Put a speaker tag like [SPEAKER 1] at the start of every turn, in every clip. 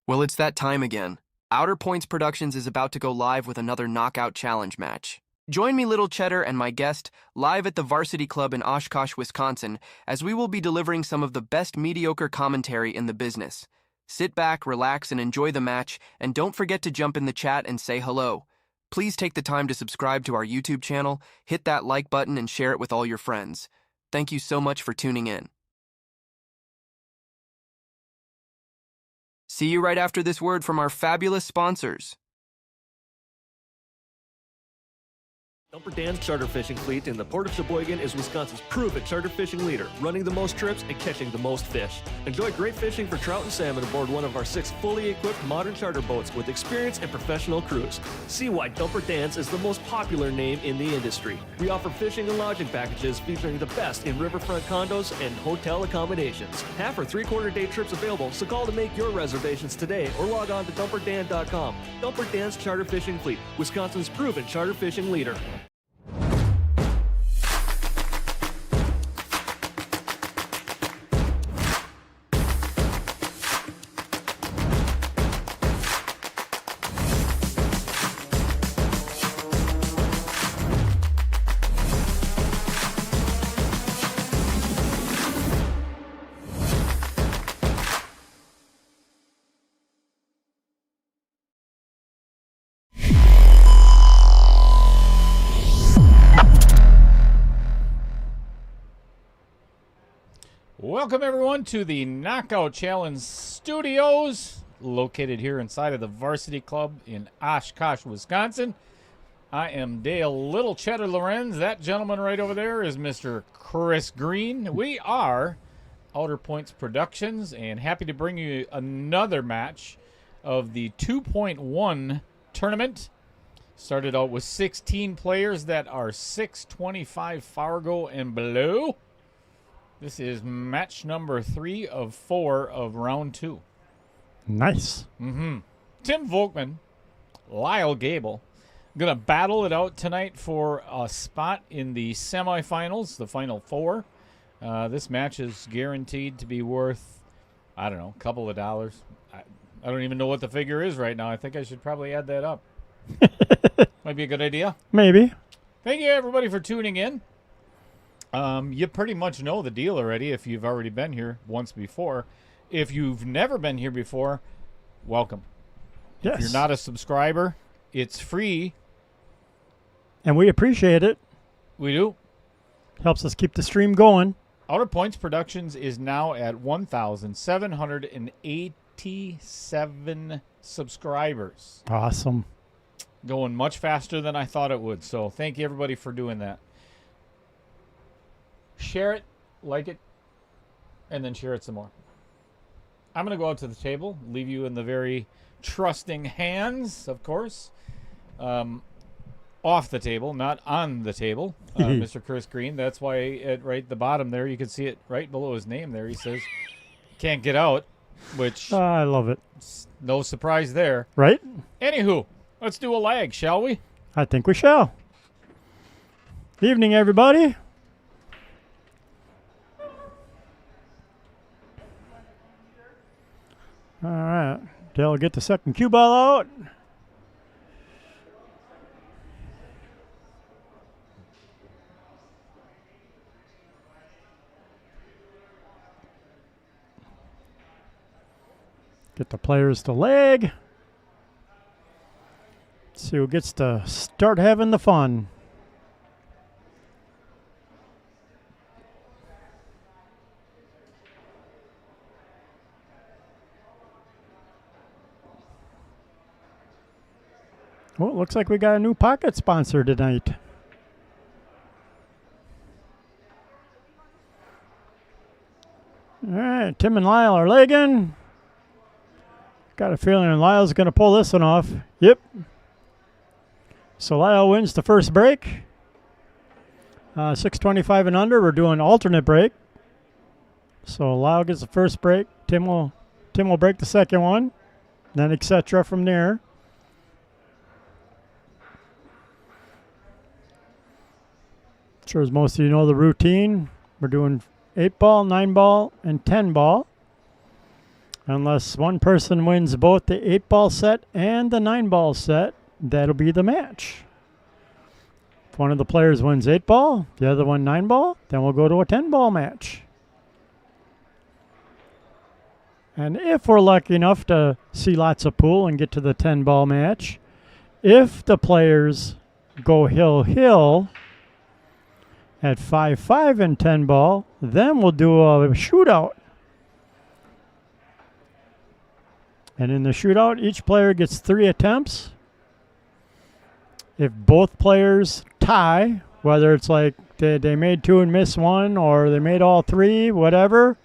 [SPEAKER 1] Well, it's that time again. Outer Points Productions is about to go live with another Knockout Challenge match. Join me, Little Cheddar, and my guest live at the Varsity Club in Oshkosh, Wisconsin, as we will be delivering some of the best mediocre commentary in the business. Sit back, relax, and enjoy the match, and don't forget to jump in the chat and say hello. Please take the time to subscribe to our YouTube channel, hit that like button, and share it with all your friends. Thank you so much for tuning in. See you right after this word from our fabulous sponsors.
[SPEAKER 2] Dumper Dan's charter fishing fleet in the Port of Sheboygan is Wisconsin's proven charter fishing leader, running the most trips and catching the most fish. Enjoy great fishing for trout and salmon aboard one of our 6 fully equipped modern charter boats with experience and professional crews. See why Dumper Dan's is the most popular name in the industry. We offer fishing and lodging packages featuring the best in riverfront condos and hotel accommodations. Half or 3/4 day trips available, so call to make your reservations today or log on to dumperdan.com. Dumper Dan's charter fishing fleet, Wisconsin's proven charter fishing leader.
[SPEAKER 3] Welcome, everyone, to the Knockout Challenge Studios, located here inside of the Varsity Club in Oshkosh, Wisconsin. I am Dale Little Cheddar Lorenz. That gentleman right over there is Mr. Chris Green. We are Outer Points Productions, and happy to bring you another match of the 2.1 tournament. Started out with 16 players that are 625 Fargo and below. This is match number 3 of 4 of round 2.
[SPEAKER 4] Nice.
[SPEAKER 3] Tim Volkman, Lyle Goebel, going to battle it out tonight for a spot in the semifinals, the final 4. This match is guaranteed to be worth, I don't know, a couple of dollars. I don't even know what the figure is right now. I think I should probably add that up. Might be a good idea.
[SPEAKER 4] Maybe.
[SPEAKER 3] Thank you, everybody, for tuning in. You pretty much know the deal already if you've already been here once before. If you've never been here before, welcome.
[SPEAKER 4] Yes.
[SPEAKER 3] If you're not a subscriber, it's free.
[SPEAKER 4] And we appreciate it.
[SPEAKER 3] We do.
[SPEAKER 4] Helps us keep the stream going.
[SPEAKER 3] Outer Points Productions is now at 1,787 subscribers.
[SPEAKER 4] Awesome.
[SPEAKER 3] Going much faster than I thought it would. So thank you, everybody, for doing that. Share it, like it, and then share it some more. I'm going to go out to the table, leave you in the very trusting hands, of course. Off the table, not on the table, Mr. Chris Green. That's why right at the bottom there, you can see it right below his name there. He says, can't get out, which...
[SPEAKER 4] I love it.
[SPEAKER 3] No surprise there.
[SPEAKER 4] Right?
[SPEAKER 3] Anywho, let's do a lag, shall we?
[SPEAKER 4] I think we shall. Evening, everybody. All right. Dale, get the second cue ball out. Get the players to leg. See who gets to start having the fun. Well, it looks like we got a new pocket sponsor tonight. All right, Tim and Lyle are legging. Got a feeling Lyle's going to pull this one off. Yep. So Lyle wins the first break. 625 and under. We're doing alternate break. So Lyle gets the first break. Tim will break the second one. Then etc. from there. Sure as most of you know the routine. We're doing 8 ball, 9 ball, and 10 ball. Unless one person wins both the 8-ball set and the 9-ball set, that'll be the match. If one of the players wins 8-ball, the other one 9-ball, then we'll go to a 10-ball match. And if we're lucky enough to see lots of pool and get to the 10-ball match, if the players go hill-hill at 5-5 and 10-ball, then we'll do a shootout. And in the shootout, each player gets 3 attempts. If both players tie, whether it's like they made 2 and missed 1, or they made all 3, whatever,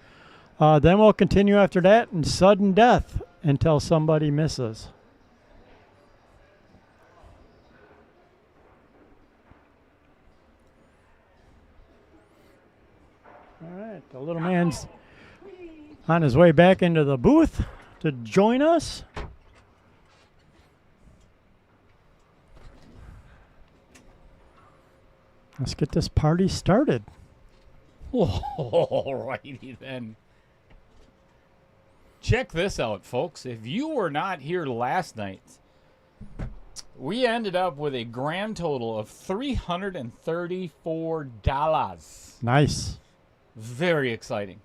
[SPEAKER 4] then we'll continue after that in sudden death until somebody misses. All right, the little man's on his way back into the booth to join us. Let's get this party started.
[SPEAKER 3] All righty then. Check this out, folks. If you were not here last night, we ended up with a grand total of $334.
[SPEAKER 4] Nice.
[SPEAKER 3] Very exciting.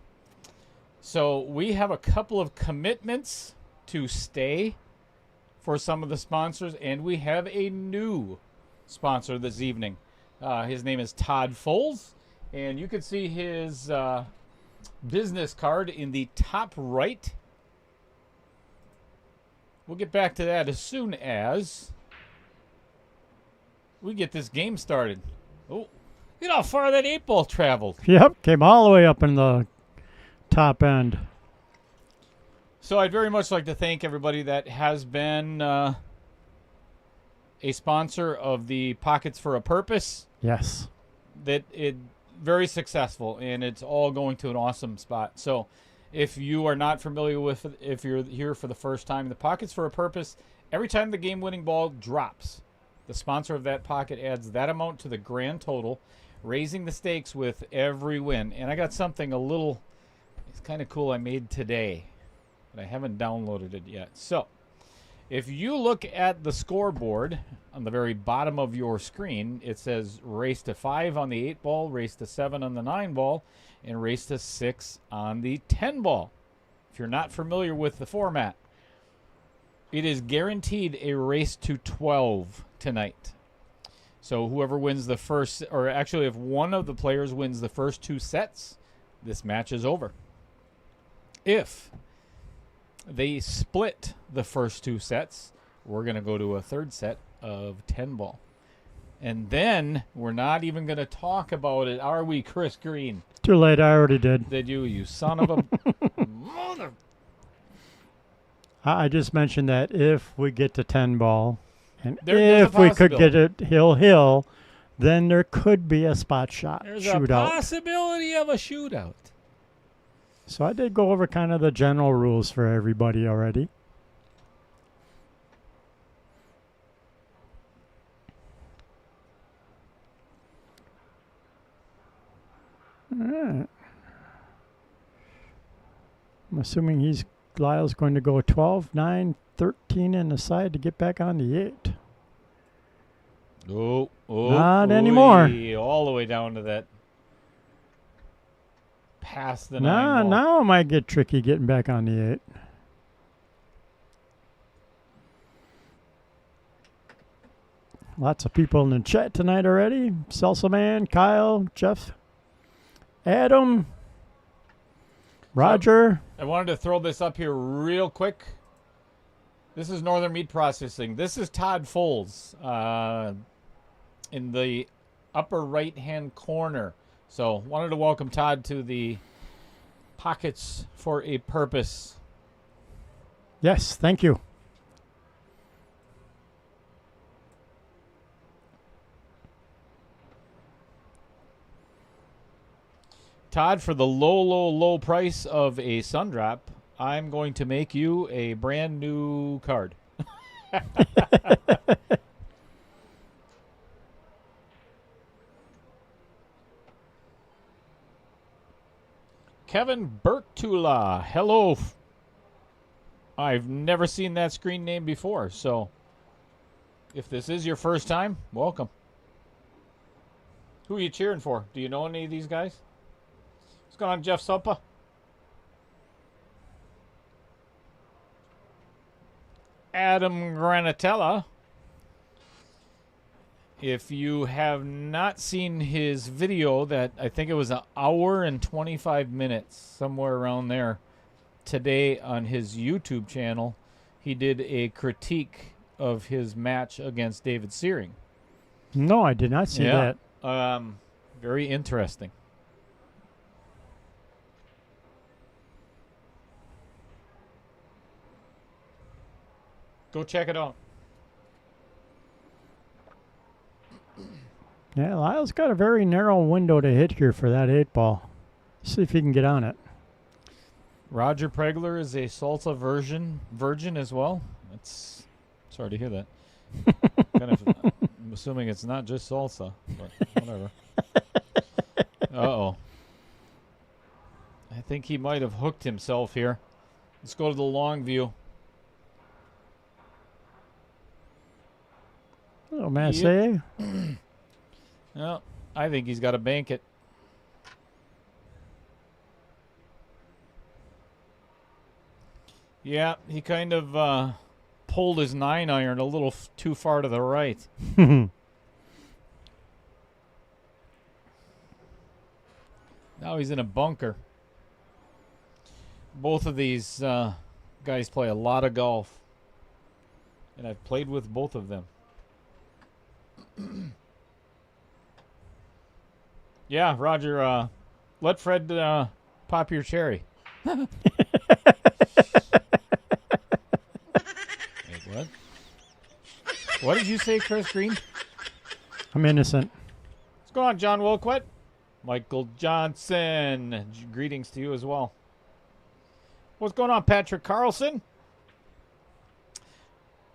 [SPEAKER 3] So we have a couple of commitments to stay for some of the sponsors, and we have a new sponsor this evening. His name is Todd Foles, and you can see his business card in the top right. We'll get back to that as soon as we get this game started. Oh, look at how far that 8-ball traveled.
[SPEAKER 4] Yep, came all the way up in the top end.
[SPEAKER 3] So I'd very much like to thank everybody that has been a sponsor of the Pockets for a Purpose.
[SPEAKER 4] Yes.
[SPEAKER 3] That it very successful, and it's all going to an awesome spot. So if you are not familiar with it, if you're here for the first time, the Pockets for a Purpose, every time the game-winning ball drops, the sponsor of that pocket adds that amount to the grand total, raising the stakes with every win. And I got something a little, it's kind of cool I made today, but I haven't downloaded it yet. So if you look at the scoreboard on the very bottom of your screen, it says race to 5 on the 8-ball, race to 7 on the 9-ball, and race to 6 on the 10-ball. If you're not familiar with the format, it is guaranteed a race to 12 tonight. So whoever wins the first, or actually if one of the players wins the first 2 sets, this match is over. If they split the first 2 sets, we're going to go to a third set of 10-ball. And then we're not even going to talk about it, are we, Chris Green?
[SPEAKER 4] Too late, I already did.
[SPEAKER 3] Did you son of a mother?
[SPEAKER 4] I just mentioned that if we get to 10-ball, and
[SPEAKER 3] There's
[SPEAKER 4] if
[SPEAKER 3] a
[SPEAKER 4] we could get
[SPEAKER 3] possibility.
[SPEAKER 4] it hill-hill, then there could be a spot shot
[SPEAKER 3] There's a
[SPEAKER 4] shootout.
[SPEAKER 3] possibility of a shootout.
[SPEAKER 4] So I did go over kind of the general rules for everybody already. All right. I'm assuming Lyle's going to go 12, 9, 13 in the side to get back on the 8.
[SPEAKER 3] Oh,
[SPEAKER 4] Not anymore.
[SPEAKER 3] All the way down to that. Past the 9
[SPEAKER 4] Now,
[SPEAKER 3] ball.
[SPEAKER 4] now it might get tricky getting back on the 8. Lots of people in the chat tonight already. Salsa Man, Kyle, Jeff, Adam, Roger.
[SPEAKER 3] I wanted to throw this up here real quick. This is Northern Meat Processing. This is Todd Foles in the upper right-hand corner. So wanted to welcome Todd to the Pockets for a Purpose.
[SPEAKER 4] Yes, thank you.
[SPEAKER 3] Todd, for the low price of a Sundrop, I'm going to make you a brand new card. Kevin Bertula, hello. I've never seen that screen name before, so if this is your first time, welcome. Who are you cheering for? Do you know any of these guys? What's going on, Jeff Sopa? Adam Granatella. If you have not seen his video, that I think it was an hour and 25 minutes, somewhere around there, today on his YouTube channel, he did a critique of his match against David Searing.
[SPEAKER 4] No, I did not see that.
[SPEAKER 3] Very interesting. Go check it out.
[SPEAKER 4] Yeah, Lyle's got a very narrow window to hit here for that 8-ball. See if he can get on it.
[SPEAKER 3] Roger Pregler is a salsa virgin as well. That's sorry to hear that. Kind of, I'm assuming it's not just salsa, but whatever. Uh-oh. I think he might have hooked himself here. Let's go to the long view.
[SPEAKER 4] Hello, Massey.
[SPEAKER 3] Well, I think he's got to bank it. Yeah, he kind of pulled his 9-iron a little too far to the right. Now he's in a bunker. Both of these guys play a lot of golf, and I've played with both of them. Yeah, Roger, let Fred pop your cherry. Wait, what? What did you say, Chris Green?
[SPEAKER 4] I'm innocent.
[SPEAKER 3] What's going on, John Wilquet? Michael Johnson. Greetings to you as well. What's going on, Patrick Carlson?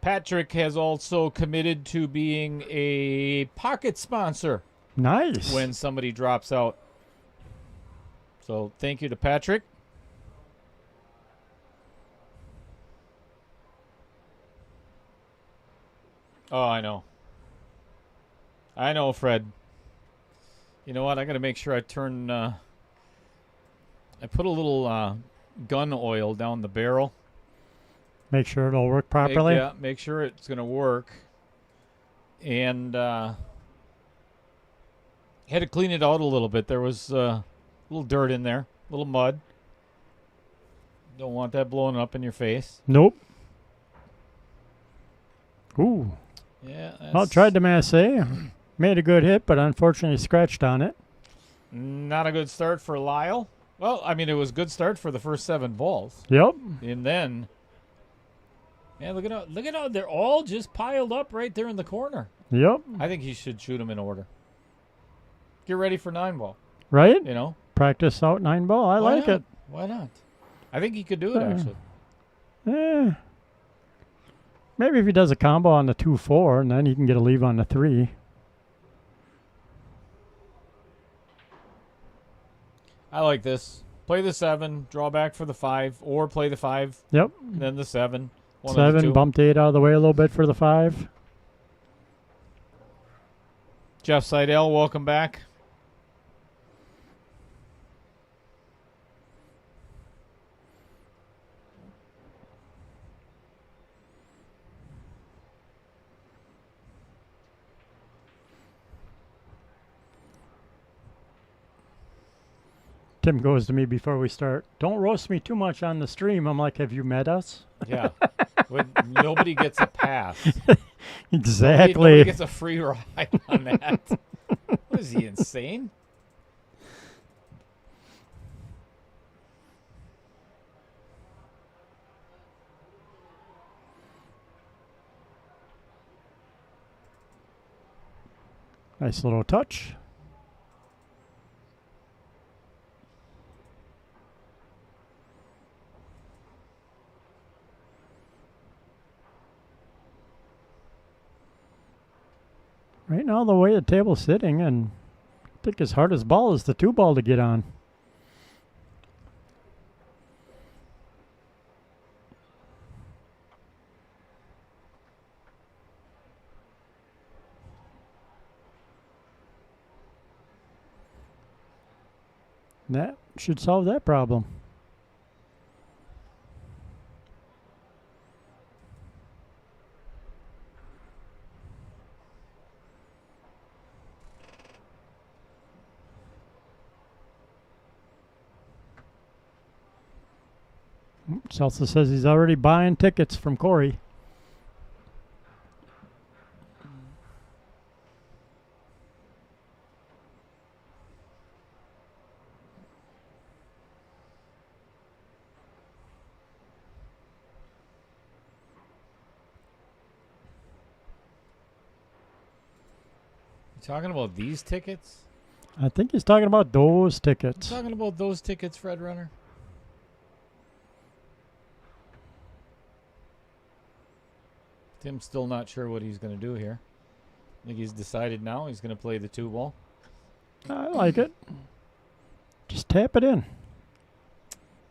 [SPEAKER 3] Patrick has also committed to being a pocket sponsor.
[SPEAKER 4] Nice.
[SPEAKER 3] When somebody drops out. So thank you to Patrick. Oh, I know. I know, Fred. You know what? I got to make sure I turn... I put a little gun oil down the barrel.
[SPEAKER 4] Make sure it'll work properly.
[SPEAKER 3] Make sure it's going to work. And... had to clean it out a little bit. There was a little dirt in there, a little mud. Don't want that blowing up in your face.
[SPEAKER 4] Nope. Ooh.
[SPEAKER 3] Yeah.
[SPEAKER 4] Well, tried to Massey. Made a good hit, but unfortunately scratched on it.
[SPEAKER 3] Not a good start for Lyle. Well, I mean, it was a good start for the first 7 balls.
[SPEAKER 4] Yep.
[SPEAKER 3] And then, yeah, look at how they're all just piled up right there in the corner.
[SPEAKER 4] Yep.
[SPEAKER 3] I think he should shoot them in order. Get ready for 9-ball.
[SPEAKER 4] Right?
[SPEAKER 3] You know?
[SPEAKER 4] Practice out 9-ball. I like it.
[SPEAKER 3] Why not? I think he could do it, actually.
[SPEAKER 4] Yeah. Maybe if he does a combo on the 2-4, and then he can get a leave on the 3.
[SPEAKER 3] I like this. Play the 7, draw back for the 5, or play the 5.
[SPEAKER 4] Yep.
[SPEAKER 3] Then the 7. One of the
[SPEAKER 4] 7,
[SPEAKER 3] two.
[SPEAKER 4] bumped 8 out of the way a little bit for the 5.
[SPEAKER 3] Jeff Seidel, welcome back.
[SPEAKER 4] Tim goes to me before we start, don't roast me too much on the stream. I'm like, have you met us?
[SPEAKER 3] Yeah. Nobody gets a pass.
[SPEAKER 4] Exactly.
[SPEAKER 3] Nobody gets a free ride on that. What is he, insane?
[SPEAKER 4] Nice little touch. Right now, the way the table's sitting, and I think his hardest ball is the 2-ball to get on. That should solve that problem. Salsa says he's already buying tickets from Corey.
[SPEAKER 3] Talking about these tickets?
[SPEAKER 4] I think he's talking about those tickets.
[SPEAKER 3] Talking about those tickets, Fred Runner? Tim's still not sure what he's going to do here. I think he's decided now he's going to play the 2-ball.
[SPEAKER 4] I like it. Just tap it in.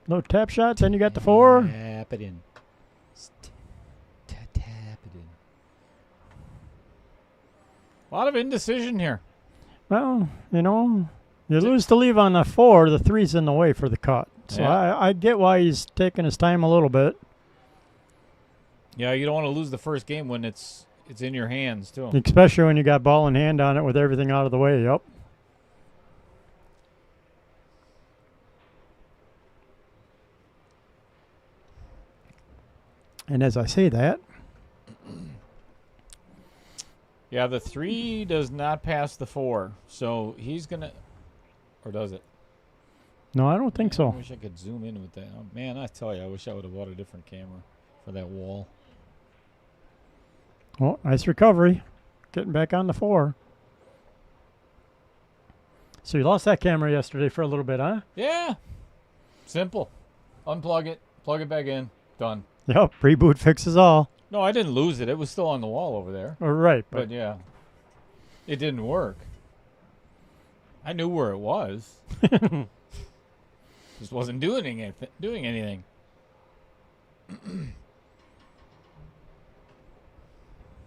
[SPEAKER 4] No tap shot, then you got the 4.
[SPEAKER 3] Tap it in. Tap it in. A lot of indecision here.
[SPEAKER 4] Well, you know, you lose to leave on the 4, the 3's in the way for the cut. So
[SPEAKER 3] Yeah.
[SPEAKER 4] I get why he's taking his time a little bit.
[SPEAKER 3] Yeah, you don't want to lose the first game when it's in your hands, too.
[SPEAKER 4] Especially when you got ball in hand on it with everything out of the way. Yep. And as I say that,
[SPEAKER 3] Yeah, the 3 does not pass the 4. So he's going to... Or does it?
[SPEAKER 4] no, I don't think
[SPEAKER 3] I
[SPEAKER 4] so.
[SPEAKER 3] wish I could zoom in with that. Oh, man, I tell you, I wish I would have bought a different camera for that wall.
[SPEAKER 4] Oh, nice recovery. Getting back on the 4. So you lost that camera yesterday for a little bit, huh?
[SPEAKER 3] Yeah. Simple. Unplug it, plug it back in, done.
[SPEAKER 4] Yep. Reboot fixes all.
[SPEAKER 3] No, I didn't lose it. It was still on the wall over there.
[SPEAKER 4] All right.
[SPEAKER 3] But yeah, it didn't work. I knew where it was. Just wasn't doing anything.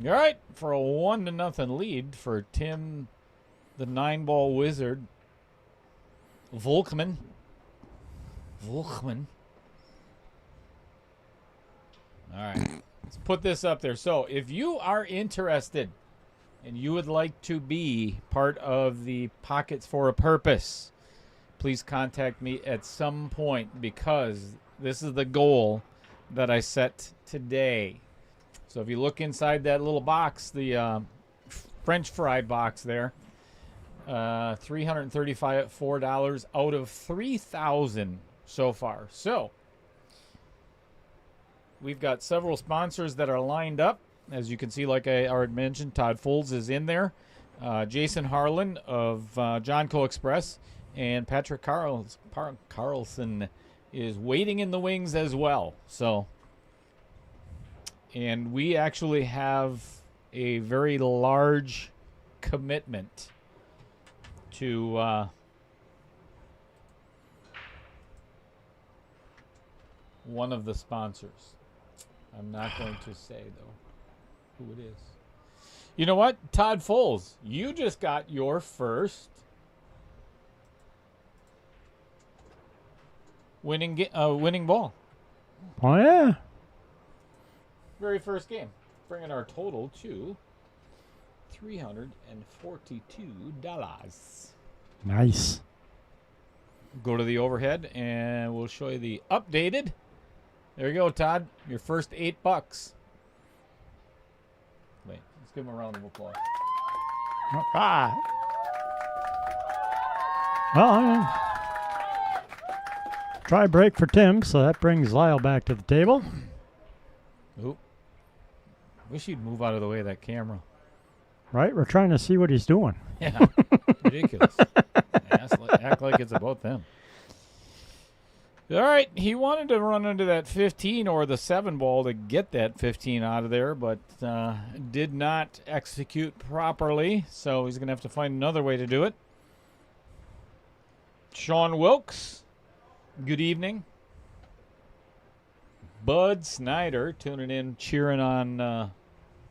[SPEAKER 3] All right, for a 1-0 lead for Tim, the 9-ball wizard. Volkman. All right, let's put this up there. So if you are interested and you would like to be part of the Pockets for a Purpose, please contact me at some point, because this is the goal that I set today. So if you look inside that little box, the French fry box there, $334 out of $3,000 so far. So we've got several sponsors that are lined up. As you can see, like I already mentioned, Todd Foles is in there. Jason Harlan of Johnco Express and Patrick Carlson is waiting in the wings as well. So, and we actually have a very large commitment to one of the sponsors. I'm not going to say, though, who it is. You know what? Todd Foles, you just got your first winning ball.
[SPEAKER 4] Oh, yeah.
[SPEAKER 3] Very first game. Bringing our total to $342.
[SPEAKER 4] Nice.
[SPEAKER 3] Go to the overhead, and we'll show you the updated. There you go, Todd. Your first $8. Wait, let's give him a round of applause.
[SPEAKER 4] All right. Well, try break for Tim, so that brings Lyle back to the table.
[SPEAKER 3] Oop. Wish you'd move out of the way of that camera.
[SPEAKER 4] Right? We're trying to see what he's doing.
[SPEAKER 3] Yeah. Ridiculous. Act like it's about them. All right. He wanted to run into that 15 or the 7 ball to get that 15 out of there, but did not execute properly. So he's going to have to find another way to do it. Sean Wilkes, good evening. Bud Snyder tuning in, cheering on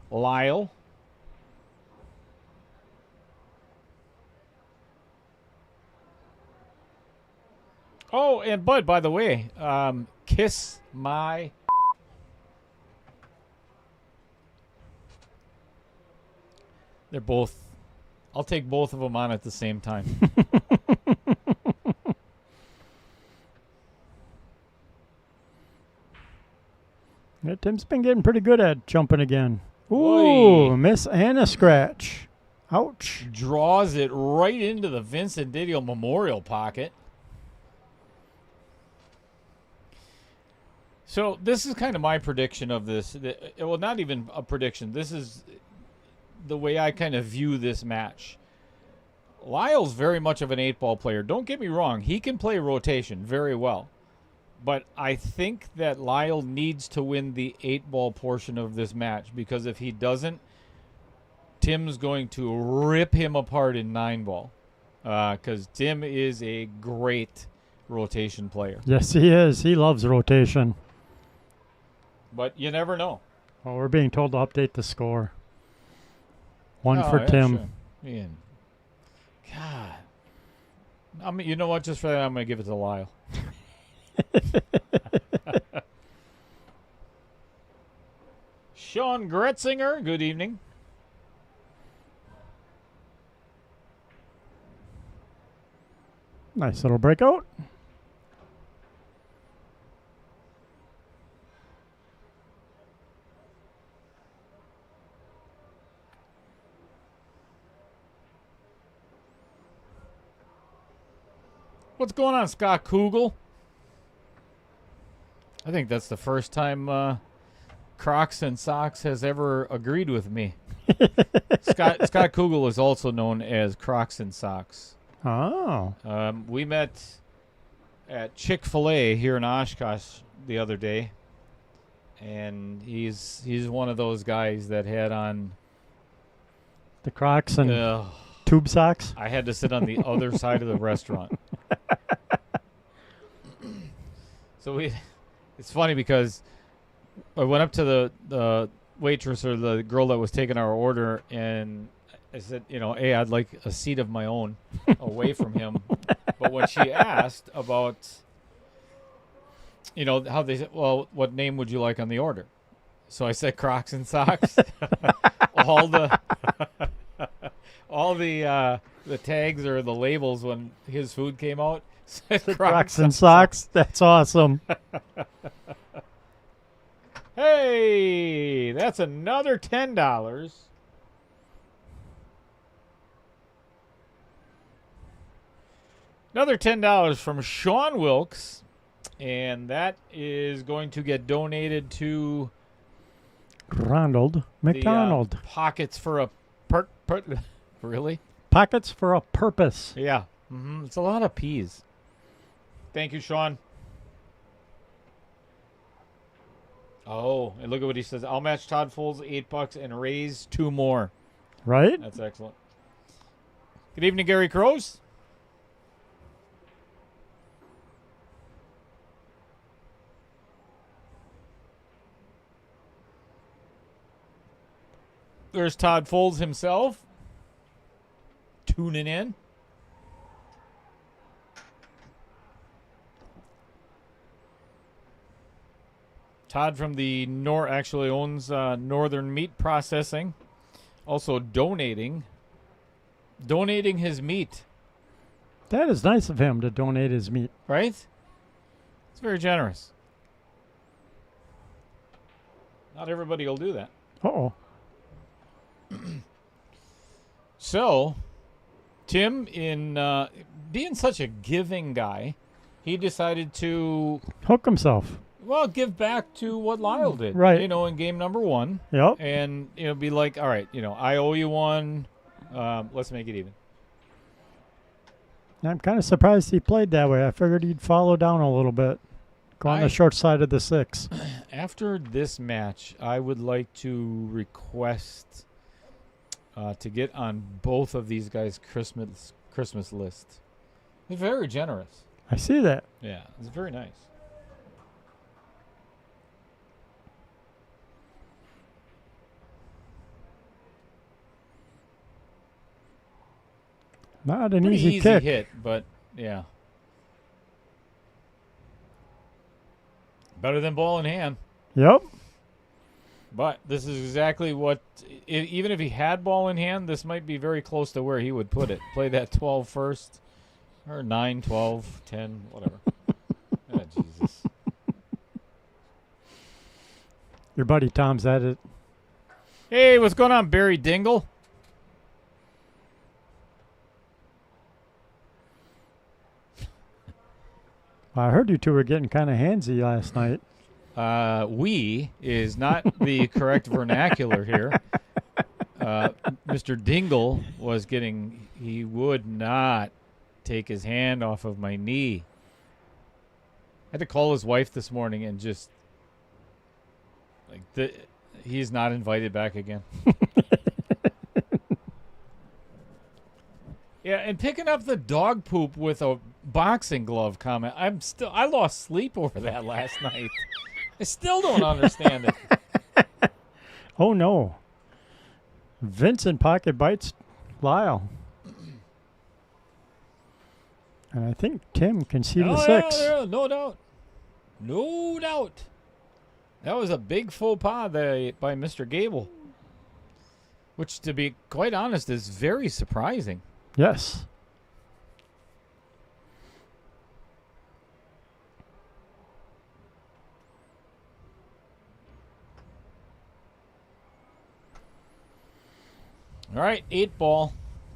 [SPEAKER 3] Lyle. Oh, and Bud, by the way, kiss my. They're both. I'll take both of them on at the same time.
[SPEAKER 4] Yeah, Tim's been getting pretty good at jumping again. Ooh,
[SPEAKER 3] Oy.
[SPEAKER 4] miss and a scratch. Ouch.
[SPEAKER 3] Draws it right into the Vincent Didio Memorial pocket. So this is kind of my prediction of this. Well, not even a prediction. This is the way I kind of view this match. Lyle's very much of an 8-ball player. Don't get me wrong. He can play rotation very well. But I think that Lyle needs to win the 8-ball portion of this match, because if he doesn't, Tim's going to rip him apart in 9-ball. Because Tim is a great rotation player.
[SPEAKER 4] Yes, he is. He loves rotation.
[SPEAKER 3] But you never know.
[SPEAKER 4] Well, we're being told to update the score. One for
[SPEAKER 3] yeah,
[SPEAKER 4] Tim.
[SPEAKER 3] Sure. Ian. God. You know what? Just for that, I'm going to give it to Lyle. Sean Gretzinger, good evening.
[SPEAKER 4] Nice little breakout.
[SPEAKER 3] What's going on, Scott Kugel? I think that's the first time Crocs and Socks has ever agreed with me. Scott Kugel is also known as Crocs and Socks.
[SPEAKER 4] Oh.
[SPEAKER 3] We met at Chick-fil-A here in Oshkosh the other day, and he's one of those guys that had on
[SPEAKER 4] The Crocs and tube socks.
[SPEAKER 3] I had to sit on the other side of the restaurant. So it's funny because I went up to the waitress or the girl that was taking our order, and I said, hey, I'd like a seat of my own away from him. But when she asked about, how they said, well, what name would you like on the order? So I said Crocs and Socks. all the tags or the labels when his food came out said
[SPEAKER 4] Crocs and Socks. That's awesome.
[SPEAKER 3] Hey, that's another $10. Another $10 from Sean Wilkes, and that is going to get donated to
[SPEAKER 4] Ronald McDonald.
[SPEAKER 3] The, Pockets for a really?
[SPEAKER 4] Pockets for a purpose.
[SPEAKER 3] Yeah. It's a lot of P's. Thank you, Sean. Oh, and look at what he says. I'll match Todd Foles $8 and raise 2 more.
[SPEAKER 4] Right?
[SPEAKER 3] That's excellent. Good evening, Gary Crows. There's Todd Foles himself tuning in. Todd from the actually owns Northern Meat Processing, also donating his meat.
[SPEAKER 4] That is nice of him to donate his meat.
[SPEAKER 3] Right? It's very generous. Not everybody will do that.
[SPEAKER 4] Uh-oh.
[SPEAKER 3] So, Tim, in being such a giving guy, he decided to
[SPEAKER 4] Hook himself.
[SPEAKER 3] give back to what Lyle did.
[SPEAKER 4] Right.
[SPEAKER 3] In game number 1.
[SPEAKER 4] Yep.
[SPEAKER 3] And, be like, all right, I owe you one. Let's make it even.
[SPEAKER 4] I'm kind of surprised he played that way. I figured he'd follow down a little bit. Go on the short side of the 6.
[SPEAKER 3] After this match, I would like to request to get on both of these guys' Christmas list. They're very generous.
[SPEAKER 4] I see that.
[SPEAKER 3] Yeah, it's very nice.
[SPEAKER 4] Not an
[SPEAKER 3] Pretty
[SPEAKER 4] easy kick.
[SPEAKER 3] hit, but yeah. Better than ball in hand.
[SPEAKER 4] Yep.
[SPEAKER 3] But this is exactly what, even if he had ball in hand, this might be very close to where he would put it. Play that 12 first, or 9, 12, 10, whatever. Oh, Jesus.
[SPEAKER 4] Your buddy Tom's at it.
[SPEAKER 3] Hey, what's going on, Barry Dingle?
[SPEAKER 4] I heard you two were getting kind of handsy last night.
[SPEAKER 3] We is not the correct vernacular here. Mr. Dingle was getting, he would not take his hand off of my knee. I had to call his wife this morning and just, he's not invited back again. Yeah, and picking up the dog poop with a boxing glove comment, I lost sleep over that last night. I still don't understand it.
[SPEAKER 4] Oh, no. Vincent pocket bites Lyle. And I think Tim can see the 6.
[SPEAKER 3] Yeah, no doubt. No doubt. That was a big faux pas there by Mr. Goebel. Which, to be quite honest, is very surprising.
[SPEAKER 4] Yes.
[SPEAKER 3] All right, 8 ball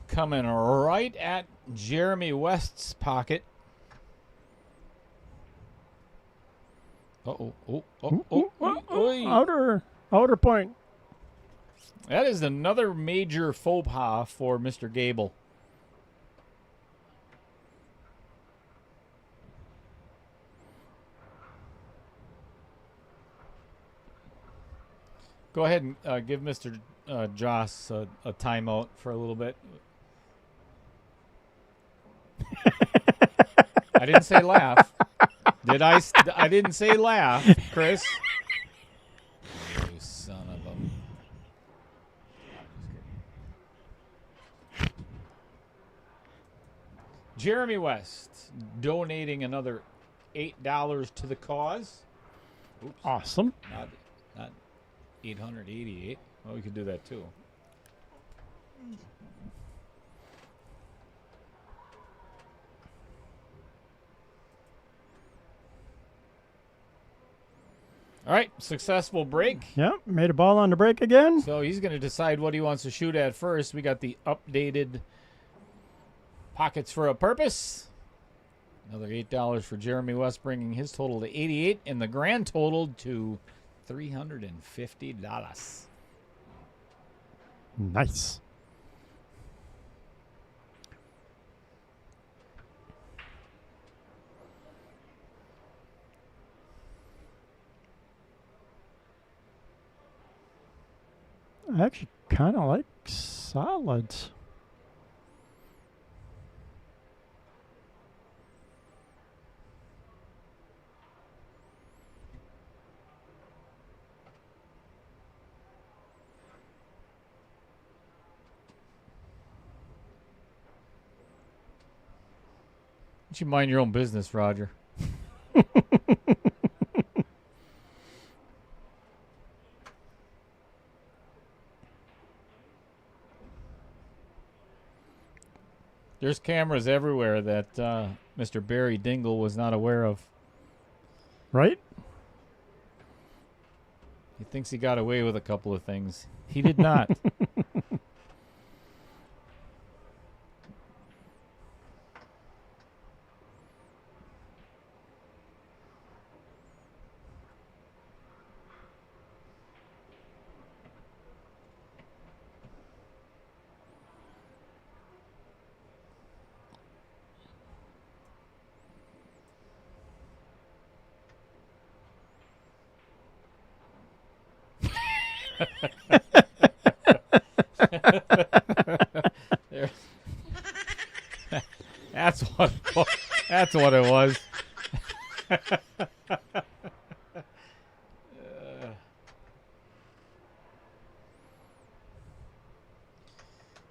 [SPEAKER 3] coming right at Jeremy West's pocket.
[SPEAKER 4] Outer point.
[SPEAKER 3] That is another major faux pas for Mr. Goebel. Go ahead and give Mr. Joss a timeout for a little bit. I didn't say laugh. Did I? I didn't say laugh, Chris. You son of a... Jeremy West donating another $8 to the cause. Oops.
[SPEAKER 4] Awesome.
[SPEAKER 3] Not 888. Well, we could do that too. All right, successful break.
[SPEAKER 4] Yep, made a ball on the break again.
[SPEAKER 3] So he's going to decide what he wants to shoot at first. We got the updated pockets for a purpose. Another $8 for Jeremy West, bringing his total to 88 and the grand total to $350.
[SPEAKER 4] Nice. I actually kind of like solids.
[SPEAKER 3] You mind your own business, Roger. There's cameras everywhere that Mr. Barry Dingle was not aware of.
[SPEAKER 4] Right?
[SPEAKER 3] He thinks he got away with a couple of things. He did not. There. That's what it was.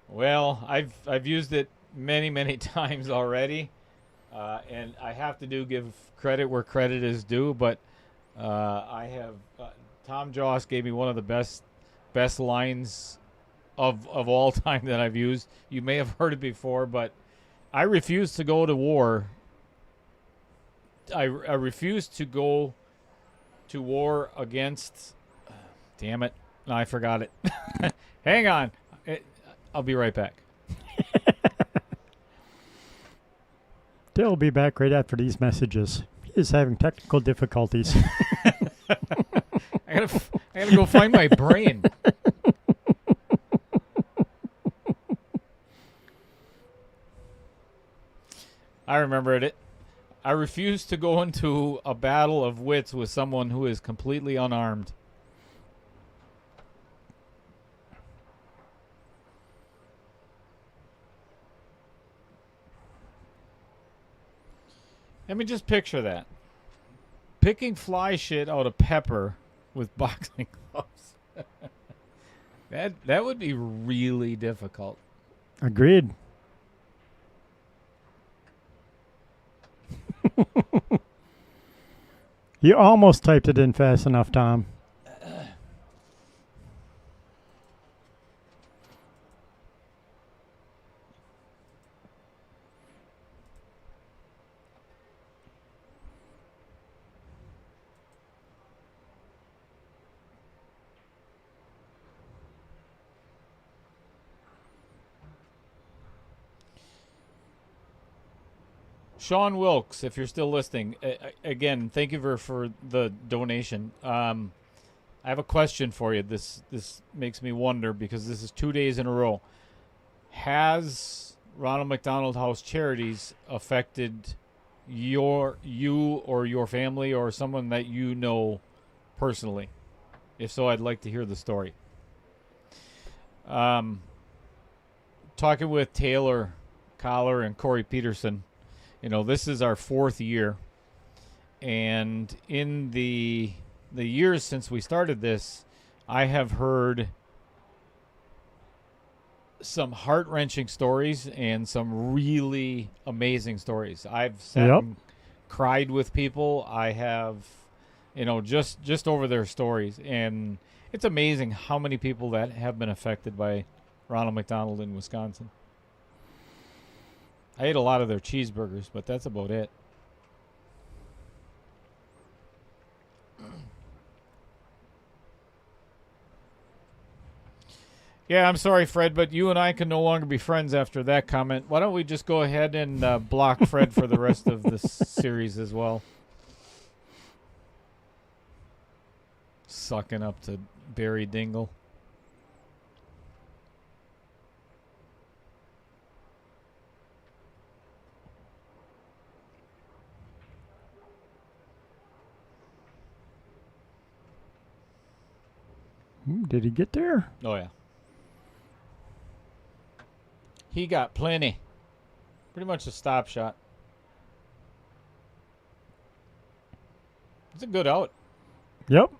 [SPEAKER 3] Well, I've used it many times already, and I have to give credit where credit is due. But I have Tom Joss gave me one of the best lines of all time that I've used. You may have heard it before, but I refuse to go to war. I refuse to go to war against. Damn it! No, I forgot it. Hang on, I'll be right back.
[SPEAKER 4] Dale will be back right after these messages. He is having technical difficulties.
[SPEAKER 3] I gotta go find my brain. I remember it. I refuse to go into a battle of wits with someone who is completely unarmed. Let me just picture that. Picking fly shit out of pepper with boxing gloves. That would be really difficult.
[SPEAKER 4] Agreed. You almost typed it in fast enough, Tom.
[SPEAKER 3] Sean Wilkes, if you're still listening, again, thank you for the donation. I have a question for you. This makes me wonder because this is 2 days in a row. Has Ronald McDonald House Charities affected you or your family or someone that you know personally? If so, I'd like to hear the story. Talking with Taylor Collar and Corey Peterson. You know, this is our 4th year, and in the years since we started this, I have heard some heart-wrenching stories and some really amazing stories. I've sat and cried with people. I have, just over their stories, and it's amazing how many people that have been affected by Ronald McDonald in Wisconsin. I ate a lot of their cheeseburgers, but that's about it. Yeah, I'm sorry, Fred, but you and I can no longer be friends after that comment. Why don't we just go ahead and block Fred for the rest of this series as well? Sucking up to Barry Dingle.
[SPEAKER 4] Did he get there?
[SPEAKER 3] Oh, yeah. He got plenty. Pretty much a stop shot. It's a good out.
[SPEAKER 4] Yep.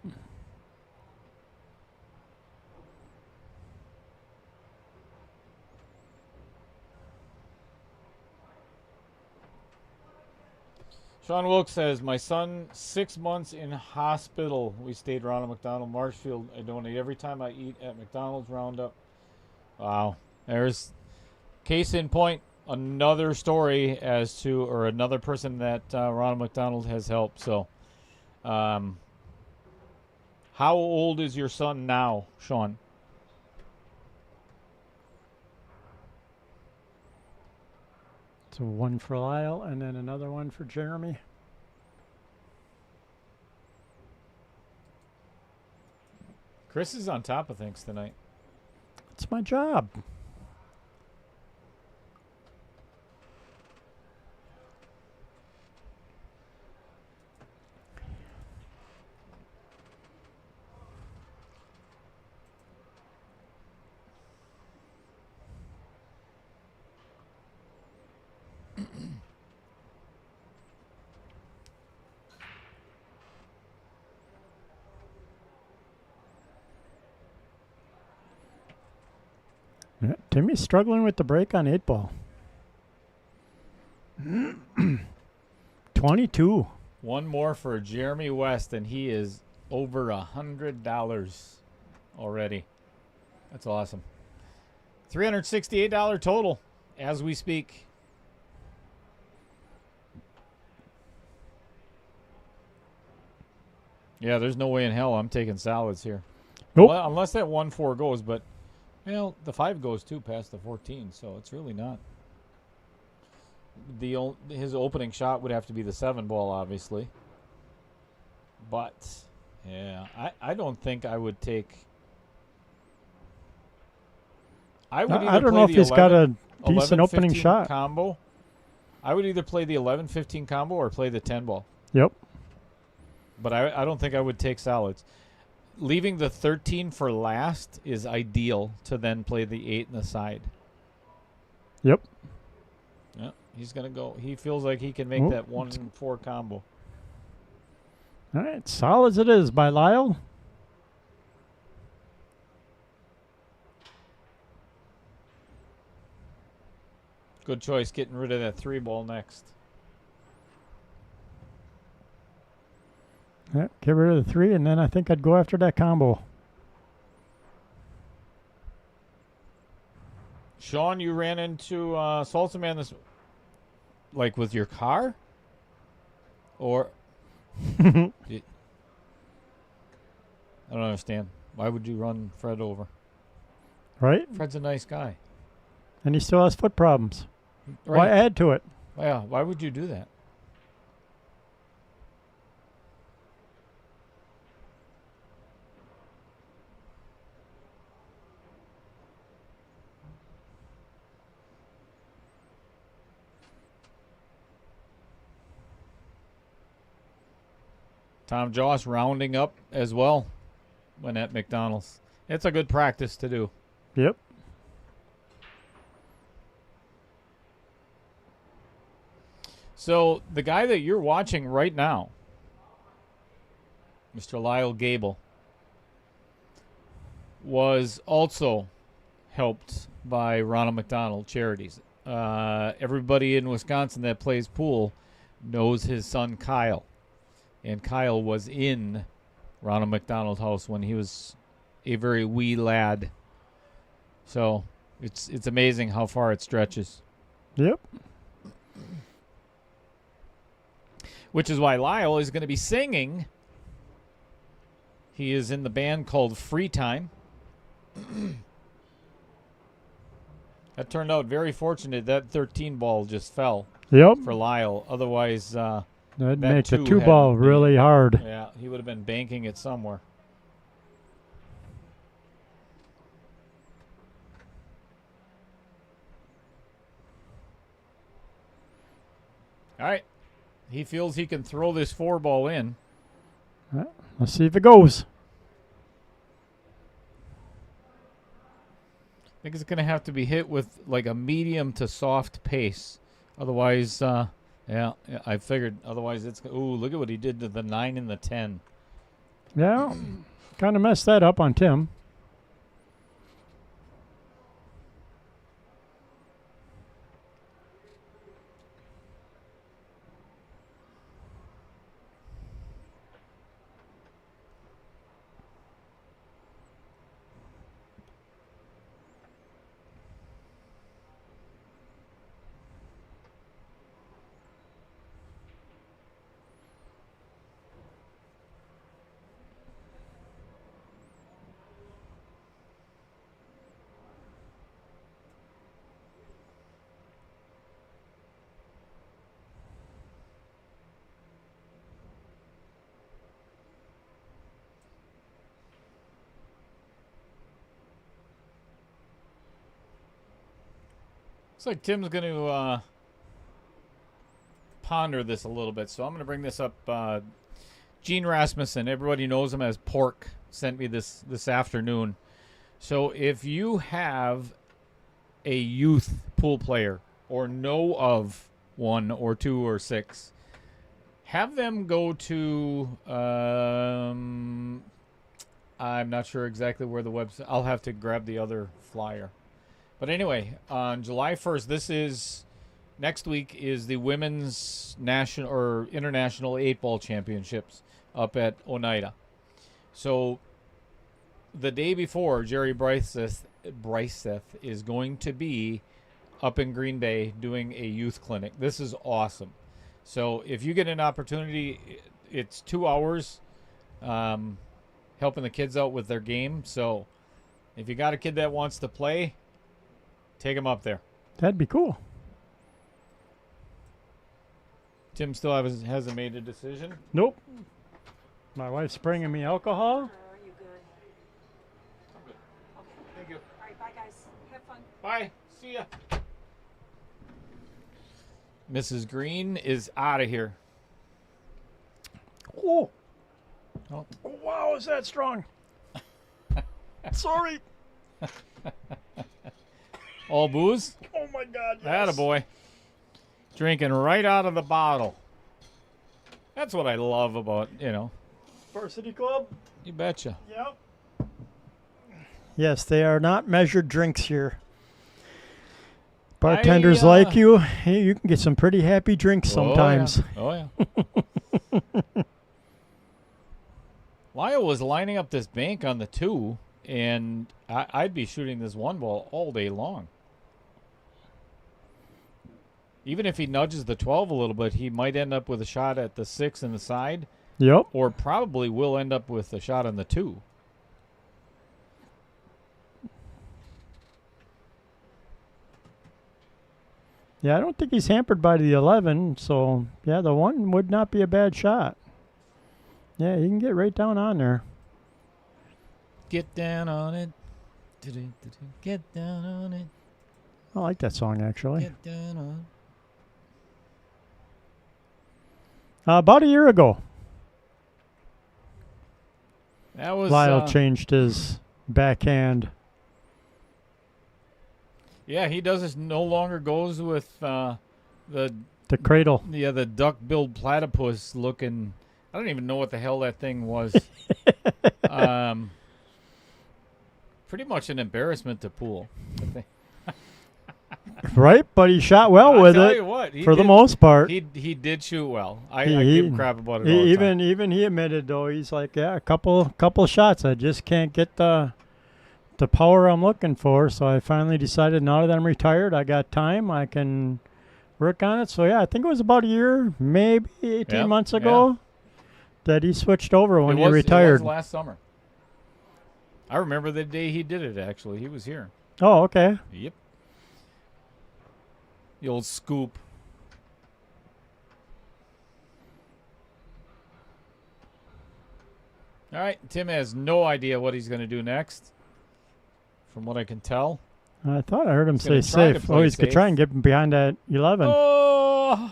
[SPEAKER 3] Sean Wilkes says, my son, 6 months in hospital. We stayed Ronald McDonald Marshfield. I donate every time I eat at McDonald's Roundup. Wow. There's case in point, another story as to, or another person that Ronald McDonald has helped. So, how old is your son now, Sean?
[SPEAKER 4] So one for Lyle and then another one for Jeremy.
[SPEAKER 3] Chris is on top of things tonight.
[SPEAKER 4] It's my job. Yeah, Timmy's struggling with the break on 8 ball. 22.
[SPEAKER 3] One more for Jeremy West, and he is over $100 already. That's awesome. $368 total as we speak. Yeah, there's no way in hell I'm taking salads here.
[SPEAKER 4] Nope.
[SPEAKER 3] Well, unless that 1-4 goes, but well, the 5 goes too past the 14, so it's really not. His opening shot would have to be the 7 ball, obviously. But yeah, I don't think I would take. I
[SPEAKER 4] don't know if he's got a decent opening
[SPEAKER 3] 15
[SPEAKER 4] shot.
[SPEAKER 3] combo. I would either play the 11-15 combo or play the 10 ball.
[SPEAKER 4] Yep.
[SPEAKER 3] But I don't think I would take salads. Leaving the 13 for last is ideal to then play the 8 in the side.
[SPEAKER 4] Yep.
[SPEAKER 3] Yeah, he's going to go. He feels like he can make that 1-4 combo.
[SPEAKER 4] All right, solids it is by Lyle.
[SPEAKER 3] Good choice getting rid of that 3 ball next.
[SPEAKER 4] Yep, get rid of the 3, and then I think I'd go after that combo.
[SPEAKER 3] Sean, you ran into Salsa Man this, like with your car? Or I don't understand. Why would you run Fred over?
[SPEAKER 4] Right?
[SPEAKER 3] Fred's a nice guy.
[SPEAKER 4] And he still has foot problems.
[SPEAKER 3] Right.
[SPEAKER 4] Why add to it?
[SPEAKER 3] Yeah, why would you do that? Tom Joss rounding up as well when at McDonald's. It's a good practice to do.
[SPEAKER 4] Yep.
[SPEAKER 3] So the guy that you're watching right now, Mr. Lyle Goebel, was also helped by Ronald McDonald Charities. Everybody in Wisconsin that plays pool knows his son Kyle. And Kyle was in Ronald McDonald House when he was a very wee lad. So it's amazing how far it stretches.
[SPEAKER 4] Yep.
[SPEAKER 3] Which is why Lyle is going to be singing. He is in the band called Free Time. That turned out very fortunate. That 13 ball just fell for Lyle. Otherwise,
[SPEAKER 4] that'd
[SPEAKER 3] that
[SPEAKER 4] make the
[SPEAKER 3] 2
[SPEAKER 4] 2 ball really hard.
[SPEAKER 3] Yeah, he would have been banking it somewhere. All right. He feels he can throw this 4 ball in.
[SPEAKER 4] All right, let's see if it goes.
[SPEAKER 3] I think it's going to have to be hit with like a medium to soft pace. Otherwise, yeah, I figured. Otherwise, it's... Ooh, look at what he did to the 9 and the 10.
[SPEAKER 4] Yeah, kind of messed that up on Tim.
[SPEAKER 3] Looks like Tim's going to ponder this a little bit, so I'm going to bring this up. Gene Rasmussen, everybody knows him as Pork, sent me this afternoon. So if you have a youth pool player or know of 1 or 2 or 6, have them go to, I'm not sure exactly where the website, I'll have to grab the other flyer. But anyway, on July 1st, this is Next week is the women's national or international 8-ball championships up at Oneida. So the day before, Jerry Bryceth is going to be up in Green Bay doing a youth clinic. This is awesome. So if you get an opportunity, it's 2 hours helping the kids out with their game. So if you got a kid that wants to play, take them up there.
[SPEAKER 4] That'd be cool.
[SPEAKER 3] Tim still hasn't made a decision.
[SPEAKER 4] Nope. My wife's bringing me alcohol.
[SPEAKER 5] Are you good?
[SPEAKER 3] I'm good. Thank you.
[SPEAKER 5] All right, bye, guys. Have fun.
[SPEAKER 3] Bye. See ya. Mrs. Green is out of here.
[SPEAKER 4] Oh.
[SPEAKER 3] Oh.
[SPEAKER 4] Wow, is that strong? Sorry.
[SPEAKER 3] All booze?
[SPEAKER 4] Oh my God. Yes.
[SPEAKER 3] Attaboy. Drinking right out of the bottle. That's what I love about,
[SPEAKER 4] Varsity Club?
[SPEAKER 3] You betcha.
[SPEAKER 4] Yep. Yes, they are not measured drinks here. Bartenders like you, hey, you can get some pretty happy drinks sometimes.
[SPEAKER 3] Oh, yeah. Lyle was lining up this bank on the 2, and I'd be shooting this 1 ball all day long. Even if he nudges the 12 a little bit, he might end up with a shot at the 6 in the side.
[SPEAKER 4] Yep.
[SPEAKER 3] Or probably will end up with a shot on the 2.
[SPEAKER 4] Yeah, I don't think he's hampered by the 11, so yeah, the 1 would not be a bad shot. Yeah, he can get right down on there.
[SPEAKER 3] Get down on it. Get down on it.
[SPEAKER 4] I like that song, actually.
[SPEAKER 3] Get down on it.
[SPEAKER 4] About a year ago,
[SPEAKER 3] That was
[SPEAKER 4] Lyle changed his backhand.
[SPEAKER 3] Yeah, he does this. No longer goes with the
[SPEAKER 4] cradle.
[SPEAKER 3] Yeah, the duck-billed platypus looking. I don't even know what the hell that thing was. Pretty much an embarrassment to pool.
[SPEAKER 4] Right, but he shot well with
[SPEAKER 3] tell
[SPEAKER 4] it
[SPEAKER 3] you what,
[SPEAKER 4] for the most part.
[SPEAKER 3] He did shoot well. I give him crap about it all the time.
[SPEAKER 4] Even he admitted, though, he's like, yeah, a couple shots. I just can't get the power I'm looking for. So I finally decided now that I'm retired, I got time, I can work on it. So yeah, I think it was about a year, maybe 18 months ago, that he switched over when he retired.
[SPEAKER 3] It was last summer. I remember the day he did it. Actually, he was here.
[SPEAKER 4] Oh, okay.
[SPEAKER 3] Yep. The old scoop. All right, Tim has no idea what he's going to do next, from what I can tell.
[SPEAKER 4] I thought I heard him say
[SPEAKER 3] He's gonna try to
[SPEAKER 4] safe.
[SPEAKER 3] play
[SPEAKER 4] Oh, he's going to try and get him behind that 11.
[SPEAKER 3] Oh,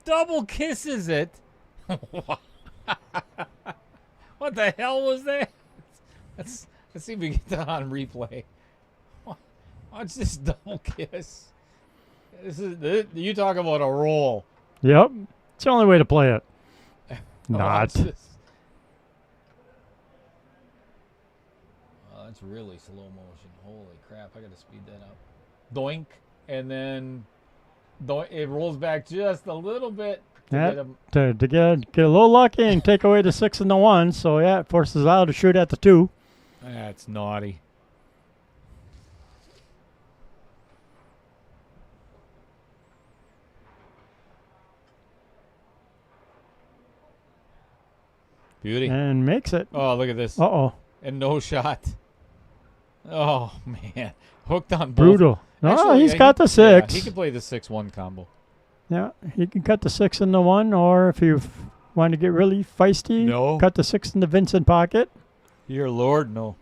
[SPEAKER 3] double kisses it. What the hell was that? Let's see if we get that on replay. Watch this double kiss. You talk about a roll.
[SPEAKER 4] Yep. It's the only way to play it. Not.
[SPEAKER 3] Oh, that's really slow motion. Holy crap. I got to speed that up. Doink. And then it rolls back just a little bit.
[SPEAKER 4] To get a little lucky and take away the 6 and the 1. So, yeah, it forces Lyle to shoot at the 2.
[SPEAKER 3] That's naughty. Beauty.
[SPEAKER 4] And makes it.
[SPEAKER 3] Oh, look at this.
[SPEAKER 4] Uh-oh.
[SPEAKER 3] And no shot. Oh, man. Hooked on both.
[SPEAKER 4] Brutal. No, he's got the 6.
[SPEAKER 3] Yeah, he can play the 6-1 combo.
[SPEAKER 4] Yeah, he can cut the 6 and the 1, or if you want to get really feisty, cut the 6 in the Vincent pocket.
[SPEAKER 3] Dear Lord, no.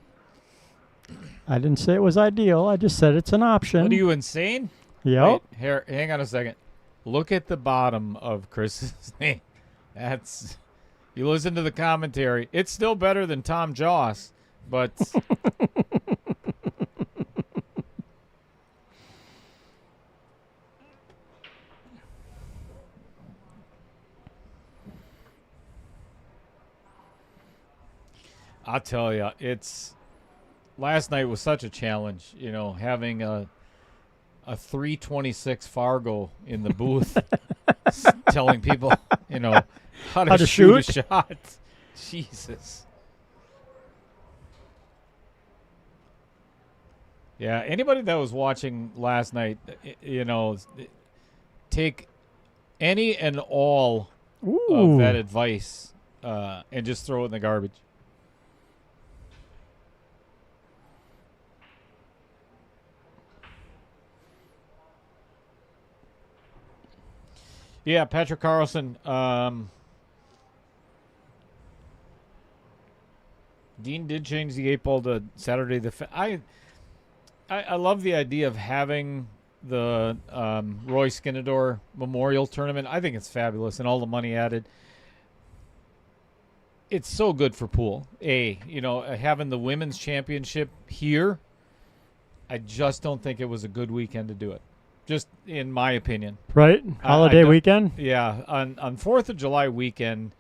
[SPEAKER 4] I didn't say it was ideal. I just said it's an option.
[SPEAKER 3] What are you, insane?
[SPEAKER 4] Yep.
[SPEAKER 3] Wait, here, hang on a second. Look at the bottom of Chris's name. That's... You listen to the commentary. It's still better than Tom Joss, but... I'll tell you, last night was such a challenge, having a a 326 Fargo in the booth telling people, how to shoot a shot. Jesus. Yeah, anybody that was watching last night, take any and all of that advice and just throw it in the garbage. Yeah, Patrick Carlson. Dean did change the 8-ball to Saturday. I love the idea of having the Roy Skinador Memorial Tournament. I think it's fabulous, and all the money added. It's so good for pool. Having the women's championship here, I just don't think it was a good weekend to do it. Just in my opinion.
[SPEAKER 4] Right? Holiday weekend?
[SPEAKER 3] Yeah. On 4th of July weekend,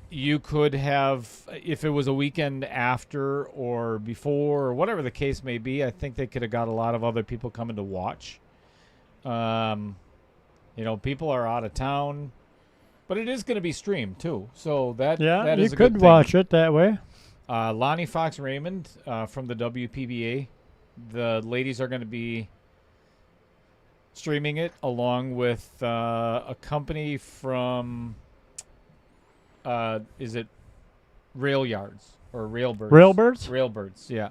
[SPEAKER 3] you could have, if it was a weekend after or before or whatever the case may be, I think they could have got a lot of other people coming to watch. People are out of town, but it is going to be streamed too. So that is a good thing.
[SPEAKER 4] You could watch it that way.
[SPEAKER 3] Lonnie Fox Raymond from the WPBA, the ladies are going to be streaming it along with a company from is it Rail Yards or Railbirds?
[SPEAKER 4] Railbirds?
[SPEAKER 3] Railbirds, yeah.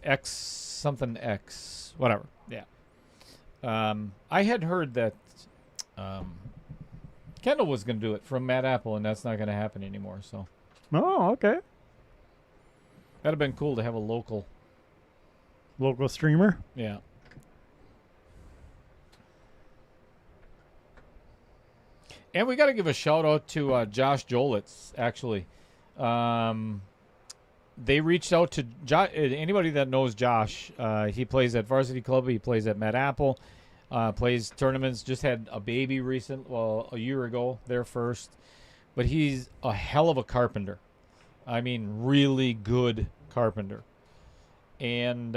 [SPEAKER 3] X something X, whatever. Yeah. I had heard that Kendall was going to do it from Mad Apple, and that's not going to happen anymore. So.
[SPEAKER 4] Oh, okay.
[SPEAKER 3] That'd have been cool to have a local
[SPEAKER 4] streamer.
[SPEAKER 3] Yeah. And we got to give a shout out to Josh Jolitz, actually. They reached out to anybody that knows Josh. He plays at Varsity Club. He plays at Mad Apple. Plays tournaments. Just had a baby a year ago, their first. But he's a hell of a carpenter. I mean, really good carpenter. And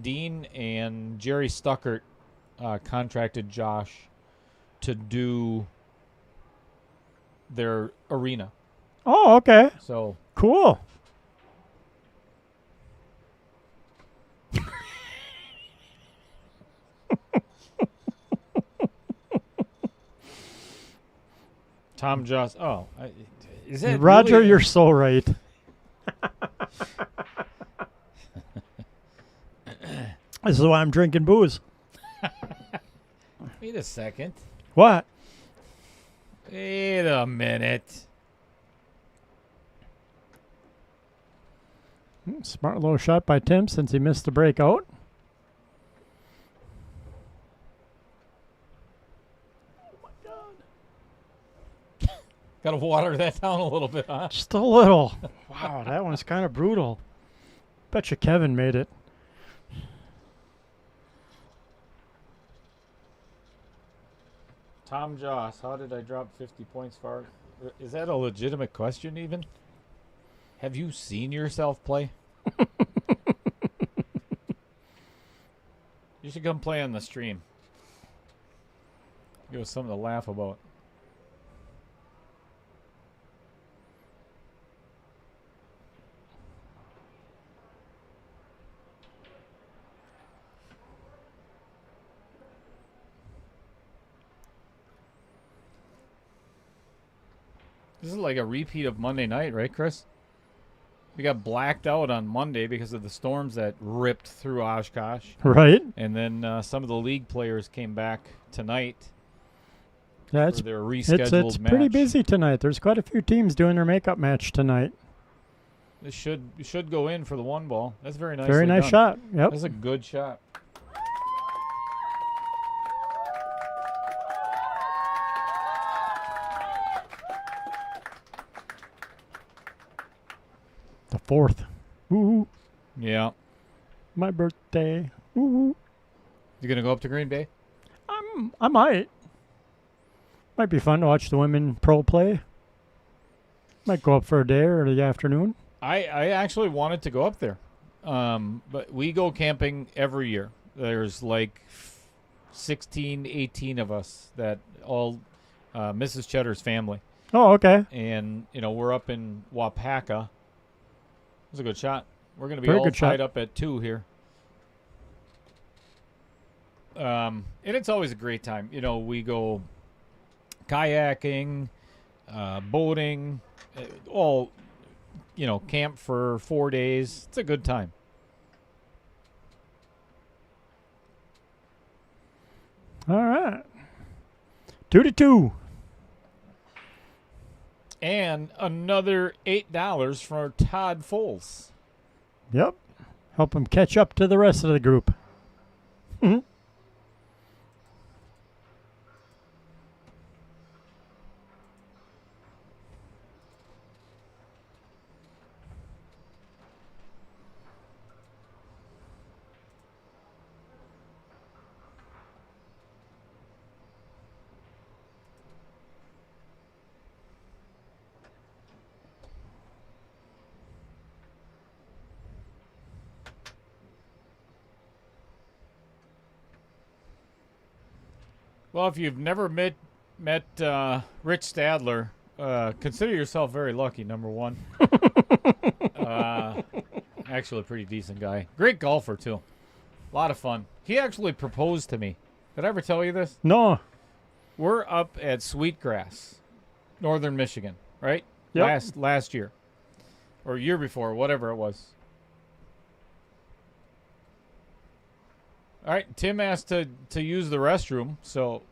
[SPEAKER 3] Dean and Jerry Stuckert contracted Josh to do their arena.
[SPEAKER 4] Oh, okay.
[SPEAKER 3] So
[SPEAKER 4] cool.
[SPEAKER 3] Tom Joss. Oh, is that
[SPEAKER 4] Roger?
[SPEAKER 3] really?
[SPEAKER 4] You're so right. This is why I'm drinking booze.
[SPEAKER 3] Wait a second.
[SPEAKER 4] What?
[SPEAKER 3] Wait a minute.
[SPEAKER 4] Smart little shot by Tim since he missed the breakout.
[SPEAKER 3] Got to water that down a little bit, huh?
[SPEAKER 4] Just a little. Wow, that one's kind of brutal. Bet you Kevin made it.
[SPEAKER 3] Tom Joss, how did I drop 50 points far? Is that a legitimate question even? Have you seen yourself play? You should come play on the stream. Give us something to laugh about. This is like a repeat of Monday night, right, Chris? We got blacked out on Monday because of the storms that ripped through Oshkosh.
[SPEAKER 4] Right.
[SPEAKER 3] And then some of the league players came back tonight
[SPEAKER 4] Yeah,
[SPEAKER 3] for their rescheduled
[SPEAKER 4] it's
[SPEAKER 3] match.
[SPEAKER 4] pretty busy tonight. There's quite a few teams doing their makeup match tonight.
[SPEAKER 3] This should go in for the one ball. That's very nice.
[SPEAKER 4] Very nice shot. Yep.
[SPEAKER 3] That's a good shot.
[SPEAKER 4] The fourth. Ooh,
[SPEAKER 3] Yeah.
[SPEAKER 4] my birthday. Ooh.
[SPEAKER 3] You gonna go up to Green Bay?
[SPEAKER 4] I might. Might be fun to watch the women pro play. Might go up for a day or the afternoon.
[SPEAKER 3] I actually wanted to go up there, but we go camping every year. There's like 16, 18 of us that all Mrs. Cheddar's family.
[SPEAKER 4] Oh, okay.
[SPEAKER 3] And, we're up in Wapaka. It was a good shot. We're going to be
[SPEAKER 4] Very
[SPEAKER 3] all
[SPEAKER 4] good
[SPEAKER 3] tied
[SPEAKER 4] shot.
[SPEAKER 3] up at 2 here. And it's always a great time. We go kayaking, boating, all, camp for 4 days. It's a good time.
[SPEAKER 4] All right. 2-2.
[SPEAKER 3] And another $8 for Todd Foles.
[SPEAKER 4] Yep. Help him catch up to the rest of the group.
[SPEAKER 3] Well, if you've never met Rich Stadler, consider yourself very lucky, number one. Actually a pretty decent guy. Great golfer, too. A lot of fun. He actually proposed to me. Did I ever tell you this?
[SPEAKER 4] No.
[SPEAKER 3] We're up at Sweetgrass, northern Michigan, right?
[SPEAKER 4] Yep.
[SPEAKER 3] Last year. Or year before, whatever it was. All right, Tim asked to use the restroom, so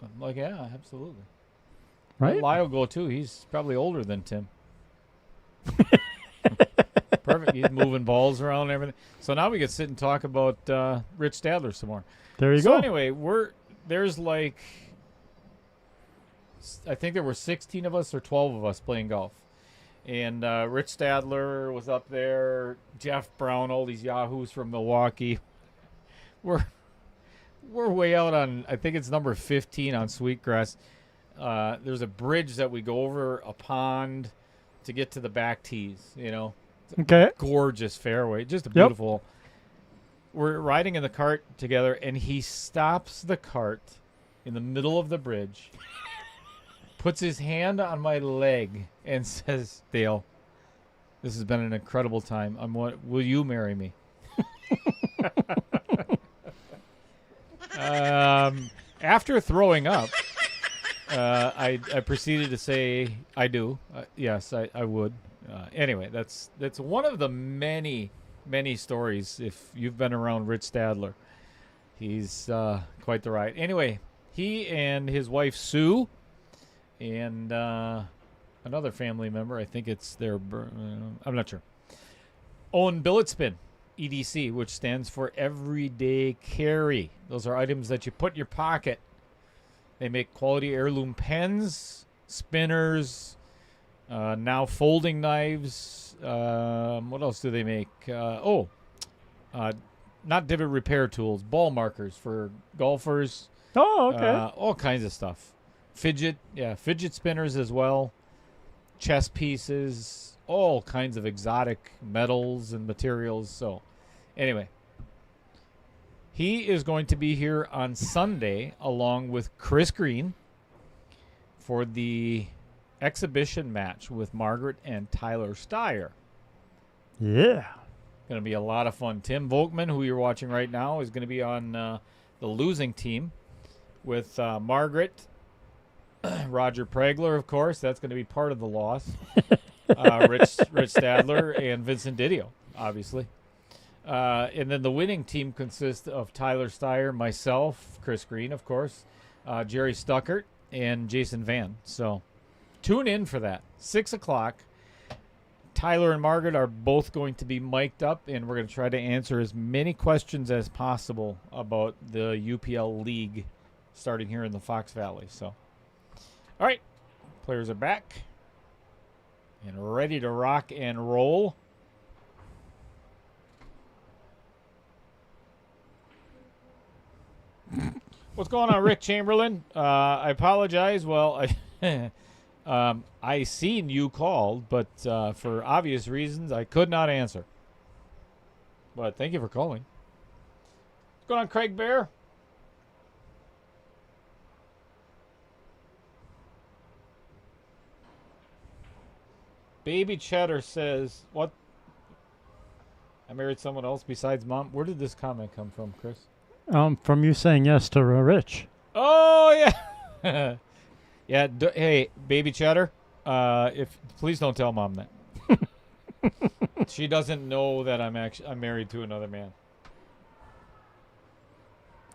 [SPEAKER 3] I'm like, yeah, absolutely.
[SPEAKER 4] Right?
[SPEAKER 3] Let Lyle go, too. He's probably older than Tim. Perfect. He's moving balls around and everything. So now we can sit and talk about Rich Stadler some more.
[SPEAKER 4] There you
[SPEAKER 3] So
[SPEAKER 4] go.
[SPEAKER 3] anyway, there's like, I think there were 16 of us or 12 of us playing golf. And Rich Stadler was up there, Jeff Brown, all these yahoos from Milwaukee. We're way out on, I think it's number 15 on Sweetgrass. There's a bridge that we go over, a pond to get to the back tees,
[SPEAKER 4] Okay.
[SPEAKER 3] Gorgeous fairway, just a beautiful. We're riding in the cart together, and he stops the cart in the middle of the bridge, puts his hand on my leg, and says, "Dale, this has been an incredible time. Will you marry me?" After throwing up, I proceeded to say, "I do. Yes, I would." Anyway, that's one of the many stories. If you've been around Rich Stadler, he's quite the ride. Anyway, he and his wife Sue, and another family member, I think it's their, I'm not sure, own Billet Spin. EDC, which stands for Everyday Carry. Those are items that you put in your pocket. They make quality heirloom pens, spinners, now folding knives. What else do they make? Not divot repair tools, ball markers for golfers.
[SPEAKER 4] Oh, okay.
[SPEAKER 3] All kinds of stuff. Fidget spinners as well. Chess pieces, all kinds of exotic metals and materials. So anyway, he is going to be here on Sunday along with Chris Green for the exhibition match with Margaret and Tyler Steyer.
[SPEAKER 4] Yeah.
[SPEAKER 3] Going to be a lot of fun. Tim Volkman, who you're watching right now, is going to be on the losing team with Margaret, Roger Pregler, of course. That's going to be part of the loss. Rich Stadler and Vincent Didio, obviously. And then the winning team consists of Tyler Steyer, myself, Chris Green, of course, Jerry Stuckert, and Jason Van. So tune in for that. 6 o'clock. Tyler and Margaret are both going to be mic'd up, and we're going to try to answer as many questions as possible about the UPL League starting here in the Fox Valley. So, all right, players are back and ready to rock and roll. What's going on, Rick Chamberlain? I apologize. Well, I seen you called, but for obvious reasons, I could not answer. But thank you for calling. going on, Craig Bear? Baby Cheddar says, what? I married someone else besides mom. Where did this comment come from, Chris?
[SPEAKER 4] From you saying yes to Rich.
[SPEAKER 3] Oh, yeah. Yeah. Hey, Baby Cheddar, please don't tell mom that. She doesn't know that I'm married to another man.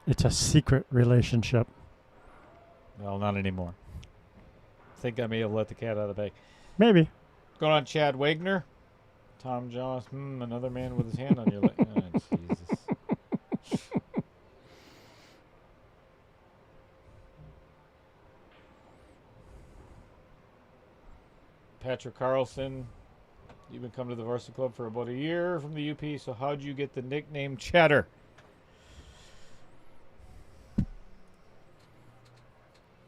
[SPEAKER 4] It's a secret relationship.
[SPEAKER 3] Well, not anymore. I think I may have let the cat out of the bag.
[SPEAKER 4] Maybe.
[SPEAKER 3] Going on, Chad Wagner. Tom Joss. Another man with his hand on your leg. Oh, Jesus. Patrick Carlson. You've been coming to the varsity club for about a year from the UP. So how'd you get the nickname Cheddar?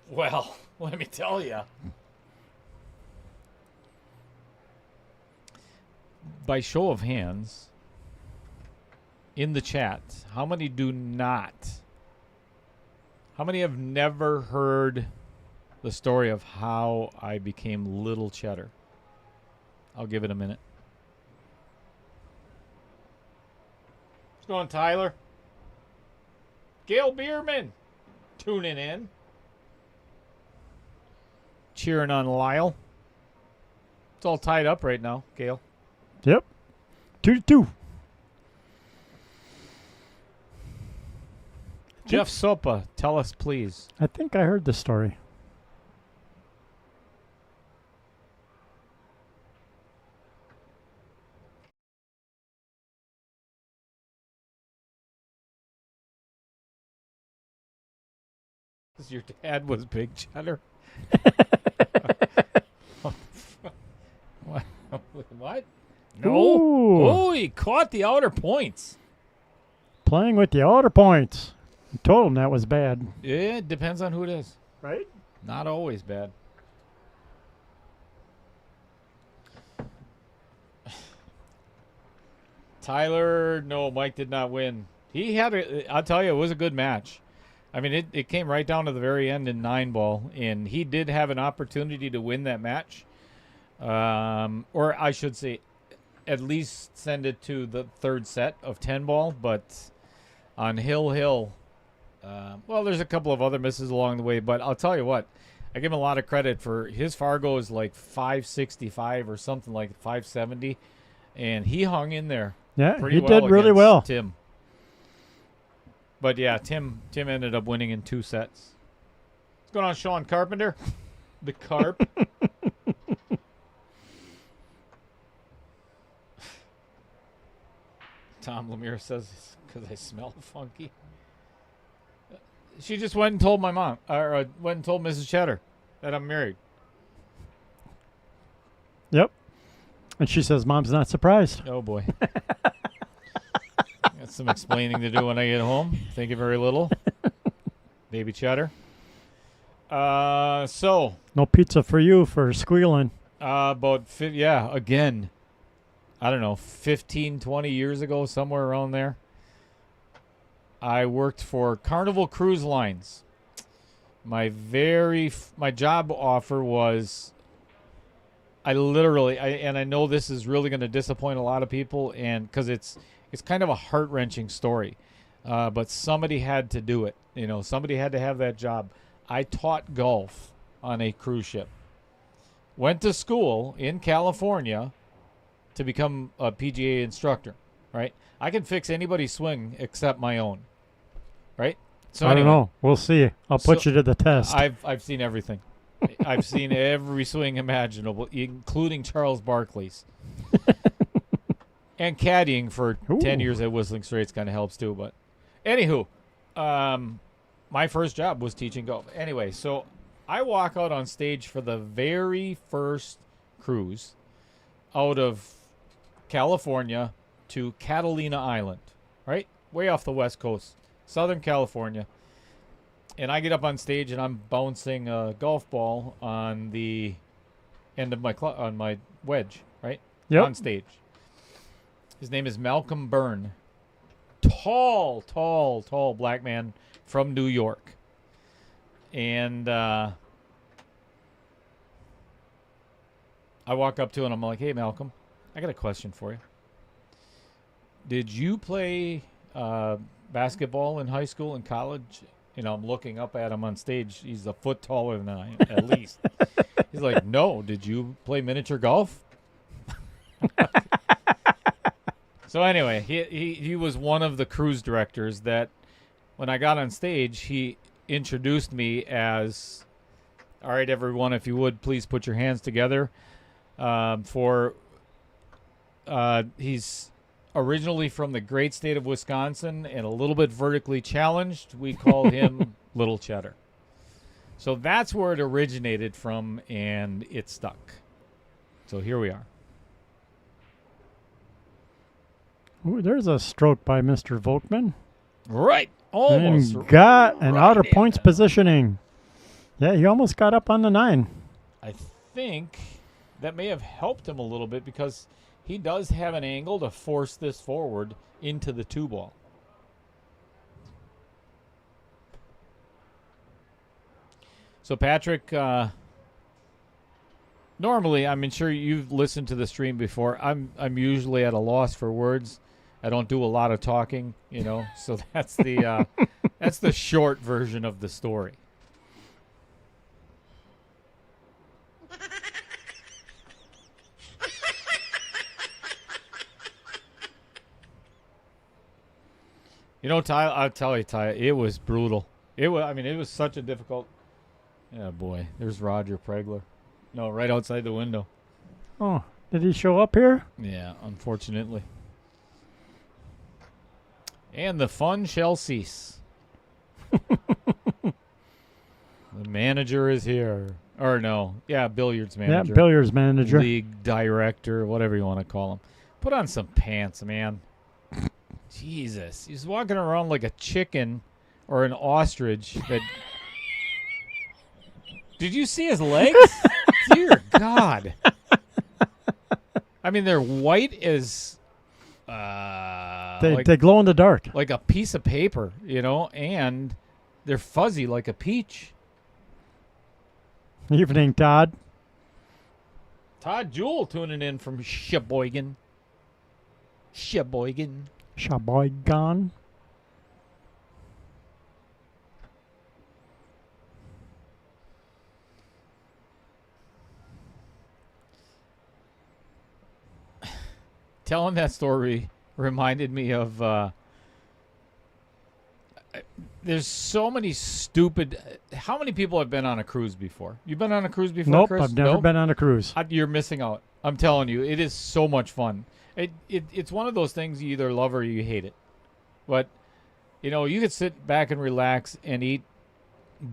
[SPEAKER 3] Well, let me tell you. By show of hands, in the chat, how many do not? How many have never heard the story of how I became Little Cheddar? I'll give it a minute. What's going on, Tyler? Gail Bierman tuning in. Cheering on Lyle. It's all tied up right now, Gail.
[SPEAKER 4] Yep. 2-2.
[SPEAKER 3] Jeff Sopa, tell us, please.
[SPEAKER 4] I think I heard the story.
[SPEAKER 3] Your dad was Big Cheddar. What? No.
[SPEAKER 4] Ooh.
[SPEAKER 3] Oh, he caught the outer points.
[SPEAKER 4] Playing with the outer points. I told him that was bad.
[SPEAKER 3] Yeah, it depends on who it is.
[SPEAKER 4] Right?
[SPEAKER 3] Not always bad. Tyler, no, Mike did not win. I'll tell you, it was a good match. I mean, it came right down to the very end in 9-ball, and he did have an opportunity to win that match. Or I should say, at least send it to the third set of 10-ball, but on Hill, well, there's a couple of other misses along the way, but I'll tell you what, I give him a lot of credit for his Fargo is like 565 or something like 570, and he hung in there.
[SPEAKER 4] Yeah,
[SPEAKER 3] pretty
[SPEAKER 4] he
[SPEAKER 3] well
[SPEAKER 4] did really
[SPEAKER 3] against
[SPEAKER 4] well.
[SPEAKER 3] Tim. But yeah, Tim ended up winning in 2 sets. What's going on, Sean Carpenter? The Carp. Tom Lemire says, because I smell funky. She just went and told my mom, or went and told Mrs. Cheddar that I'm married.
[SPEAKER 4] Yep. And she says, Mom's not surprised.
[SPEAKER 3] Oh, boy. Got some explaining to do when I get home. Thank you very little. Baby Cheddar. So.
[SPEAKER 4] No pizza for you for squealing.
[SPEAKER 3] Again. I don't know, 15, 20 years ago, somewhere around there. I worked for Carnival Cruise Lines. My job offer was, I know this is really going to disappoint a lot of people, and because it's kind of a heart-wrenching story, but somebody had to do it. You know, somebody had to have that job. I taught golf on a cruise ship. Went to school in California to become a PGA instructor, right? I can fix anybody's swing except my own, right? So
[SPEAKER 4] I don't know. We'll see. I'll put you to the test.
[SPEAKER 3] I've seen everything. I've seen every swing imaginable, including Charles Barkley's. And caddying for 10 years at Whistling Straits kind of helps too. But anywho, my first job was teaching golf. Anyway, so I walk out on stage for the very first cruise out of California to Catalina Island, right? Way off the west coast, Southern California. And I get up on stage and I'm bouncing a golf ball on the end of on my wedge, right?
[SPEAKER 4] Yep.
[SPEAKER 3] On stage. His name is Malcolm Byrne. tall black man from New York. And I walk up to him and I'm like, hey, Malcolm, I got a question for you. Did you play basketball in high school and college? You know, I'm looking up at him on stage. He's a foot taller than I am, at least. He's like, no. Did you play miniature golf? So anyway, he was one of the cruise directors that when I got on stage, he introduced me as, all right, everyone, if you would, please put your hands together. He's originally from the great state of Wisconsin and a little bit vertically challenged. We call him Little Cheddar. So that's where it originated from, and it stuck. So here we are.
[SPEAKER 4] Ooh, there's a stroke by Mr. Volkman.
[SPEAKER 3] Right. Almost.
[SPEAKER 4] And got an
[SPEAKER 3] right
[SPEAKER 4] outer
[SPEAKER 3] in
[SPEAKER 4] points
[SPEAKER 3] there.
[SPEAKER 4] positioning. Yeah, he almost got up on the 9.
[SPEAKER 3] I think that may have helped him a little bit because he does have an angle to force this forward into the 2 ball. So Patrick, normally, I'm sure you've listened to the stream before. I'm usually at a loss for words. I don't do a lot of talking, you know. So that's the that's the short version of the story. You know, Ty, I'll tell you, Ty, it was brutal. It was such a difficult. Yeah, boy, there's Roger Pregler. No, right outside the window.
[SPEAKER 4] Oh, did he show up here?
[SPEAKER 3] Yeah, unfortunately. And the fun shall cease. The manager is here. Or no, yeah, billiards manager.
[SPEAKER 4] Yeah, billiards manager.
[SPEAKER 3] League director, whatever you want to call him. Put on some pants, man. Jesus. He's walking around like a chicken or an ostrich. That. Did you see his legs? Dear God. I mean, they're white as...
[SPEAKER 4] They glow in the dark.
[SPEAKER 3] Like a piece of paper, you know, and they're fuzzy like a peach.
[SPEAKER 4] Evening, Todd.
[SPEAKER 3] Todd Jewell tuning in from Sheboygan.
[SPEAKER 4] Sheboygan.
[SPEAKER 3] Telling that story reminded me of there's so many stupid. How many people have been on a cruise before? You've been on a cruise before,
[SPEAKER 4] Nope,
[SPEAKER 3] Chris?
[SPEAKER 4] I've never been on a cruise.
[SPEAKER 3] You're missing out. I'm telling you, it is so much fun. It's one of those things you either love or you hate it. But, you know, you could sit back and relax and eat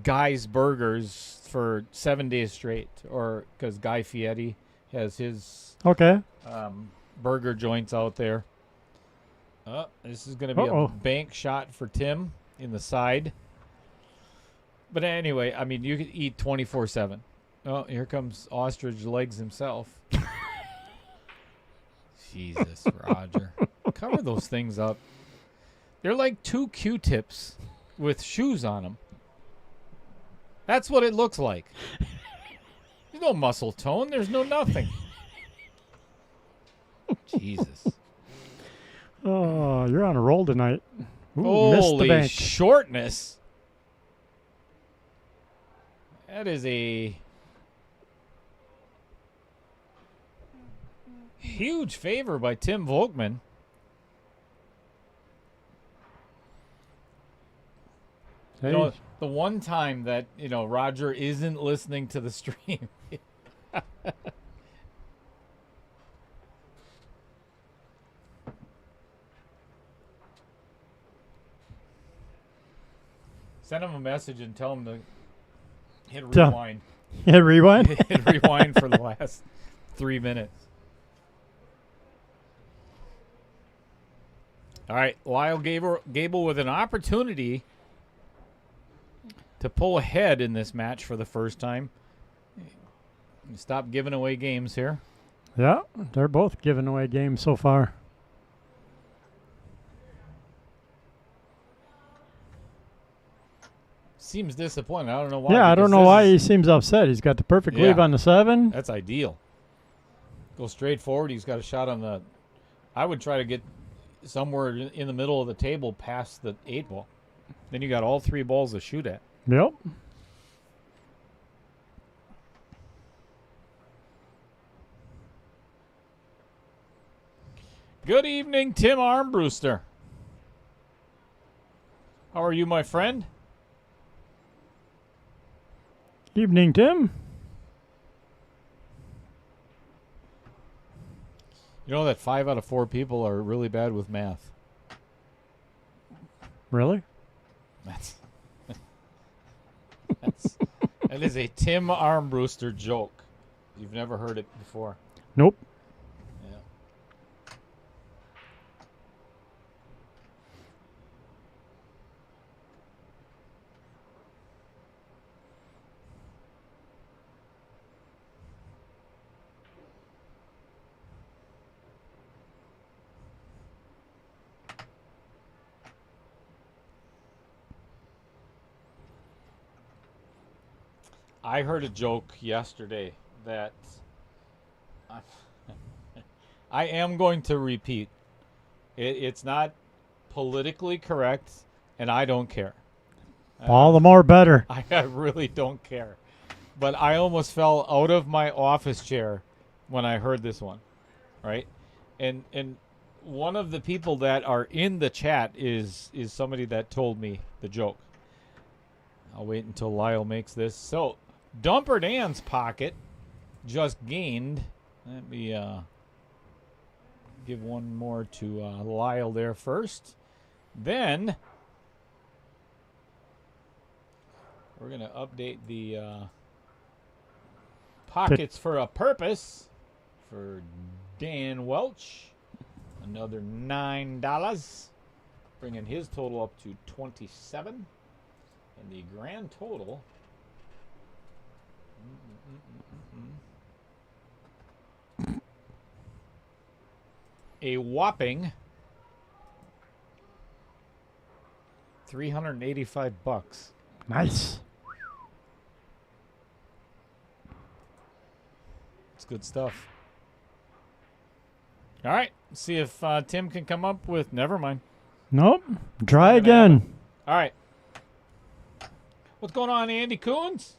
[SPEAKER 3] Guy's Burgers for 7 days straight. Or because Guy Fieri has his burger joints out there. This is going to be a bank shot for Tim in the side. But anyway, I mean, you could eat 24/7. Oh, here comes Ostrich Legs himself. Jesus, Roger. Cover those things up. They're like 2 Q-tips with shoes on them. That's what it looks like. There's no muscle tone. There's no nothing. Jesus.
[SPEAKER 4] Oh, you're on a roll tonight. Ooh,
[SPEAKER 3] Holy
[SPEAKER 4] missed the bank.
[SPEAKER 3] shortness. That is a huge favor by Tim Volkman.
[SPEAKER 4] Hey.
[SPEAKER 3] You know, the one time that, you know, Roger isn't listening to the stream. Send him a message and tell him to hit rewind.
[SPEAKER 4] Hit rewind?
[SPEAKER 3] Hit rewind for the last 3 minutes. All right, Lyle Goebel with an opportunity to pull ahead in this match for the first time. Stop giving away games here.
[SPEAKER 4] Yeah, they're both giving away games so far.
[SPEAKER 3] seems disappointed. I don't know why.
[SPEAKER 4] Yeah, I don't
[SPEAKER 3] because
[SPEAKER 4] know
[SPEAKER 3] this
[SPEAKER 4] why
[SPEAKER 3] is-
[SPEAKER 4] he seems upset. He's got the perfect leave
[SPEAKER 3] Yeah.
[SPEAKER 4] on the 7.
[SPEAKER 3] That's ideal. Go straight forward. He's got a shot on the. I would try to get somewhere in the middle of the table past the 8 ball. Then you got all 3 balls to shoot at.
[SPEAKER 4] Yep.
[SPEAKER 3] Good evening, Tim Armbruster. How are you, my friend?
[SPEAKER 4] Evening, Tim.
[SPEAKER 3] You know that 5 out of 4 people are really bad with math.
[SPEAKER 4] Really?
[SPEAKER 3] That is a Tim Armbruster joke. You've never heard it before.
[SPEAKER 4] Nope.
[SPEAKER 3] Yeah. I heard a joke yesterday that I am going to repeat. It's not politically correct, and I don't care.
[SPEAKER 4] All the more better.
[SPEAKER 3] I really don't care. But I almost fell out of my office chair when I heard this one, right? And one of the people that are in the chat is somebody that told me the joke. I'll wait until Lyle makes this. So, Dumper Dan's pocket just gained. Let me give one more to Lyle there first. Then we're going to update the pockets for a purpose for Dan Welch. Another $9, bringing his total up to 27. And the grand total a whopping $385.
[SPEAKER 4] Nice.
[SPEAKER 3] It's good stuff. All right, see if Tim can come up with. Never mind.
[SPEAKER 4] Nope. Try
[SPEAKER 3] Not gonna happen.
[SPEAKER 4] again.
[SPEAKER 3] All right. What's going on, Andy Coons?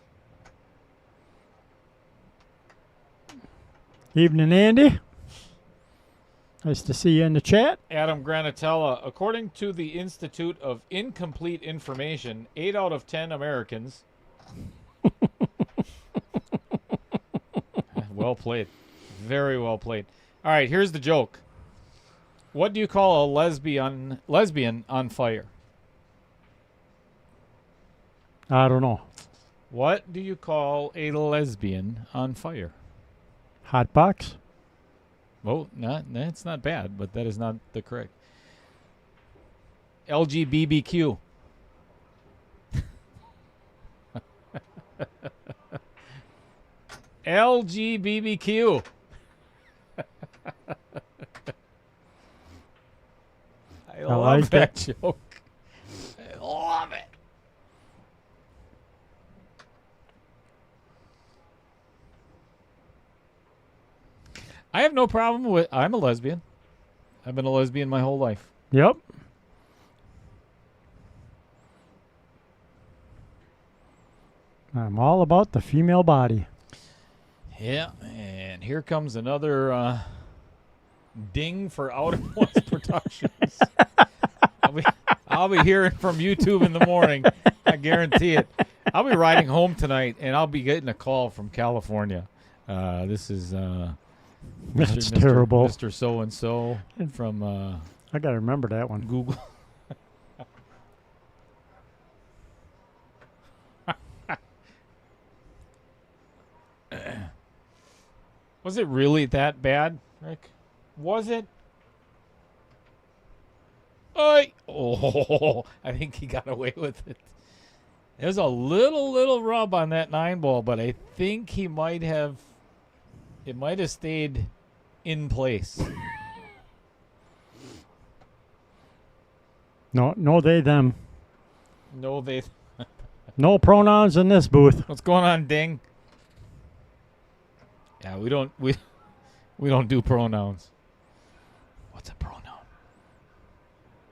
[SPEAKER 4] Evening, Andy. Nice to see you in the chat.
[SPEAKER 3] Adam Granatella. According to the Institute of Incomplete Information, 8 out of 10 Americans. Well played. Very well played. All right, here's the joke. What do you call a lesbian on fire?
[SPEAKER 4] I don't know.
[SPEAKER 3] What do you call a lesbian on fire?
[SPEAKER 4] Hot box?
[SPEAKER 3] Oh, that's not bad, but that is not the correct. LGBTQ. LGBTQ. I love
[SPEAKER 4] like
[SPEAKER 3] that joke. I love it. I have no problem with. I'm a lesbian. I've been a lesbian my whole life.
[SPEAKER 4] Yep. I'm all about the female body.
[SPEAKER 3] Yeah, and here comes another ding for Out of Points Productions. I'll be hearing from YouTube in the morning. I guarantee it. I'll be riding home tonight, and I'll be getting a call from California. This is
[SPEAKER 4] That's terrible.
[SPEAKER 3] Mr. So-and-so from
[SPEAKER 4] I got to remember that one.
[SPEAKER 3] Google. Was it really that bad, Rick? Was it? Oh, I think he got away with it. There's a little rub on that 9 ball, but I think he might have. It might have stayed in place.
[SPEAKER 4] No, they, them.
[SPEAKER 3] No, they.
[SPEAKER 4] No pronouns in this booth.
[SPEAKER 3] What's going on, Ding? Yeah, we don't do pronouns. What's a pronoun?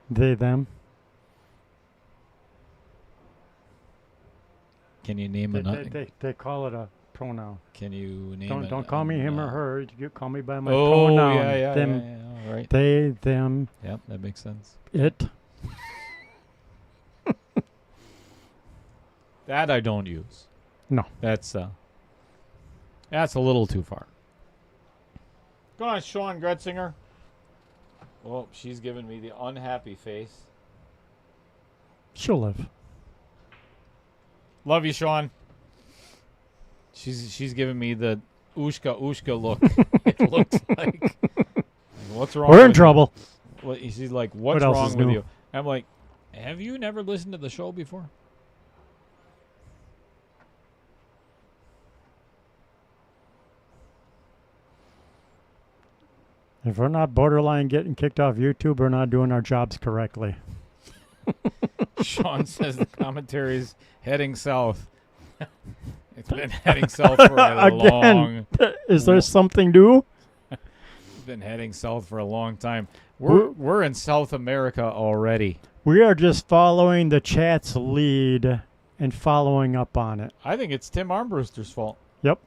[SPEAKER 4] They, them.
[SPEAKER 3] Can you name another?
[SPEAKER 4] They call it a pronoun.
[SPEAKER 3] Can you name?
[SPEAKER 4] Don't call me him or her. You call me by my
[SPEAKER 3] Oh,
[SPEAKER 4] pronoun.
[SPEAKER 3] yeah,
[SPEAKER 4] Them,
[SPEAKER 3] yeah. All right.
[SPEAKER 4] they, them,
[SPEAKER 3] Yep, that makes sense.
[SPEAKER 4] it.
[SPEAKER 3] That I don't use.
[SPEAKER 4] No.
[SPEAKER 3] That's a little too far. Go on, Sean Gretzinger. Oh, she's giving me the unhappy face.
[SPEAKER 4] She'll live.
[SPEAKER 3] Love you, Sean. She's giving me the Ushka look. It looks like. What's wrong?
[SPEAKER 4] We're in
[SPEAKER 3] with
[SPEAKER 4] trouble.
[SPEAKER 3] You? Well, she's like, what's
[SPEAKER 4] What else
[SPEAKER 3] wrong
[SPEAKER 4] is
[SPEAKER 3] with
[SPEAKER 4] new?
[SPEAKER 3] you? I'm like, have you never listened to the show before?
[SPEAKER 4] If we're not borderline getting kicked off YouTube, we're not doing our jobs correctly.
[SPEAKER 3] Sean says the commentary's heading south. It's been heading south for a long.
[SPEAKER 4] Is there something new?
[SPEAKER 3] It's been heading south for a long time. We're in South America already.
[SPEAKER 4] We are just following the chat's lead and following up on it.
[SPEAKER 3] I think it's Tim Armbruster's fault.
[SPEAKER 4] Yep.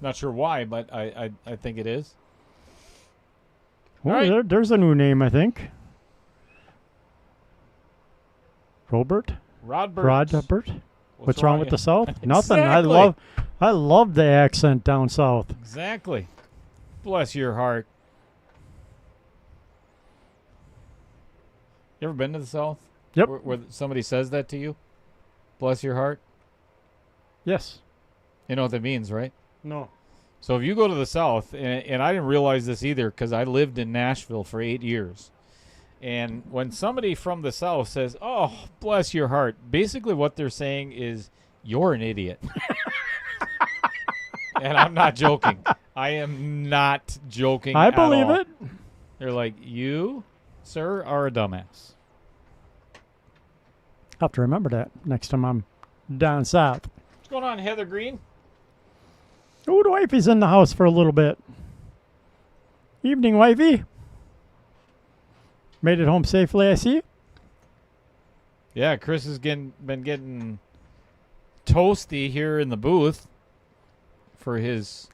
[SPEAKER 3] Not sure why, but I think it is.
[SPEAKER 4] Well,
[SPEAKER 3] All right.
[SPEAKER 4] there's a new name, I think. Robert?
[SPEAKER 3] Rodbert.
[SPEAKER 4] What's wrong with the South? Nothing.
[SPEAKER 3] Exactly.
[SPEAKER 4] I love the accent down south.
[SPEAKER 3] Exactly. Bless your heart. You ever been to the South?
[SPEAKER 4] Yep.
[SPEAKER 3] Where somebody says that to you? Bless your heart?
[SPEAKER 4] Yes.
[SPEAKER 3] You know what that means, right?
[SPEAKER 4] No.
[SPEAKER 3] So if you go to the South, and I didn't realize this either because I lived in Nashville for 8 years. And when somebody from the South says, oh, bless your heart, basically what they're saying is, you're an idiot. And I'm not joking. I am not joking
[SPEAKER 4] I
[SPEAKER 3] at
[SPEAKER 4] believe
[SPEAKER 3] all.
[SPEAKER 4] it.
[SPEAKER 3] They're like, you, sir, are a dumbass.
[SPEAKER 4] I'll have to remember that next time I'm down south.
[SPEAKER 3] What's going on, Heather Green?
[SPEAKER 4] Oh, the wifey's in the house for a little bit. Evening, wifey. Made it home safely, I see.
[SPEAKER 3] Yeah, Chris has been getting toasty here in the booth for his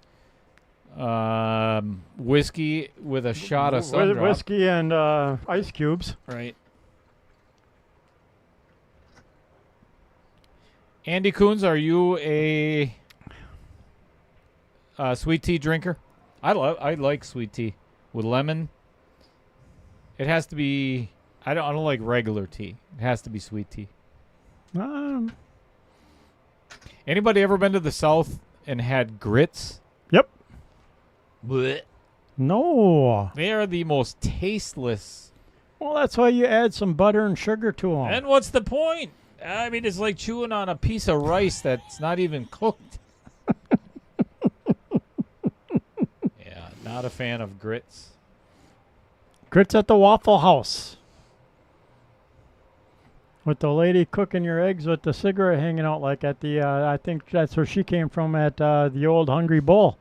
[SPEAKER 3] whiskey with a shot of Sundrop.
[SPEAKER 4] Whiskey and ice cubes.
[SPEAKER 3] Right. Andy Coons, are you a sweet tea drinker? I like sweet tea with lemon. It has to be. I don't like regular tea. It has to be sweet tea. Anybody ever been to the South and had grits?
[SPEAKER 4] Yep.
[SPEAKER 3] Blech.
[SPEAKER 4] No.
[SPEAKER 3] They are the most tasteless.
[SPEAKER 4] Well, that's why you add some butter and sugar to them.
[SPEAKER 3] And what's the point? I mean, it's like chewing on a piece of rice that's not even cooked. Yeah, not a fan of grits.
[SPEAKER 4] Grits at the Waffle House. With the lady cooking your eggs with the cigarette hanging out like at the, I think that's where she came from at the old Hungry Bull.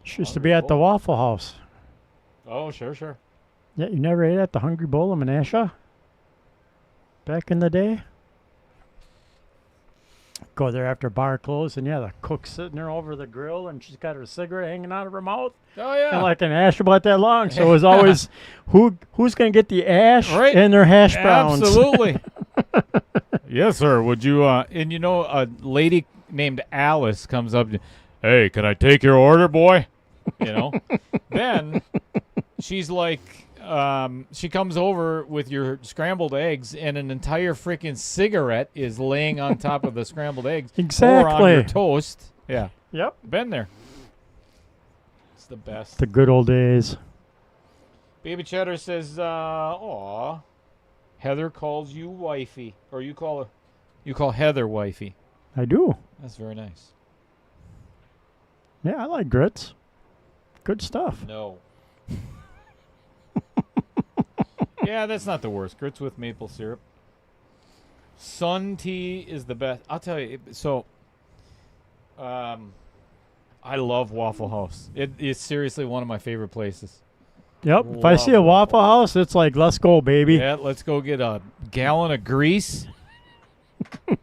[SPEAKER 4] She used to be at the Waffle House.
[SPEAKER 3] Oh, sure.
[SPEAKER 4] Yeah, you never ate at the Hungry Bull in Menasha? Back in the day? Go there after bar closed, and yeah, the cook's sitting there over the grill, and she's got her cigarette hanging out of her mouth.
[SPEAKER 3] Oh, yeah.
[SPEAKER 4] And like an ash about that long, so it was always who's going to get the ash in their hash browns.
[SPEAKER 3] Absolutely. Yes, sir. Would you, and you know, a lady named Alice comes up, hey, can I take your order, boy? You know? Then she's like, she comes over with your scrambled eggs, and an entire freaking cigarette is laying on top of the scrambled eggs.
[SPEAKER 4] Exactly.
[SPEAKER 3] Or on your toast. Yeah.
[SPEAKER 4] Yep.
[SPEAKER 3] Been there. It's the best.
[SPEAKER 4] The good old days.
[SPEAKER 3] Baby Cheddar says, aw, Heather calls you wifey. Or you call Heather wifey.
[SPEAKER 4] I do.
[SPEAKER 3] That's very nice.
[SPEAKER 4] Yeah, I like grits. Good stuff.
[SPEAKER 3] No. Yeah, that's not the worst. Grits with maple syrup. Sun tea is the best. I'll tell you. So, I love Waffle House. It's seriously one of my favorite places.
[SPEAKER 4] Yep. If I see a Waffle House, it's like, let's go, baby.
[SPEAKER 3] Yeah, let's go get a gallon of grease,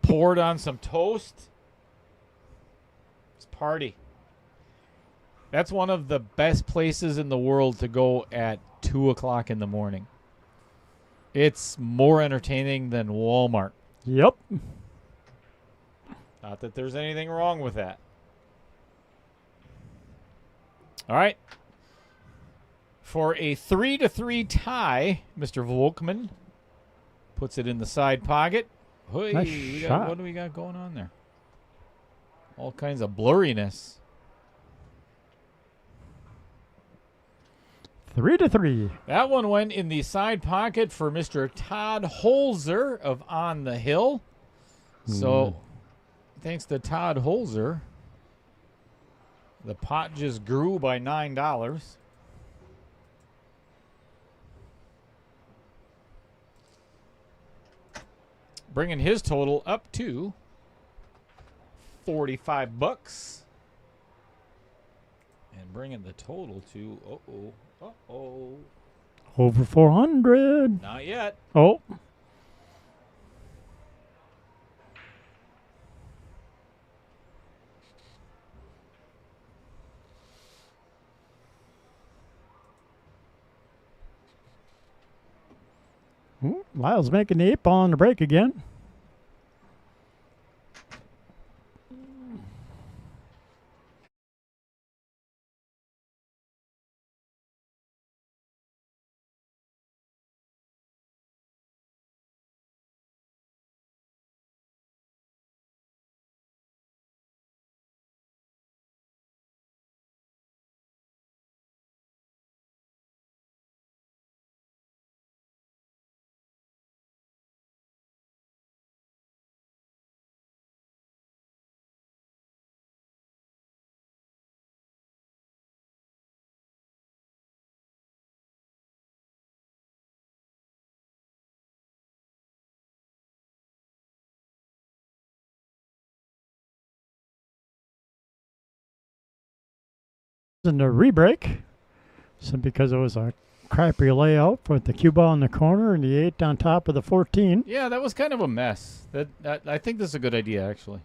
[SPEAKER 3] pour it on some toast. Let's party. That's one of the best places in the world to go at 2 o'clock in the morning. It's more entertaining than Walmart.
[SPEAKER 4] Yep.
[SPEAKER 3] Not that there's anything wrong with that. All right. For a 3-3 tie, Mr. Volkman puts it in the side pocket. Hey,
[SPEAKER 4] Nice
[SPEAKER 3] what
[SPEAKER 4] shot.
[SPEAKER 3] do we got going on there? All kinds of blurriness.
[SPEAKER 4] 3-3.
[SPEAKER 3] That one went in the side pocket for Mr. Todd Holzer of On the Hill. So, thanks to Todd Holzer, the pot just grew by $9. Bringing his total up to $45. And bringing the total to,
[SPEAKER 4] Over 400.
[SPEAKER 3] not yet.
[SPEAKER 4] Oh. Ooh, Lyle's making the 8-ball on the break again. In the re-break, so because it was a crappy layout with the cue ball in the corner and the 8 on top of the 14.
[SPEAKER 3] Yeah, that was kind of a mess. That I think this is a good idea, actually.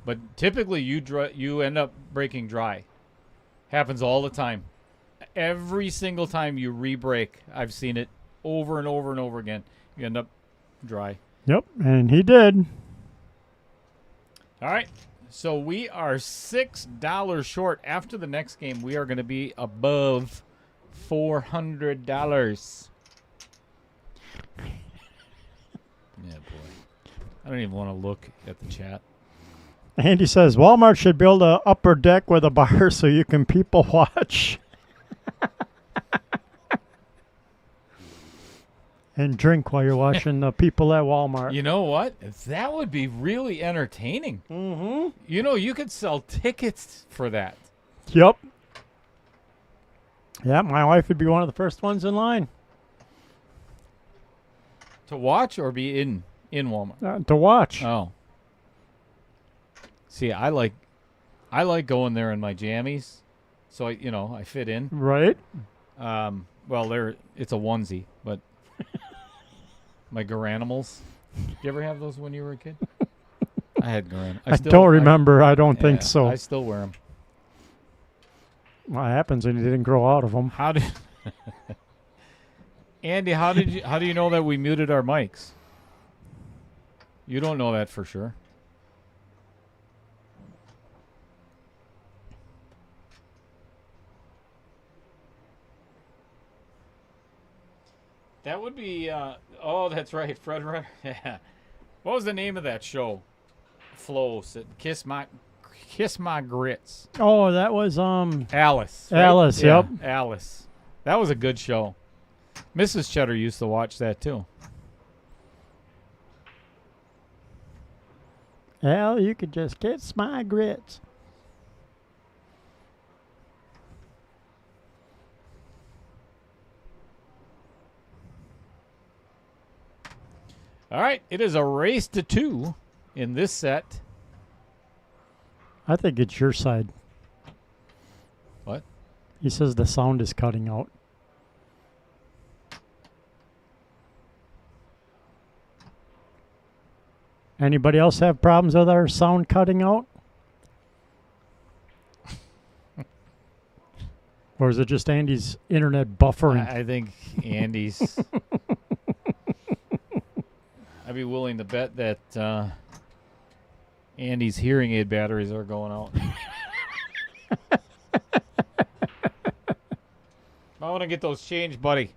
[SPEAKER 3] But typically, you end up breaking dry. Happens all the time. Every single time you re-break, I've seen it over and over and over again. You end up dry.
[SPEAKER 4] Yep, and he did.
[SPEAKER 3] All right. So we are $6 short. After the next game, we are going to be above $400. Yeah, boy. I don't even want to look at the chat.
[SPEAKER 4] Andy says Walmart should build a upper deck with a bar so you can people watch and drink while you're watching the people at Walmart.
[SPEAKER 3] You know what? That would be really entertaining.
[SPEAKER 4] Mm-hmm.
[SPEAKER 3] You know, you could sell tickets for that.
[SPEAKER 4] Yep. Yeah, my wife would be one of the first ones in line
[SPEAKER 3] To watch or be in Walmart?
[SPEAKER 4] to watch.
[SPEAKER 3] Oh. See, I like going there in my jammies, so I fit in.
[SPEAKER 4] Right.
[SPEAKER 3] Well, it's a onesie, but my Garanimals. Did you ever have those when you were a kid? I had Garan.
[SPEAKER 4] I don't remember. I don't think so.
[SPEAKER 3] I still wear them.
[SPEAKER 4] What happens when you didn't grow out of them?
[SPEAKER 3] How did Andy? How do you know that we muted our mics? You don't know that for sure. That would be. Oh, that's right, Fred. Yeah. What was the name of that show? Flo said, "Kiss my grits."
[SPEAKER 4] Oh, that was
[SPEAKER 3] Alice. Right?
[SPEAKER 4] Alice.
[SPEAKER 3] Yeah,
[SPEAKER 4] Yep.
[SPEAKER 3] Alice. That was a good show. Mrs. Cheddar used to watch that too.
[SPEAKER 4] Al, you could just kiss my grits.
[SPEAKER 3] All right, it is a race to 2 in this set.
[SPEAKER 4] I think it's your side.
[SPEAKER 3] What?
[SPEAKER 4] He says the sound is cutting out. Anybody else have problems with our sound cutting out? Or is it just Andy's internet buffering?
[SPEAKER 3] I think Andy's. I'd be willing to bet that Andy's hearing aid batteries are going out. I want to get those changed, buddy.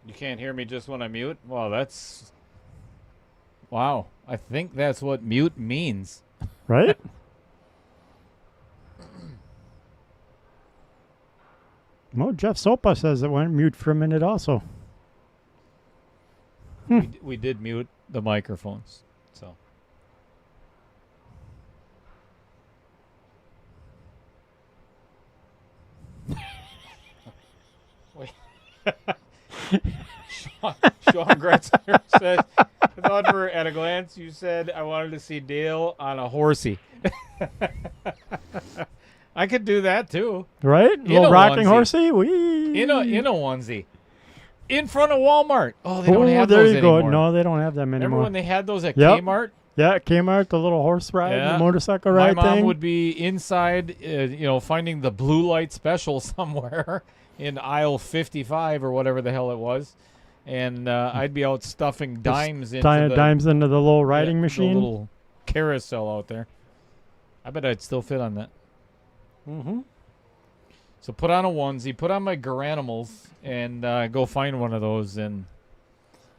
[SPEAKER 3] You can't hear me just when I mute? Well, that's... Wow. I think that's what mute means.
[SPEAKER 4] Right? Well, Jeff Sopa says it went mute for a minute also.
[SPEAKER 3] We did mute the microphones, so... Wait. Sean Gretzer says, I thought for at a glance you said I wanted to see Dale on a horsey. I could do that too.
[SPEAKER 4] Right? Little rocking horsey? Wee.
[SPEAKER 3] In a onesie. In front of Walmart. Oh, they don't have
[SPEAKER 4] there
[SPEAKER 3] those
[SPEAKER 4] you go.
[SPEAKER 3] anymore.
[SPEAKER 4] No, they don't have them
[SPEAKER 3] Remember
[SPEAKER 4] anymore.
[SPEAKER 3] when they had those at
[SPEAKER 4] Yep.
[SPEAKER 3] Kmart?
[SPEAKER 4] Yeah, Kmart, the little horse ride, the motorcycle ride
[SPEAKER 3] My mom
[SPEAKER 4] thing.
[SPEAKER 3] would be inside, finding the blue light special somewhere in aisle 55 or whatever the hell it was. And I'd be out stuffing dimes into
[SPEAKER 4] dimes into the little riding machine.
[SPEAKER 3] the little carousel out there. I bet I'd still fit on that.
[SPEAKER 4] Mm-hmm.
[SPEAKER 3] So put on a onesie, put on my Garanimals, and go find one of those, and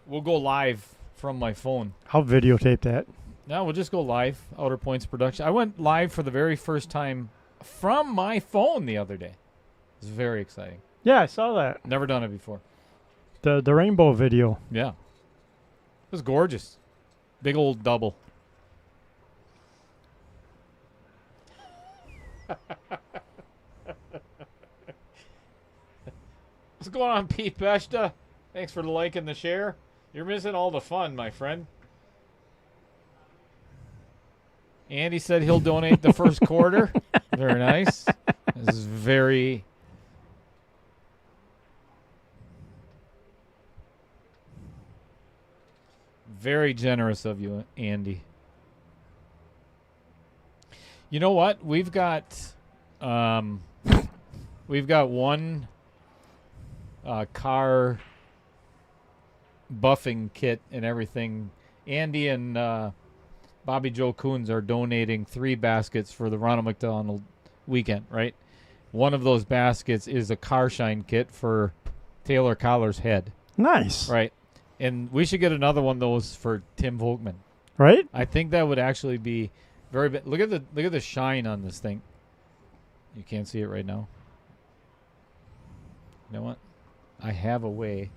[SPEAKER 3] we'll go live from my phone.
[SPEAKER 4] I'll videotape that.
[SPEAKER 3] No, we'll just go live. Outer Points Production. I went live for the very first time from my phone the other day. It was very exciting.
[SPEAKER 4] Yeah, I saw that.
[SPEAKER 3] Never done it before.
[SPEAKER 4] The rainbow video.
[SPEAKER 3] Yeah. It was gorgeous. Big old double. What's going on, Pete Beshta? Thanks for the like and the share. You're missing all the fun, my friend. Andy said he'll donate the first quarter. Very nice. This is very... very generous of you, Andy. You know what? We've got one car buffing kit and everything. Andy and Bobby Joe Coons are donating 3 baskets for the Ronald McDonald weekend, right? One of those baskets is a car shine kit for Taylor Collar's head.
[SPEAKER 4] Nice.
[SPEAKER 3] Right. And we should get another one of those for Tim Volkman.
[SPEAKER 4] Right?
[SPEAKER 3] I think that would actually be very look at the shine on this thing. You can't see it right now. You know what? I have a way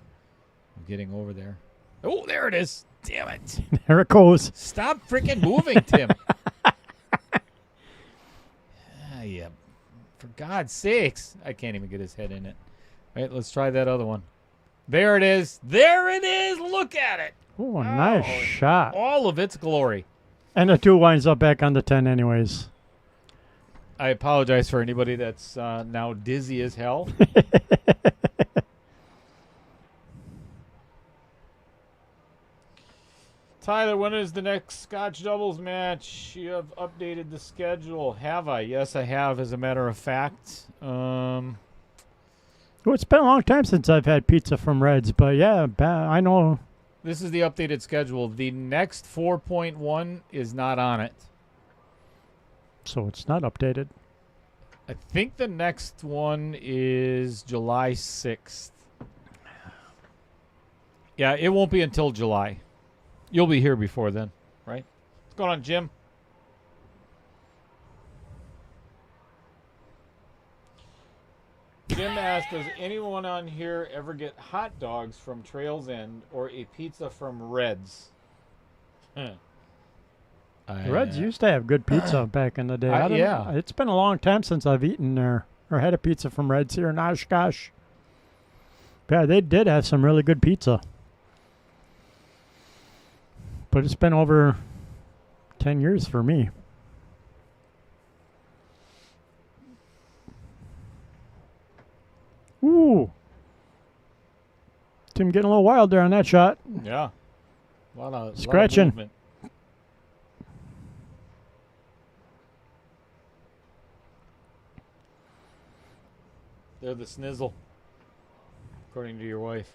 [SPEAKER 3] of getting over there. Oh, there it is. Damn it.
[SPEAKER 4] There it goes.
[SPEAKER 3] Stop freaking moving, Tim. Yeah. For God's sakes. I can't even get his head in it. All right, let's try that other one. There it is. There it is. Look at it.
[SPEAKER 4] Oh, nice shot.
[SPEAKER 3] All of its glory.
[SPEAKER 4] And the 2 winds up back on the 10 anyways.
[SPEAKER 3] I apologize for anybody that's now dizzy as hell. Tyler, when is the next Scotch doubles match? You have updated the schedule. Have I? Yes, I have, as a matter of fact.
[SPEAKER 4] Well, it's been a long time since I've had pizza from Reds, but yeah, I know.
[SPEAKER 3] This is the updated schedule. The next 4.1 is not on it.
[SPEAKER 4] So it's not updated.
[SPEAKER 3] I think the next one is July 6th. Yeah, it won't be until July. You'll be here before then, right? What's going on, Jim? Jim asked, does anyone on here ever get hot dogs from Trails End or a pizza from Red's?
[SPEAKER 4] Reds used to have good pizza back in the day. I don't
[SPEAKER 3] yeah.
[SPEAKER 4] know. It's been a long time since I've eaten there or had a pizza from Reds here in Oshkosh. Yeah, they did have some really good pizza. But it's been over 10 years for me. Ooh. Tim getting a little wild there on that shot.
[SPEAKER 3] Yeah. A lot of
[SPEAKER 4] Scratching.
[SPEAKER 3] movement. They're the snizzle, according to your wife.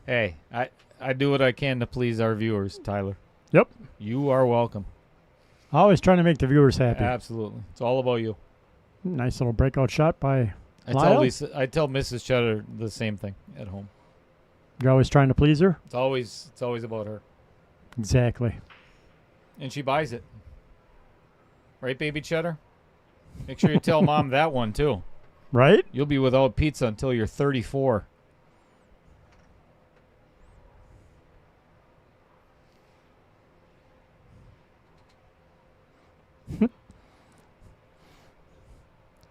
[SPEAKER 3] Hey, I do what I can to please our viewers, Tyler.
[SPEAKER 4] Yep.
[SPEAKER 3] You are welcome.
[SPEAKER 4] Always trying to make the viewers happy.
[SPEAKER 3] Absolutely. It's all about you.
[SPEAKER 4] Nice little breakout shot by
[SPEAKER 3] I
[SPEAKER 4] Lyle.
[SPEAKER 3] tell Mrs. Cheddar the same thing at home.
[SPEAKER 4] You're always trying to please her?
[SPEAKER 3] It's always about her.
[SPEAKER 4] Exactly.
[SPEAKER 3] And she buys it. Right, baby Cheddar? Make sure you tell Mom that one, too.
[SPEAKER 4] Right?
[SPEAKER 3] You'll be without pizza until you're 34.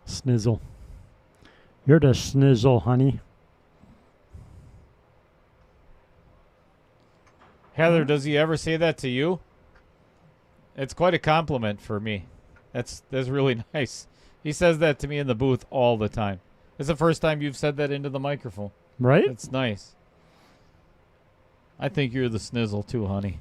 [SPEAKER 4] Snizzle. You're the snizzle, honey.
[SPEAKER 3] Heather, does he ever say that to you? It's quite a compliment for me. That's really nice. He says that to me in the booth all the time. It's the first time you've said that into the microphone.
[SPEAKER 4] Right?
[SPEAKER 3] It's nice. I think you're the snizzle too, honey.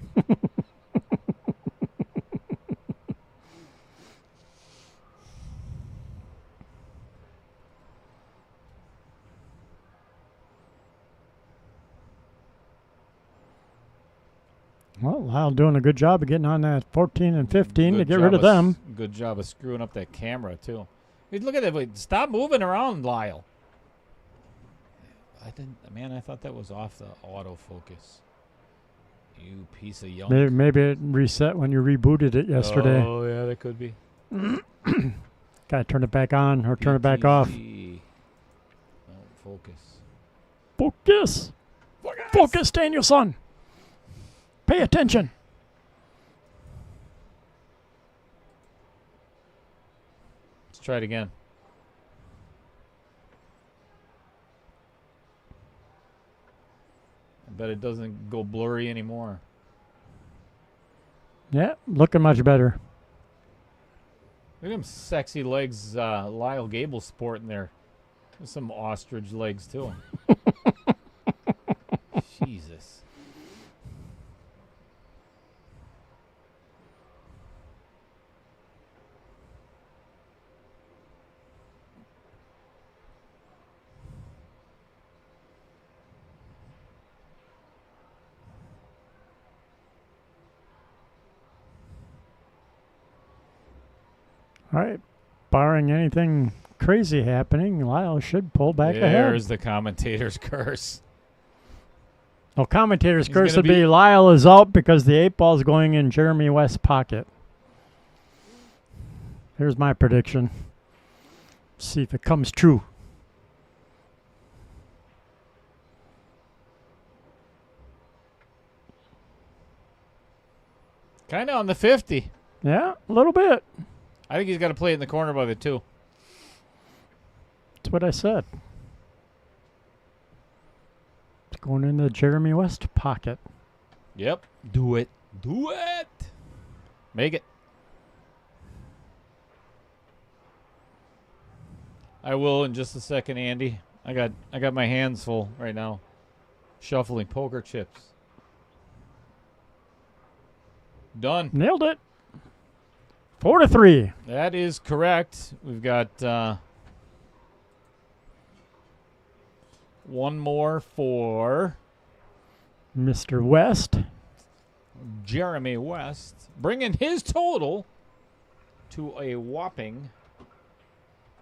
[SPEAKER 4] Well, Lyle doing a good job of getting on that 14 and 15 to
[SPEAKER 3] Good
[SPEAKER 4] get rid of
[SPEAKER 3] job
[SPEAKER 4] them.
[SPEAKER 3] Good job of screwing up that camera, too. Hey, look at that. Wait, stop moving around, Lyle. I thought that was off the autofocus. You piece of yunk.
[SPEAKER 4] Maybe it reset when you rebooted it yesterday.
[SPEAKER 3] Oh, yeah, that could be.
[SPEAKER 4] Gotta turn it back on or turn it back off.
[SPEAKER 3] BTC. Oh, focus.
[SPEAKER 4] Focus! Focus, Danielson! Pay attention!
[SPEAKER 3] Let's try it again. I bet it doesn't go blurry anymore.
[SPEAKER 4] Yeah, looking much better.
[SPEAKER 3] Look at them sexy legs Lyle Goebel sporting there. There's some ostrich legs, too. Jesus.
[SPEAKER 4] All right. Barring anything crazy happening, Lyle should pull back ahead.
[SPEAKER 3] There's the commentator's curse.
[SPEAKER 4] Well, commentator's
[SPEAKER 3] He's
[SPEAKER 4] curse
[SPEAKER 3] gonna
[SPEAKER 4] would be
[SPEAKER 3] be-
[SPEAKER 4] Lyle is out because the 8-ball's going in Jeremy West's pocket. Here's my prediction. See if it comes true.
[SPEAKER 3] Kind of on the 50.
[SPEAKER 4] Yeah, a little bit.
[SPEAKER 3] I think he's got to play it in the corner by the 2.
[SPEAKER 4] That's what I said. It's going in the Jeremy West pocket.
[SPEAKER 3] Yep. Do it. Do it. Make it. I will in just a second, Andy. I got my hands full right now. Shuffling poker chips. Done.
[SPEAKER 4] Nailed it. 4-3.
[SPEAKER 3] That is correct. We've got one more for
[SPEAKER 4] Mr. West.
[SPEAKER 3] Jeremy West, bringing his total to a whopping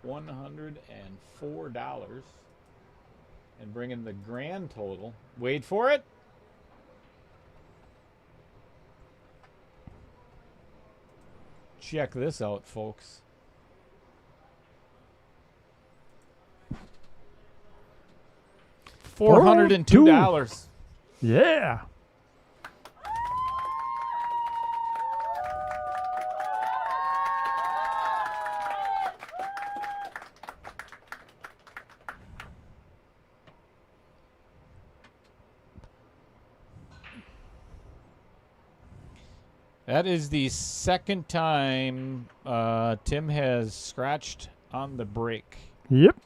[SPEAKER 3] $104, and bringing the grand total, wait for it, check this out, folks, $402.
[SPEAKER 4] Yeah.
[SPEAKER 3] That is the second time Tim has scratched on the break.
[SPEAKER 4] Yep.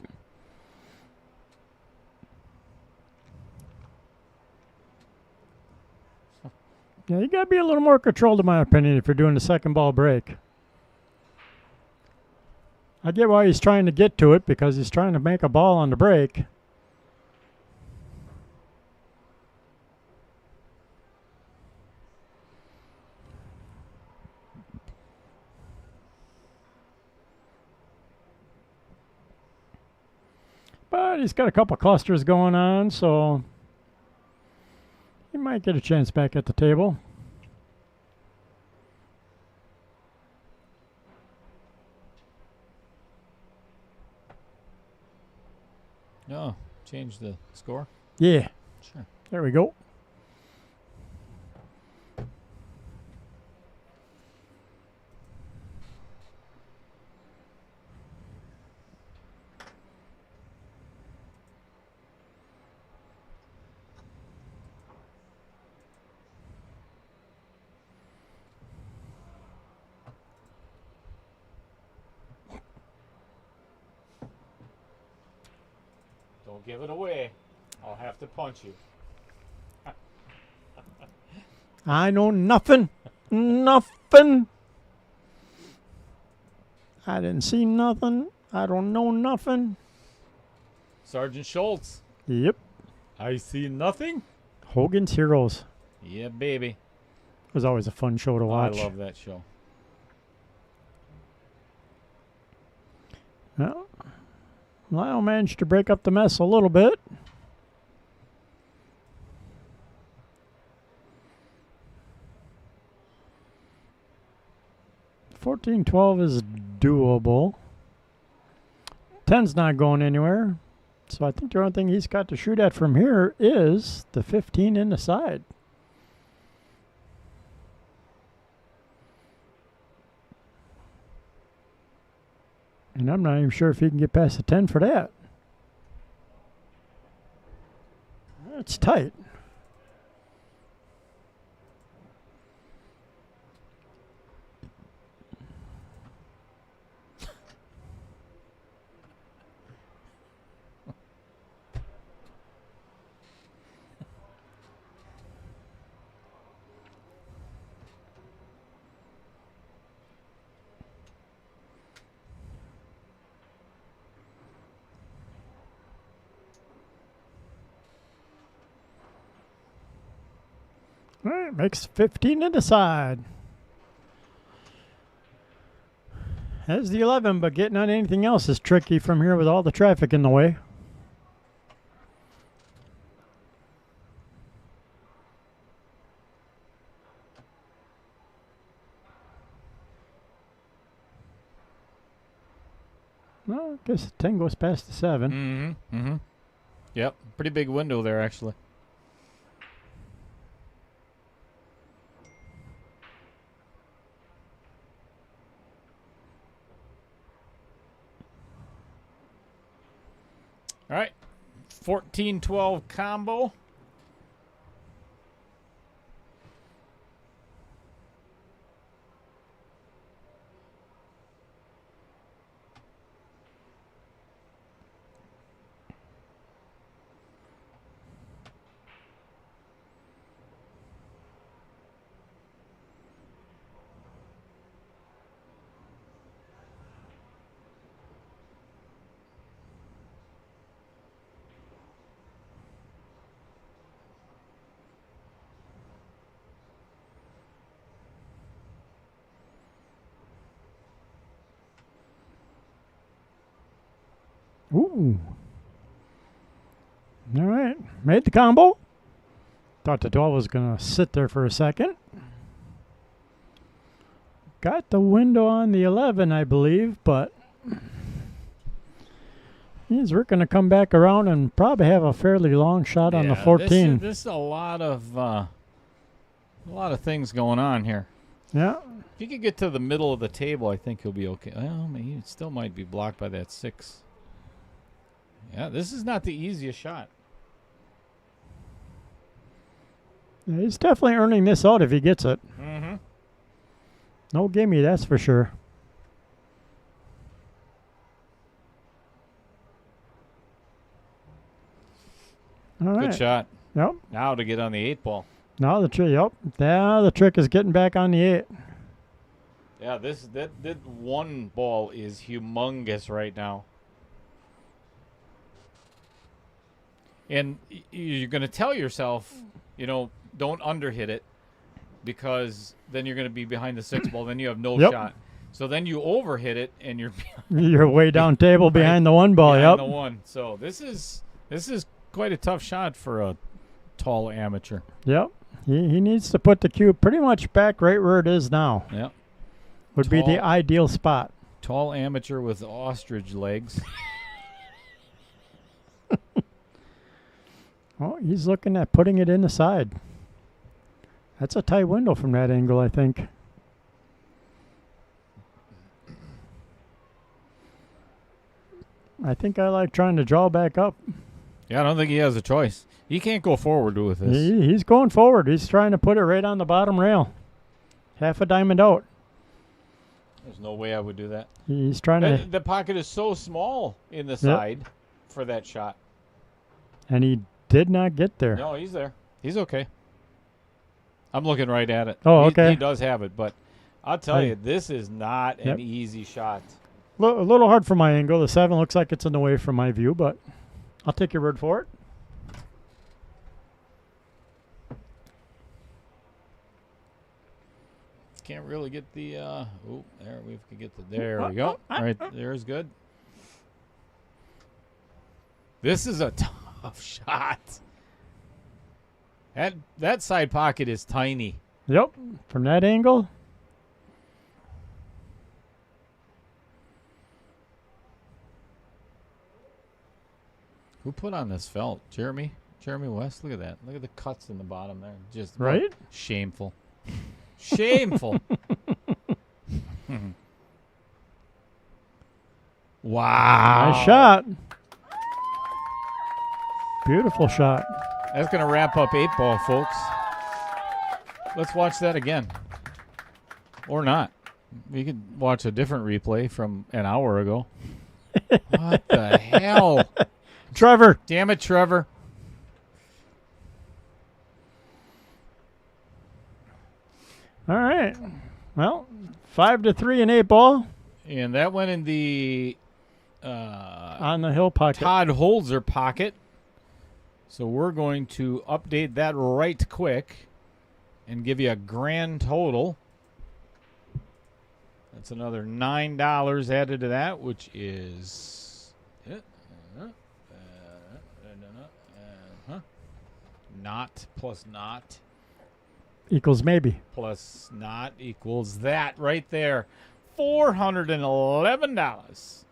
[SPEAKER 4] Yeah, you got to be a little more controlled, in my opinion, if you're doing the second ball break. I get why he's trying to get to it, because he's trying to make a ball on the break. But he's got a couple clusters going on, so he might get a chance back at the table.
[SPEAKER 3] Oh, change the score?
[SPEAKER 4] Yeah.
[SPEAKER 3] Sure.
[SPEAKER 4] There we go.
[SPEAKER 3] Don't give it away. I'll have to punch you.
[SPEAKER 4] I know nothing. Nothing. I didn't see nothing. I don't know nothing.
[SPEAKER 3] Sergeant Schultz.
[SPEAKER 4] Yep.
[SPEAKER 3] I see nothing.
[SPEAKER 4] Hogan's Heroes.
[SPEAKER 3] Yeah, baby.
[SPEAKER 4] It was always a fun show to watch.
[SPEAKER 3] I love that show.
[SPEAKER 4] Well, Lyle managed to break up the mess a little bit. $14-12 is doable. 10's not going anywhere. So I think the only thing he's got to shoot at from here is the 15 in the side. And I'm not even sure if he can get past the 10 for that. It's tight. All right, makes 15 in the side. Has the 11, but getting on anything else is tricky from here with all the traffic in the way. Well, I guess the 10 goes past the 7.
[SPEAKER 3] Mm-hmm. Mm-hmm. Yep. Pretty big window there, actually. All right. 14-12 combo.
[SPEAKER 4] Ooh. All right. Made the combo. Thought the 12 was going to sit there for a second. Got the window on the 11, I believe, but he's going to come back around and probably have a fairly long shot on the 14.
[SPEAKER 3] This is a lot of things going on here.
[SPEAKER 4] Yeah.
[SPEAKER 3] If he could get to the middle of the table, I think he'll be okay. Well, he still might be blocked by that 6. Yeah, this is not the easiest shot.
[SPEAKER 4] Yeah, he's definitely earning this out if he gets it.
[SPEAKER 3] Mm-hmm.
[SPEAKER 4] No gimme, that's for sure. All right.
[SPEAKER 3] Good shot.
[SPEAKER 4] Yep.
[SPEAKER 3] Now to get on the 8 ball.
[SPEAKER 4] Now the trick. Yep. Now the trick is getting back on the 8.
[SPEAKER 3] Yeah, that 1 ball is humongous right now. And you're going to tell yourself, don't underhit it, because then you're going to be behind the 6 ball. Then you have no shot. So then you overhit it, and
[SPEAKER 4] you're way down table behind the 1 ball.
[SPEAKER 3] behind
[SPEAKER 4] Yep.
[SPEAKER 3] the 1. So this is quite a tough shot for a tall amateur.
[SPEAKER 4] Yep. He needs to put the cue pretty much back right where it is now.
[SPEAKER 3] Yep.
[SPEAKER 4] Would be the ideal spot.
[SPEAKER 3] Tall amateur with ostrich legs.
[SPEAKER 4] Oh, he's looking at putting it in the side. That's a tight window from that angle, I think. I think I like trying to draw back up.
[SPEAKER 3] Yeah, I don't think he has a choice. He can't go forward with this.
[SPEAKER 4] He's going forward. He's trying to put it right on the bottom rail. Half a diamond out.
[SPEAKER 3] There's no way I would do that.
[SPEAKER 4] He's trying to...
[SPEAKER 3] The pocket is so small in the side for that shot.
[SPEAKER 4] And he did not get there.
[SPEAKER 3] No, he's there. He's okay. I'm looking right at it.
[SPEAKER 4] Oh, okay.
[SPEAKER 3] He does have it, but I'll tell you, this is not an easy shot.
[SPEAKER 4] A little hard for my angle. The 7 looks like it's in the way from my view, but I'll take your word for it.
[SPEAKER 3] Can't really get the there we can get there we go. All right, there's good. This is a tough shot. That side pocket is tiny.
[SPEAKER 4] Yep, from that angle.
[SPEAKER 3] Who put on this felt? Jeremy West. Look at that. Look at the cuts in the bottom there. Just
[SPEAKER 4] right.
[SPEAKER 3] Shameful. Shameful. Wow.
[SPEAKER 4] Nice shot. Beautiful shot.
[SPEAKER 3] That's going to wrap up 8 ball, folks. Let's watch that again. Or not. We could watch a different replay from an hour ago. What the hell?
[SPEAKER 4] Trevor.
[SPEAKER 3] Damn it, Trevor.
[SPEAKER 4] All right. Well, 5-3 in 8 ball.
[SPEAKER 3] And that went in the
[SPEAKER 4] on the hill pocket.
[SPEAKER 3] Todd Holzer pocket. So we're going to update that right quick and give you a grand total. That's another $9 added to that, which is not plus not
[SPEAKER 4] Equals maybe.
[SPEAKER 3] plus not equals that right there. $411.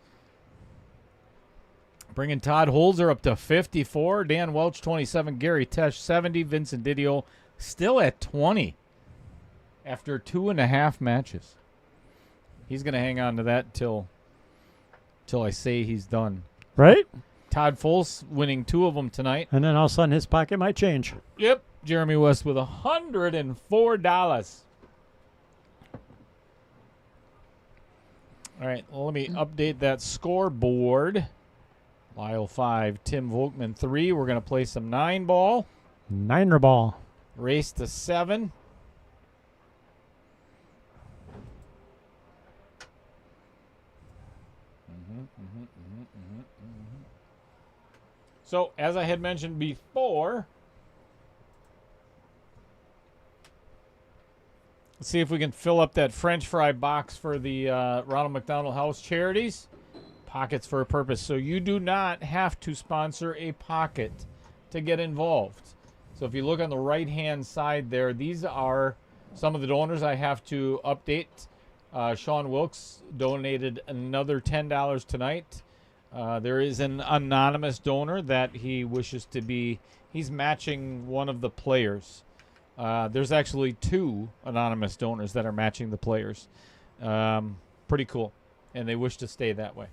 [SPEAKER 3] Bringing Todd Holzer up to 54. Dan Welch, 27. Gary Tesh, 70. Vincent Didio still at 20 after 2.5 matches. He's going to hang on to that till I say he's done.
[SPEAKER 4] Right?
[SPEAKER 3] Todd Fultz winning 2 of them tonight.
[SPEAKER 4] And then all of a sudden his pocket might change.
[SPEAKER 3] Yep. Jeremy West with $104. All right, well, let me update that scoreboard. Lyle 5, Tim Volkman 3. We're going to play some 9 ball.
[SPEAKER 4] 9er ball.
[SPEAKER 3] Race to 7. So, as I had mentioned before, let's see if we can fill up that French fry box for the Ronald McDonald House Charities. Pockets for a purpose. So you do not have to sponsor a pocket to get involved. So if you look on the right-hand side there, these are some of the donors I have to update. Sean Wilkes donated another $10 tonight. There is an anonymous donor that he wishes to be. He's matching one of the players. There's actually 2 anonymous donors that are matching the players. Pretty cool. And they wish to stay that way.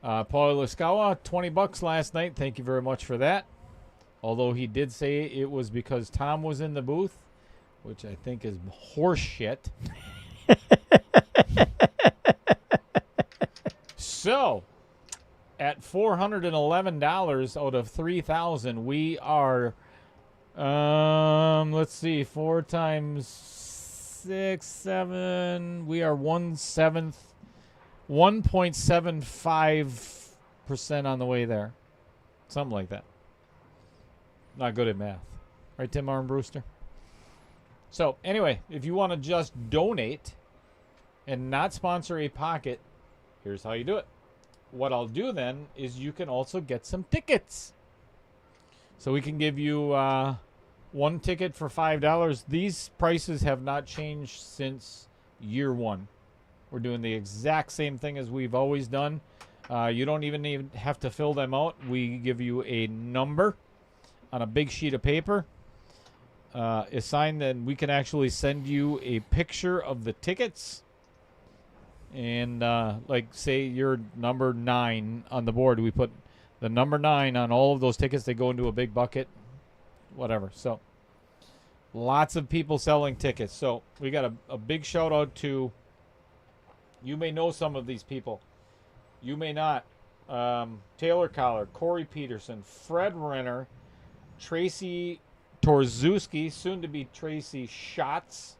[SPEAKER 3] Paul Liskawa, $20 last night. Thank you very much for that. Although he did say it was because Tom was in the booth, which I think is horse shit. So, at $411 out of $3,000, we are, let's see, 4 times 6, 7, we are 1.75% on the way there. Something like that. Not good at math. Right, Tim Armbruster? So, anyway, if you want to just donate and not sponsor a pocket, here's how you do it. What I'll do then is you can also get some tickets. So we can give you 1 ticket for $5. These prices have not changed since year 1. We're doing the exact same thing as we've always done. You don't even have to fill them out. We give you a number on a big sheet of paper. Assigned, then we can actually send you a picture of the tickets. And like say you're number 9 on the board, we put the number 9 on all of those tickets. They go into a big bucket, whatever. So lots of people selling tickets. So we got a big shout out to, you may know some of these people, you may not. Taylor Collar, Corey Peterson, Fred Renner, Tracy Torzewski, soon to be Tracy Schatz.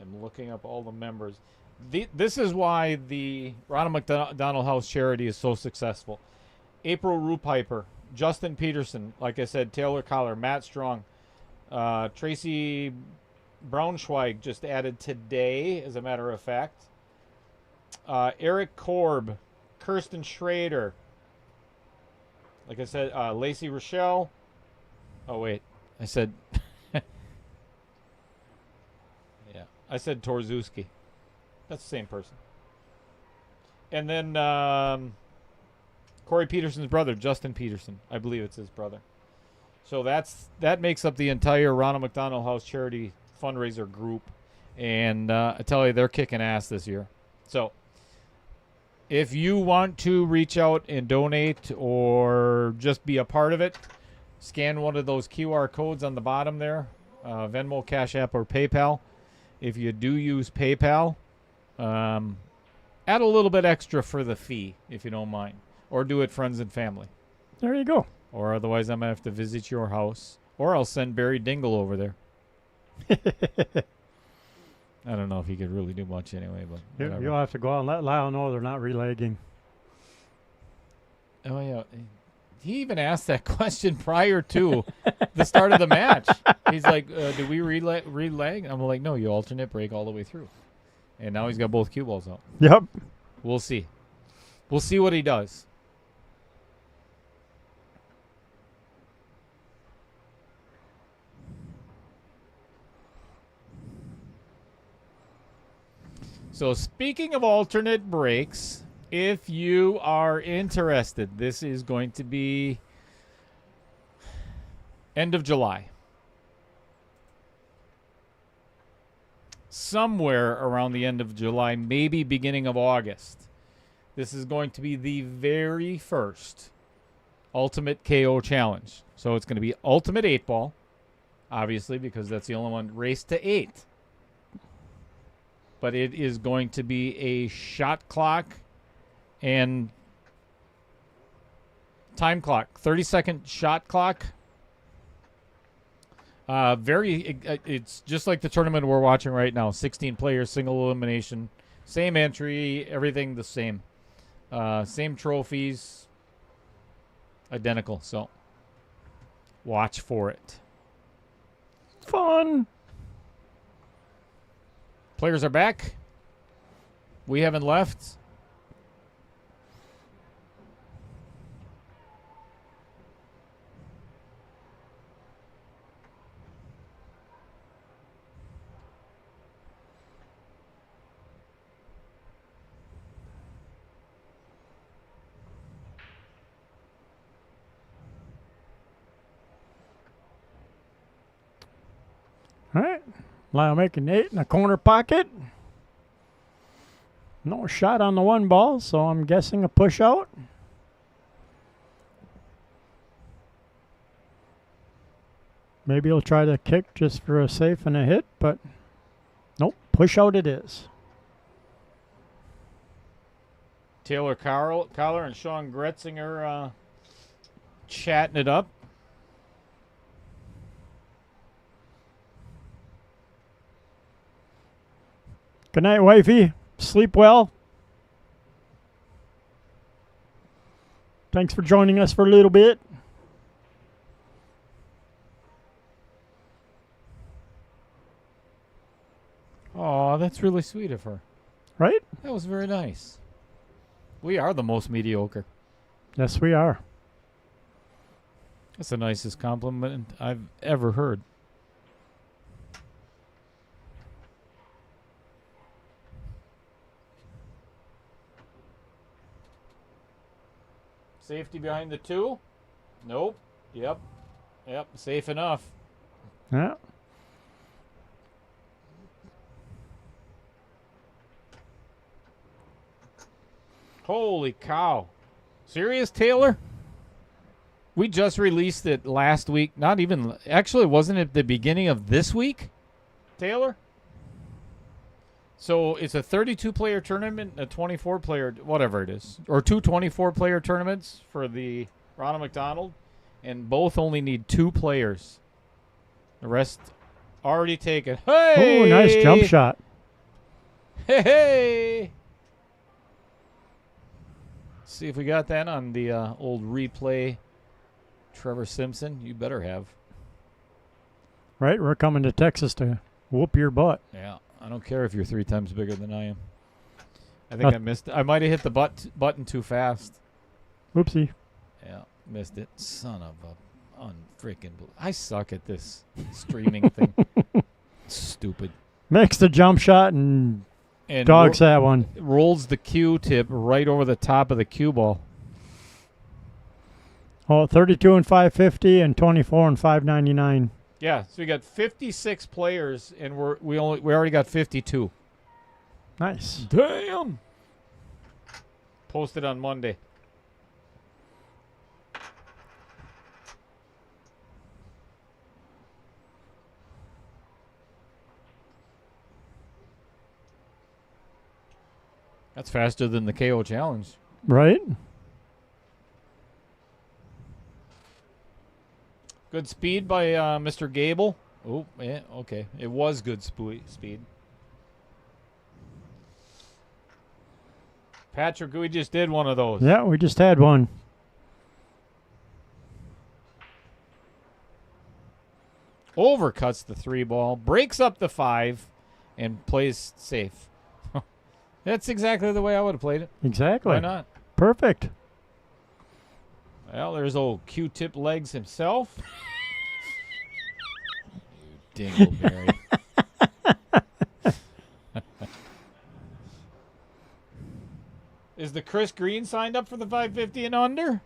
[SPEAKER 3] I'm looking up all the members. This is why the Ronald McDonald House charity is so successful. April Rupiper, Justin Peterson, like I said, Taylor Collar, Matt Strong, Tracy Braunschweig just added today, as a matter of fact. Eric Korb, Kirsten Schrader, like I said, Lacey Rochelle. Oh, wait. I said... yeah, I said Torzewski. That's the same person. And then Corey Peterson's brother, Justin Peterson. I believe it's his brother. So that makes up the entire Ronald McDonald House charity fundraiser group. And I tell you, they're kicking ass this year. So if you want to reach out and donate or just be a part of it, scan one of those QR codes on the bottom there, Venmo, Cash App, or PayPal. If you do use PayPal, add a little bit extra for the fee, if you don't mind. Or do it friends and family.
[SPEAKER 4] There you go.
[SPEAKER 3] Or otherwise, I'm going to have to visit your house. Or I'll send Barry Dingle over there. I don't know if he could really do much anyway, but whatever.
[SPEAKER 4] You'll have to go out and let Lyle know they're not relagging.
[SPEAKER 3] Oh, yeah. He even asked that question prior to the start of the match. He's like, do we relag? I'm like, no, you alternate break all the way through. And now he's got both cue balls out.
[SPEAKER 4] Yep.
[SPEAKER 3] We'll see. We'll see what he does. So speaking of alternate breaks, if you are interested, this is going to be end of July. Somewhere around the end of July, maybe beginning of August. This is going to be the very first Ultimate KO Challenge. So it's going to be Ultimate 8-Ball, obviously, because that's the only one, race to 8. But it is going to be a shot clock and time clock, 30-second shot clock. It's just like the tournament we're watching right now. 16 players, single elimination, same entry, everything the same. Same trophies, identical. So watch for it.
[SPEAKER 4] Fun.
[SPEAKER 3] Players are back. We haven't left.
[SPEAKER 4] All right. Lyle making 8 in the corner pocket. No shot on the 1 ball, so I'm guessing a push out. Maybe he'll try to kick just for a safe and a hit, but nope, push out it is.
[SPEAKER 3] Taylor Collar and Sean Gretzinger chatting it up.
[SPEAKER 4] Good night, wifey. Sleep well. Thanks for joining us for a little bit.
[SPEAKER 3] Oh, that's really sweet of her.
[SPEAKER 4] Right?
[SPEAKER 3] That was very nice. We are the most mediocre.
[SPEAKER 4] Yes, we are.
[SPEAKER 3] That's the nicest compliment I've ever heard. Safety behind the 2? Nope. Yep. Safe enough.
[SPEAKER 4] Yeah.
[SPEAKER 3] Holy cow. Serious, Taylor? We just released it last week. Not even, actually, wasn't it the beginning of this week, Taylor? So it's a 32-player tournament, a 24-player, whatever it is, or 2 24-player tournaments for the Ronald McDonald, and both only need 2 players. The rest already taken. Hey!
[SPEAKER 4] Oh, nice jump shot.
[SPEAKER 3] Hey! See if we got that on the old replay. Trevor Simpson, you better have.
[SPEAKER 4] Right, we're coming to Texas to whoop your butt.
[SPEAKER 3] Yeah. I don't care if you're 3 times bigger than I am. I think I missed. I might have hit the button too fast.
[SPEAKER 4] Oopsie.
[SPEAKER 3] Yeah, missed it. Son of a unfreaking. I suck at this streaming thing. Stupid.
[SPEAKER 4] Makes the jump shot and dogs that one.
[SPEAKER 3] Rolls the cue tip right over the top of the cue ball.
[SPEAKER 4] Oh, 32 and 550 and 24 and 599.
[SPEAKER 3] Yeah, so we got 56 players, and we already got 52.
[SPEAKER 4] Nice.
[SPEAKER 3] Damn. Posted on Monday. That's faster than the KO challenge.
[SPEAKER 4] Right?
[SPEAKER 3] Good speed by Mr. Goebel. Oh, yeah, okay. It was good speed. Patrick, we just did one of those.
[SPEAKER 4] Yeah, we just had one.
[SPEAKER 3] Overcuts the 3 ball, breaks up the 5, and plays safe. That's exactly the way I would have played it.
[SPEAKER 4] Exactly.
[SPEAKER 3] Why not?
[SPEAKER 4] Perfect.
[SPEAKER 3] Well, there's old Q-tip legs himself. You dingleberry. Is the Chris Green signed up for the 550 and under?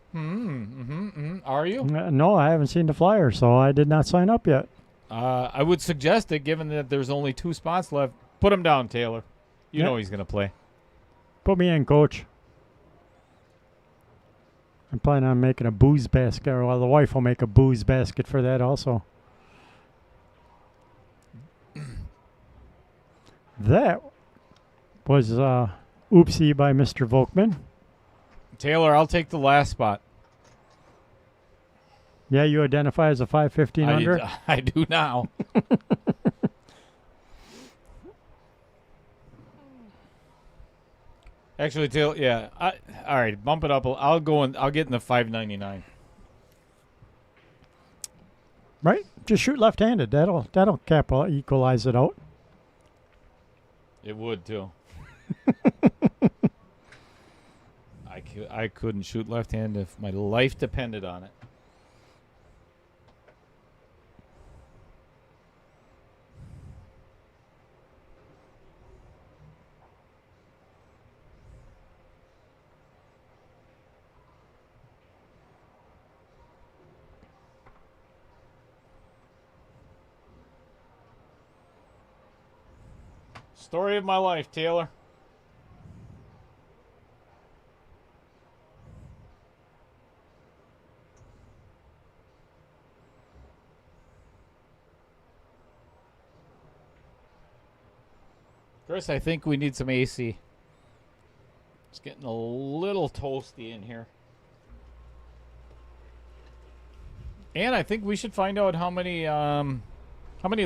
[SPEAKER 3] Are you?
[SPEAKER 4] No, I haven't seen the flyer, so I did not sign up yet.
[SPEAKER 3] I would suggest it, given that there's only 2 spots left. Put him down, Taylor. You know he's going to play.
[SPEAKER 4] Put me in, coach. I'm planning on making a booze basket. Well, the wife will make a booze basket for that also. That was oopsie by Mr. Volkman.
[SPEAKER 3] Taylor, I'll take the last spot.
[SPEAKER 4] Yeah, you identify as a 515 under?
[SPEAKER 3] I do now. Actually, Taylor, yeah. All right, bump it up. I'll get in the 599.
[SPEAKER 4] Right? Just shoot left-handed. That'll equalize it out.
[SPEAKER 3] It would, too. I couldn't shoot left-hand if my life depended on it. Story of my life, Taylor. Chris, I think we need some AC. It's getting a little toasty in here. And I think we should find out how many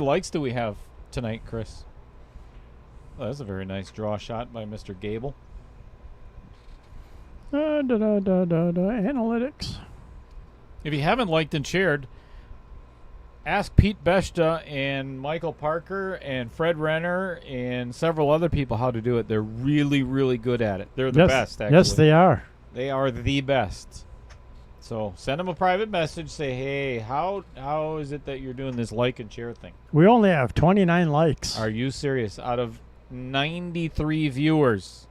[SPEAKER 3] likes do we have tonight, Chris? Oh, that's a very nice draw shot by Mr. Goebel.
[SPEAKER 4] Analytics.
[SPEAKER 3] If you haven't liked and shared, ask Pete Beshta and Michael Parker and Fred Renner and several other people how to do it. They're really, really good at it. They're the best, actually.
[SPEAKER 4] Yes, they are.
[SPEAKER 3] They are the best. So send them a private message. Say, hey, how is it that you're doing this like and share thing?
[SPEAKER 4] We only have 29 likes.
[SPEAKER 3] Are you serious? Out of 93 viewers.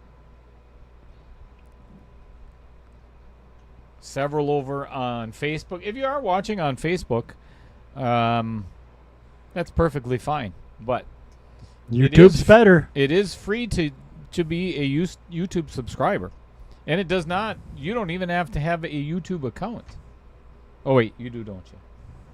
[SPEAKER 3] Several over on Facebook. If you are watching on Facebook, that's perfectly fine. But
[SPEAKER 4] YouTube's better.
[SPEAKER 3] It is free to be a YouTube subscriber. And it does not, you don't even have to have a YouTube account. Oh, wait, you do, don't you?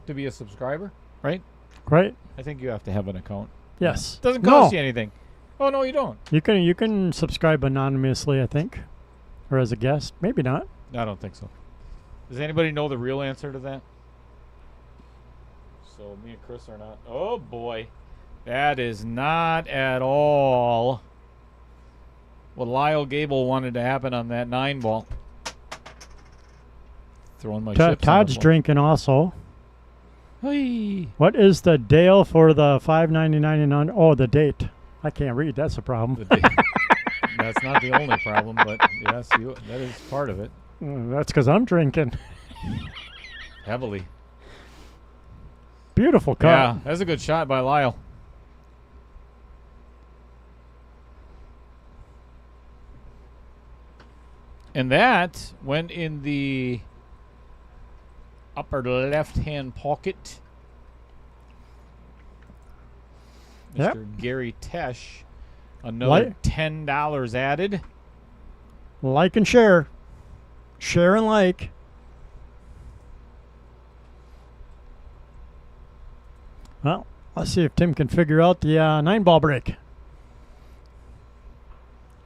[SPEAKER 3] To be a subscriber, right?
[SPEAKER 4] Right.
[SPEAKER 3] I think you have to have an account.
[SPEAKER 4] Yes.
[SPEAKER 3] Doesn't cost you anything. Oh, no, you don't.
[SPEAKER 4] You can subscribe anonymously, I think. Or as a guest. Maybe not.
[SPEAKER 3] I don't think so. Does anybody know the real answer to that? So me and Chris are not. Oh, boy. That is not at all what Lyle Goebel wanted to happen on that 9-ball. Throwing my chips on
[SPEAKER 4] Todd's
[SPEAKER 3] the
[SPEAKER 4] drinking also.
[SPEAKER 3] Hey.
[SPEAKER 4] What is the Dale for the $5.99 and under? Oh, the date. I can't read. That's a problem.
[SPEAKER 3] That's not the only problem, but yes, that is part of it.
[SPEAKER 4] That's because I'm drinking.
[SPEAKER 3] Heavily.
[SPEAKER 4] Beautiful cut.
[SPEAKER 3] Yeah, that's a good shot by Lyle. And that went in the upper left-hand pocket.
[SPEAKER 4] Yep.
[SPEAKER 3] Mr. Gary Tesh, another $10 added.
[SPEAKER 4] Like and share. Share and like. Well, let's see if Tim can figure out the 9-ball break.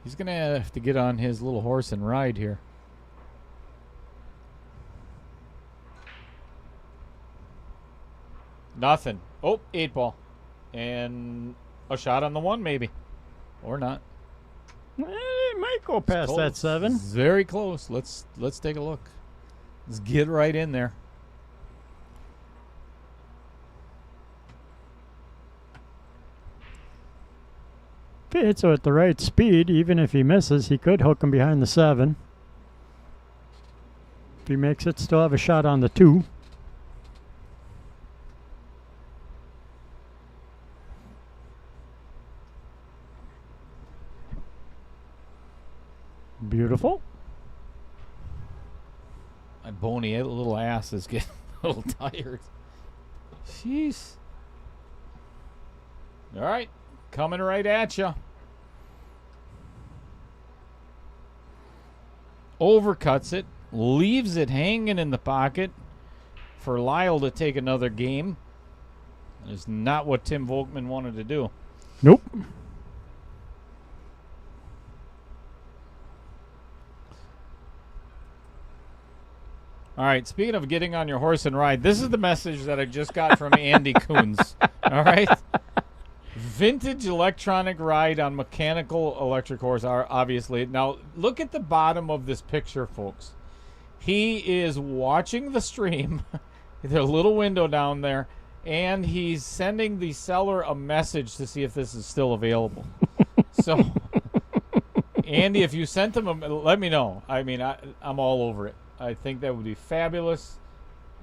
[SPEAKER 3] He's going to have to get on his little horse and ride here. Nothing. Oh, 8-ball. And a shot on the 1, maybe. Or not.
[SPEAKER 4] It might go past that 7.
[SPEAKER 3] It's very close. Let's take a look. Let's get right in there.
[SPEAKER 4] If he hits it at the right speed, even if he misses, he could hook him behind the 7. If he makes it, still have a shot on the 2. Beautiful.
[SPEAKER 3] My bony little ass is getting a little tired. Jeez. All right. Coming right at you. Overcuts it. Leaves it hanging in the pocket for Lyle to take another game. It's not what Tim Volkman wanted to do.
[SPEAKER 4] Nope.
[SPEAKER 3] All right, speaking of getting on your horse and ride, this is the message that I just got from Andy Coons. All right? Vintage electronic ride on mechanical electric horse, obviously. Now, look at the bottom of this picture, folks. He is watching the stream. There's a little window down there, and he's sending the seller a message to see if this is still available. So, Andy, if you sent them, let me know. I mean, I'm all over it. I think that would be fabulous.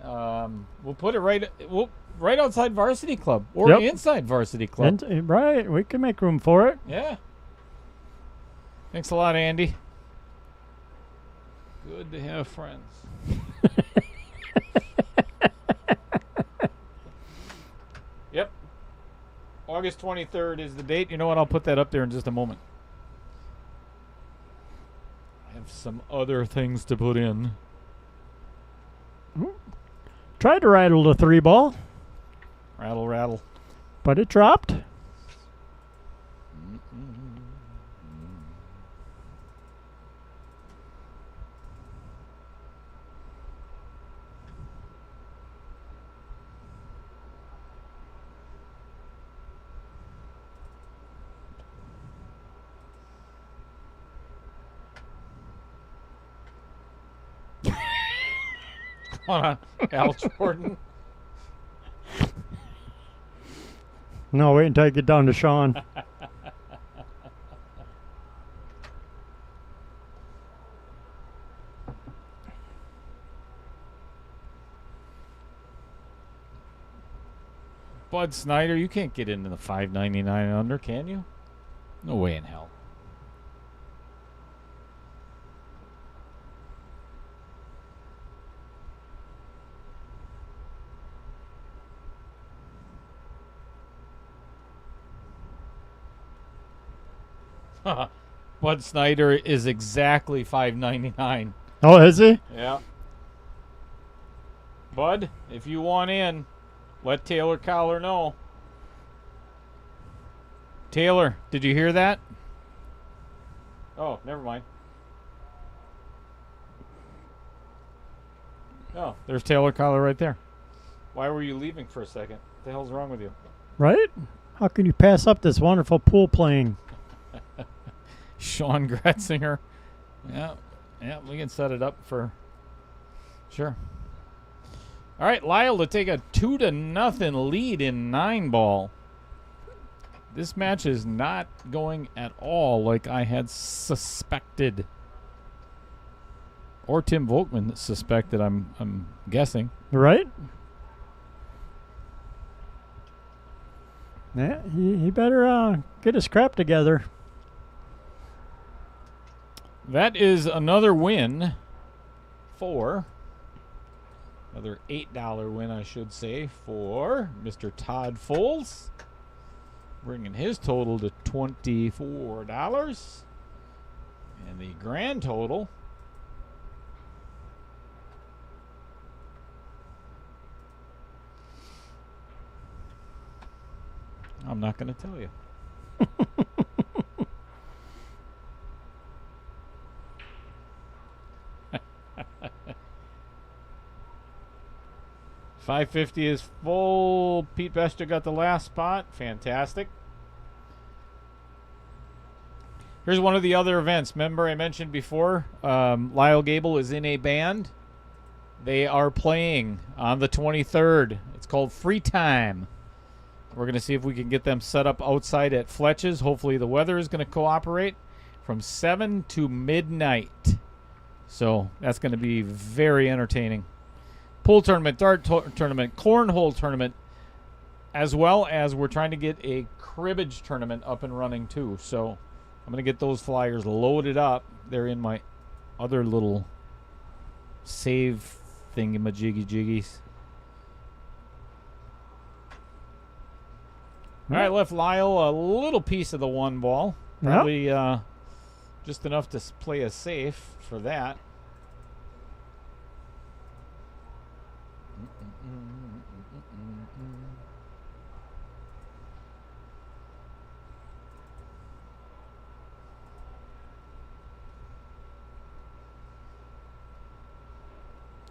[SPEAKER 3] We'll put it right outside Varsity Club or
[SPEAKER 4] Yep.
[SPEAKER 3] inside Varsity Club.
[SPEAKER 4] Right, we can make room for it.
[SPEAKER 3] Yeah. Thanks a lot, Andy. Good to have friends. Yep. August 23rd is the date. You know what? I'll put that up there in just a moment. I have some other things to put in.
[SPEAKER 4] Tried to rattle the 3-ball,
[SPEAKER 3] Rattle, rattle.
[SPEAKER 4] but it dropped.
[SPEAKER 3] Hold on. Al Jordan.
[SPEAKER 4] No, wait until I get down to Sean.
[SPEAKER 3] Bud Snyder, you can't get into the $5.99 under, can you? No way in hell. Bud Snyder is exactly $5.99.
[SPEAKER 4] Oh, is he?
[SPEAKER 3] Yeah. Bud, if you want in, let Taylor Collar know. Taylor, did you hear that? Oh, never mind. Oh, there's Taylor Collar right there. Why were you leaving for a second? What the hell's wrong with you?
[SPEAKER 4] Right? How can you pass up this wonderful pool playing?
[SPEAKER 3] Sean Gretzinger. Yeah, we can set it up for sure. All right, Lyle to take a 2-0 lead in 9-ball. This match is not going at all like I had suspected, or Tim Volkman suspected. I'm guessing.
[SPEAKER 4] Right? Yeah, he better get his crap together.
[SPEAKER 3] That is another win for another $8 win, I should say, for Mr. Todd Foles, bringing his total to $24, and the grand total I'm not going to tell you. $550 is full. Pete Bester got the last spot. Fantastic. Here's one of the other events. Remember I mentioned before, Lyle Goebel is in a band. They are playing on the 23rd. It's called Free Time. We're going to see if we can get them set up outside at Fletch's. Hopefully the weather is going to cooperate from 7 to midnight. So that's going to be very entertaining. Pool tournament, dart tournament, cornhole tournament, as well as we're trying to get a cribbage tournament up and running too. So I'm going to get those flyers loaded up. They're in my other little save thingamajiggy-jiggies. All right, left Lyle a little piece of the 1 ball. Probably just enough to play a safe for that.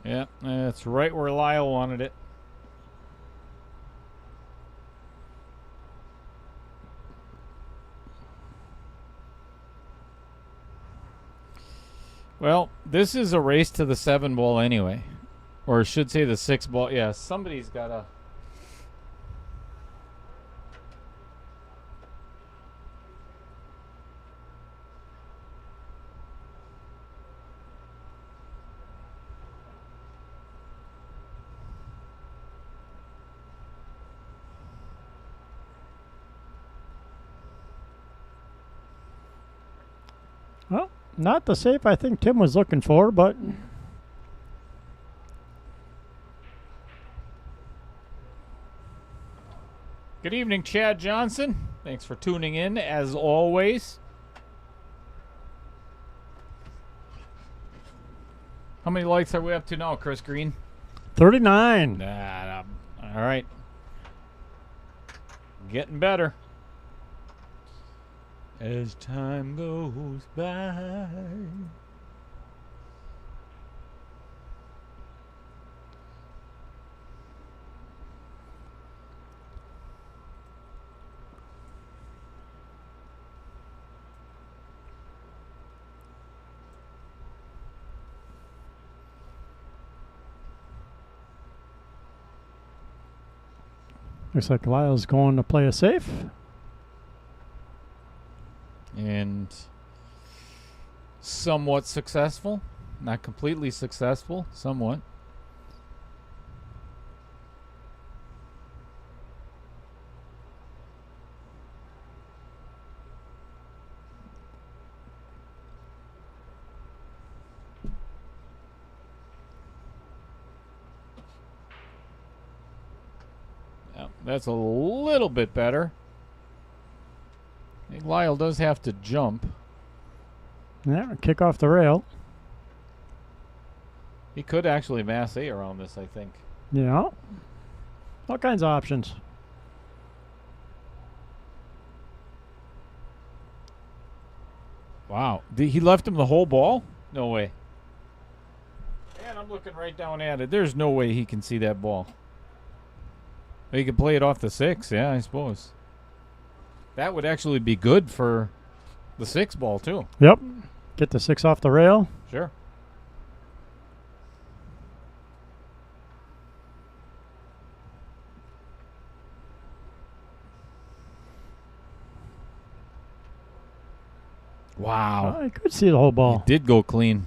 [SPEAKER 3] Yeah, that's right where Lyle wanted it. Well, this is a race to the 7 ball anyway. Or I should say the 6 ball. Yeah, somebody's got to...
[SPEAKER 4] Not the safe I think Tim was looking for, but
[SPEAKER 3] Good evening, Chad Johnson. Thanks for tuning in, as always. How many likes are we up to now, Chris Green?
[SPEAKER 4] 39.
[SPEAKER 3] All right. Getting better. As time goes by.
[SPEAKER 4] Looks like Lyle's going to play a safe.
[SPEAKER 3] And somewhat successful. Not completely successful, somewhat. Yeah, that's a little bit better. I think Lyle does have to jump.
[SPEAKER 4] Yeah, kick off the rail.
[SPEAKER 3] He could actually mass A around this, I think.
[SPEAKER 4] Yeah. All kinds of options.
[SPEAKER 3] Wow. He left him the whole ball? No way. And I'm looking right down at it. There's no way he can see that ball. He could play it off the 6, yeah, I suppose. That would actually be good for the 6 ball, too.
[SPEAKER 4] Yep. Get the 6 off the rail.
[SPEAKER 3] Sure. Wow.
[SPEAKER 4] I could see the whole ball.
[SPEAKER 3] He did go clean.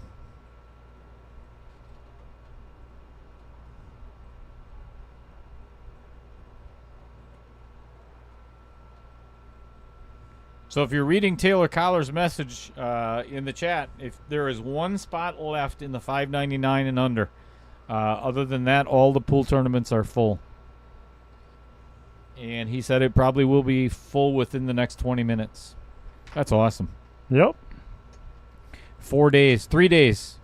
[SPEAKER 3] So if you're reading Taylor Collar's message in the chat, if there is one spot left in the $5.99 and under, other than that, all the pool tournaments are full. And he said it probably will be full within the next 20 minutes. That's awesome.
[SPEAKER 4] Yep.
[SPEAKER 3] 4 days, 3 days.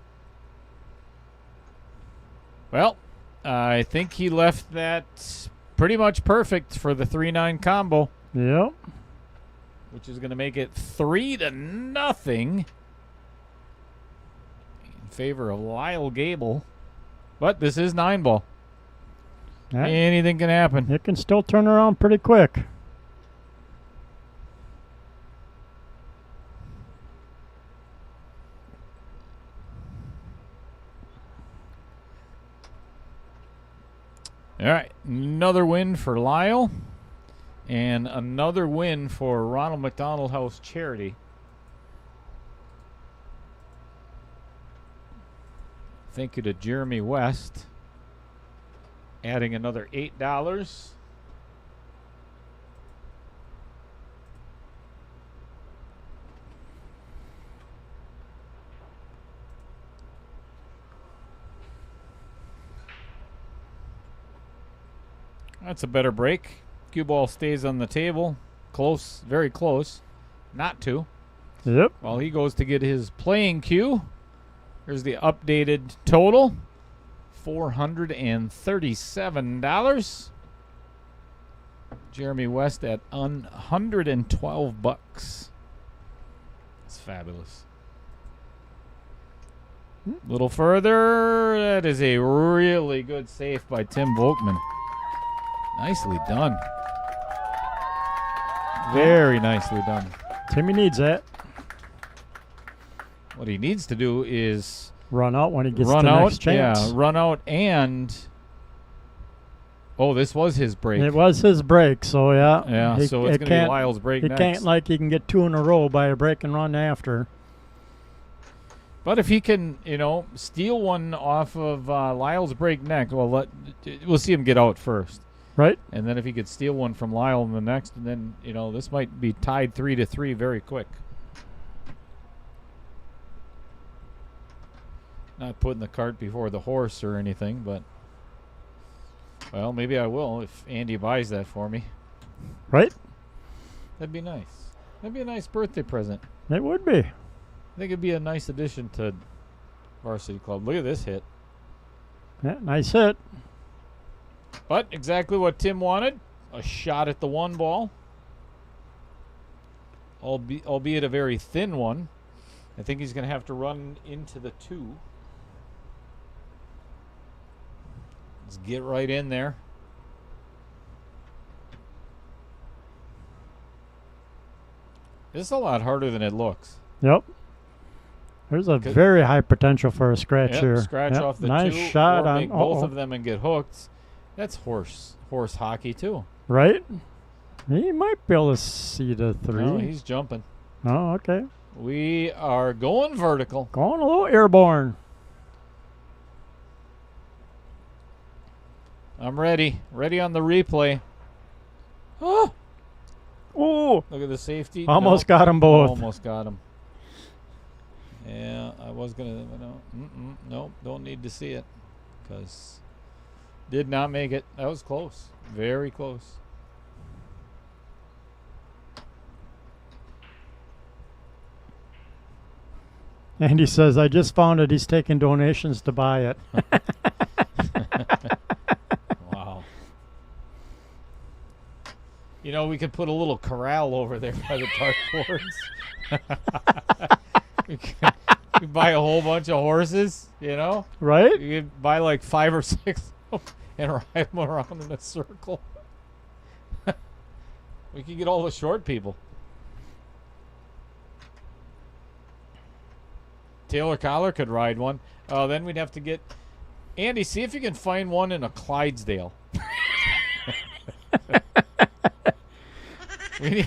[SPEAKER 3] Well, I think he left that pretty much perfect for the 3-9 combo.
[SPEAKER 4] Yep.
[SPEAKER 3] Which is going to make it 3-0 in favor of Lyle Goebel. But this is 9 ball.
[SPEAKER 4] Yeah.
[SPEAKER 3] Anything can happen.
[SPEAKER 4] It can still turn around pretty quick.
[SPEAKER 3] All right, another win for Lyle. And another win for Ronald McDonald House Charity. Thank you to Jeremy West. Adding another $8. That's a better break. Cue ball stays on the table. Close, very close. Not to.
[SPEAKER 4] Yep.
[SPEAKER 3] While he goes to get his playing cue. Here's the updated total. $437. Jeremy West at $112. That's fabulous. A little further. That is a really good save by Tim Volkman. Nicely done. Very nicely done.
[SPEAKER 4] Timmy needs that.
[SPEAKER 3] What he needs to do is
[SPEAKER 4] Run out when he gets
[SPEAKER 3] run
[SPEAKER 4] the
[SPEAKER 3] out.
[SPEAKER 4] next chance.
[SPEAKER 3] Yeah, run out and. Oh, this was his break.
[SPEAKER 4] It was his break, so yeah.
[SPEAKER 3] Yeah, so it's going to be Lyle's break
[SPEAKER 4] He
[SPEAKER 3] next.
[SPEAKER 4] can't like he can get 2 in a row by a break and run after.
[SPEAKER 3] But if he can, steal one off of Lyle's break next, well, we'll see him get out first.
[SPEAKER 4] Right?
[SPEAKER 3] And then if he could steal one from Lyle in the next, and then, this might be tied 3-3 very quick. Not putting the cart before the horse or anything, but well, maybe I will if Andy buys that for me.
[SPEAKER 4] Right?
[SPEAKER 3] That'd be nice. That'd be a nice birthday present.
[SPEAKER 4] It would be.
[SPEAKER 3] I think it'd be a nice addition to Varsity Club. Look at this hit.
[SPEAKER 4] Yeah, nice hit.
[SPEAKER 3] But exactly what Tim wanted. A shot at the 1 ball. Albeit a very thin one. I think he's going to have to run into the 2. Let's get right in there. This is a lot harder than it looks.
[SPEAKER 4] Yep. There's a very high potential for a scratch
[SPEAKER 3] Yep,
[SPEAKER 4] here.
[SPEAKER 3] scratch off the
[SPEAKER 4] nice
[SPEAKER 3] 2
[SPEAKER 4] shot
[SPEAKER 3] or
[SPEAKER 4] on
[SPEAKER 3] make both of them and get hooked. That's horse hockey too.
[SPEAKER 4] Right? He might be able to see the 3.
[SPEAKER 3] No, he's jumping.
[SPEAKER 4] Oh, okay.
[SPEAKER 3] We are going vertical.
[SPEAKER 4] Going a little airborne.
[SPEAKER 3] I'm ready. Ready on the replay. Oh!
[SPEAKER 4] Ooh!
[SPEAKER 3] Look at the safety.
[SPEAKER 4] Almost
[SPEAKER 3] Nope.
[SPEAKER 4] got them both.
[SPEAKER 3] Almost got him. Yeah, I was going to... Nope, don't need to see it. Because did not make it. That was close. Very close.
[SPEAKER 4] And he says, I just found it. He's taking donations to buy it.
[SPEAKER 3] Wow. You know, we could put a little corral over there by the dartboards. we could buy a whole bunch of horses, you know?
[SPEAKER 4] Right?
[SPEAKER 3] You could buy like 5 or 6 and ride them around in a circle. We could get all the short people. Taylor Collar could ride one. Then we'd have to get... Andy, see if you can find one in a Clydesdale. we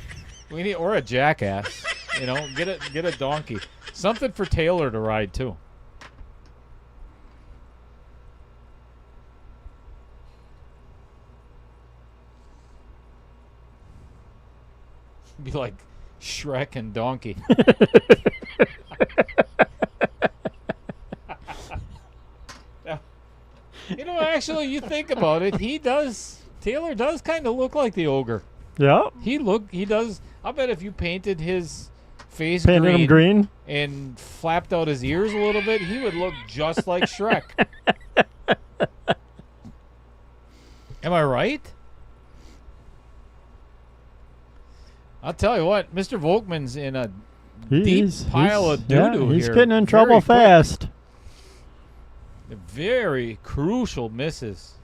[SPEAKER 3] need, or a jackass. You know, get a donkey. Something for Taylor to ride too. Be like Shrek and Donkey. You know, actually, you think about it, Taylor does kind of look like the ogre.
[SPEAKER 4] Yeah.
[SPEAKER 3] He does. I bet if you painted his face
[SPEAKER 4] Painted him green
[SPEAKER 3] and flapped out his ears a little bit, he would look just like Shrek. Am I right? I'll tell you what, Mr. Volkman's in a deep pile of doo-doo here.
[SPEAKER 4] He's getting in trouble fast.
[SPEAKER 3] Very crucial misses.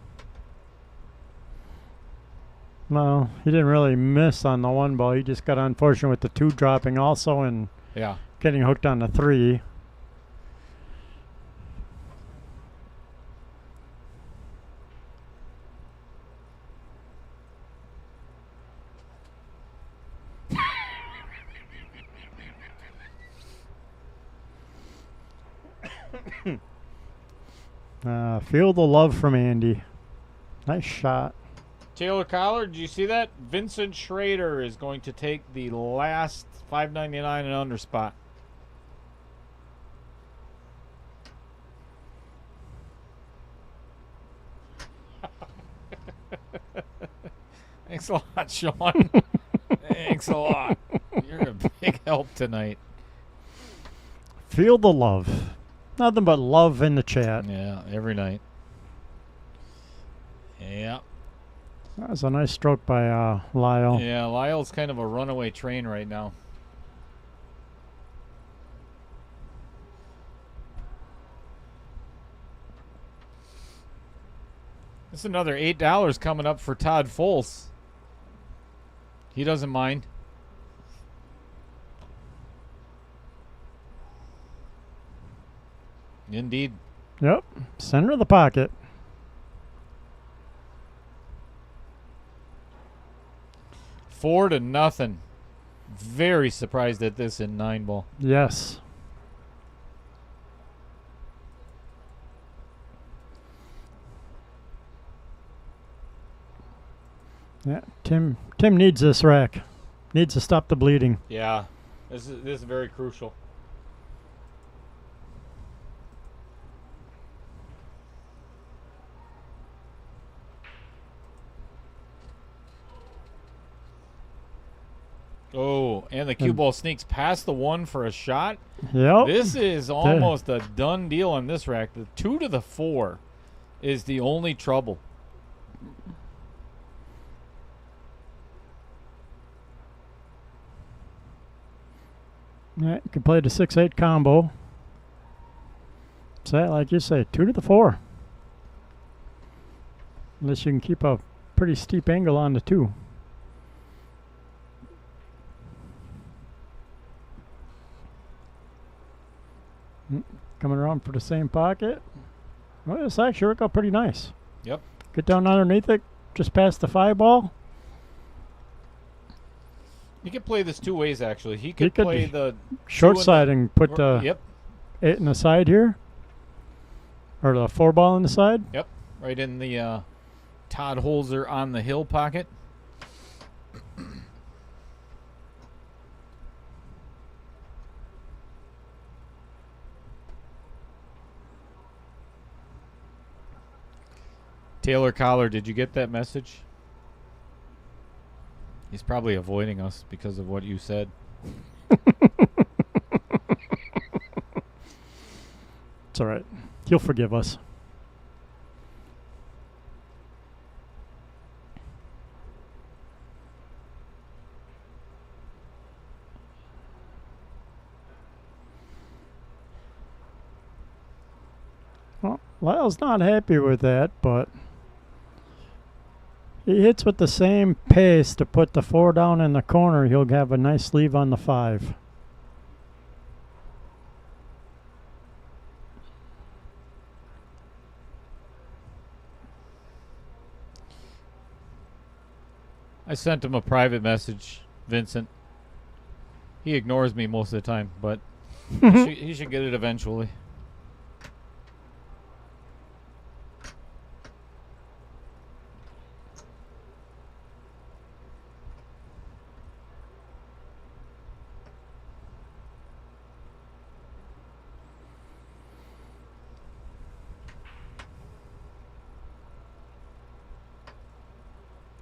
[SPEAKER 4] Well, he didn't really miss on the 1 ball. He just got unfortunate with the 2 dropping also and getting hooked on the 3. Feel the love from Andy. Nice shot.
[SPEAKER 3] Taylor Collar, did you see that? Vincent Schrader is going to take the last $5.99 and under spot. Thanks a lot, Sean. Thanks a lot. You're a big help tonight.
[SPEAKER 4] Feel the love. Nothing but love in the chat.
[SPEAKER 3] Yeah, every night. Yeah.
[SPEAKER 4] That was a nice stroke by Lyle.
[SPEAKER 3] Yeah, Lyle's kind of a runaway train right now. There's another $8 coming up for Todd Foles. He doesn't mind. Indeed.
[SPEAKER 4] Yep. Center of the pocket.
[SPEAKER 3] Four to nothing. Very surprised at this in 9 ball.
[SPEAKER 4] Yes. Yeah, Tim needs this rack. Needs to stop the bleeding.
[SPEAKER 3] Yeah. This is very crucial. Oh, and the cue ball sneaks past the 1 for a shot.
[SPEAKER 4] Yep.
[SPEAKER 3] This is almost a done deal on this rack. The 2 to the 4 is the only trouble.
[SPEAKER 4] Yeah, you can play the 6-8 combo. So, like you say, 2 to the 4. Unless you can keep a pretty steep angle on the 2. Coming around for the same pocket. Well, this actually worked out pretty nice.
[SPEAKER 3] Yep.
[SPEAKER 4] Get down underneath it, just past the 5 ball.
[SPEAKER 3] You could play this 2 ways, actually. He could play the
[SPEAKER 4] short side and put the
[SPEAKER 3] yep.
[SPEAKER 4] 8 in the side here. Or the 4 ball in the side.
[SPEAKER 3] Yep. Right in the Todd Holzer on the hill pocket. Taylor Collar, did you get that message? He's probably avoiding us because of what you said.
[SPEAKER 4] It's all right. He'll forgive us. Well, Lyle's not happy with that, but he hits with the same pace to put the 4 down in the corner. He'll have a nice leave on the 5.
[SPEAKER 3] I sent him a private message, Vincent. He ignores me most of the time, but he should get it eventually.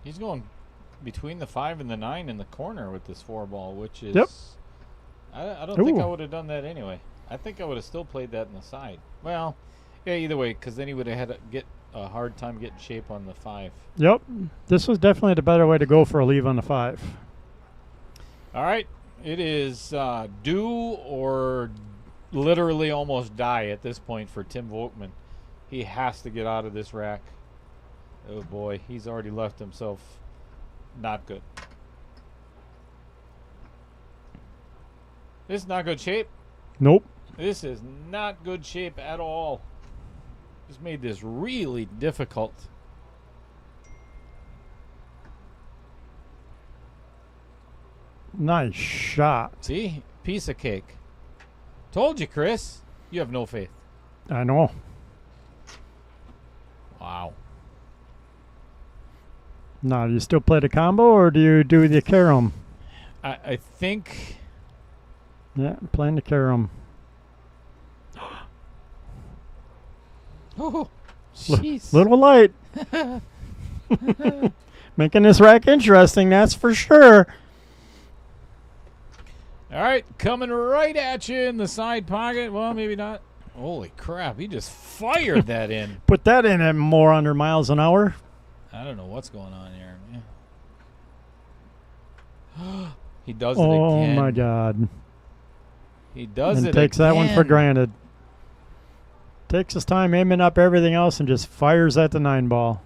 [SPEAKER 3] He's going between the 5 and the 9 in the corner with this 4 ball, which is...
[SPEAKER 4] Yep.
[SPEAKER 3] I don't think I
[SPEAKER 4] Ooh.
[SPEAKER 3] would have done that anyway. I think I would have still played that in the side. Well, yeah, either way, because then he would have had to get a hard time getting shape on the 5.
[SPEAKER 4] Yep. This was definitely the better way to go for a leave on the 5.
[SPEAKER 3] All right. It is do or literally almost die at this point for Tim Volkman. He has to get out of this rack. Oh, boy. He's already left himself not good. This is not good shape.
[SPEAKER 4] Nope.
[SPEAKER 3] This is not good shape at all. This made this really difficult.
[SPEAKER 4] Nice shot.
[SPEAKER 3] See? Piece of cake. Told you, Chris. You have no faith.
[SPEAKER 4] I know.
[SPEAKER 3] Wow.
[SPEAKER 4] Now, do you still play the combo or do you do the carom?
[SPEAKER 3] I think...
[SPEAKER 4] Yeah, playing the carom.
[SPEAKER 3] Oh, jeez.
[SPEAKER 4] Little light. Making this rack interesting, that's for sure.
[SPEAKER 3] All right, coming right at you in the side pocket. Well, maybe not. Holy crap, he just fired that in.
[SPEAKER 4] Put that in at more under miles an hour.
[SPEAKER 3] I don't know what's going on here. Yeah. He does it
[SPEAKER 4] Oh,
[SPEAKER 3] again.
[SPEAKER 4] my God.
[SPEAKER 3] He does
[SPEAKER 4] And
[SPEAKER 3] it
[SPEAKER 4] takes that one for
[SPEAKER 3] again.
[SPEAKER 4] granted. Takes his time aiming up everything else and just fires at the 9 ball.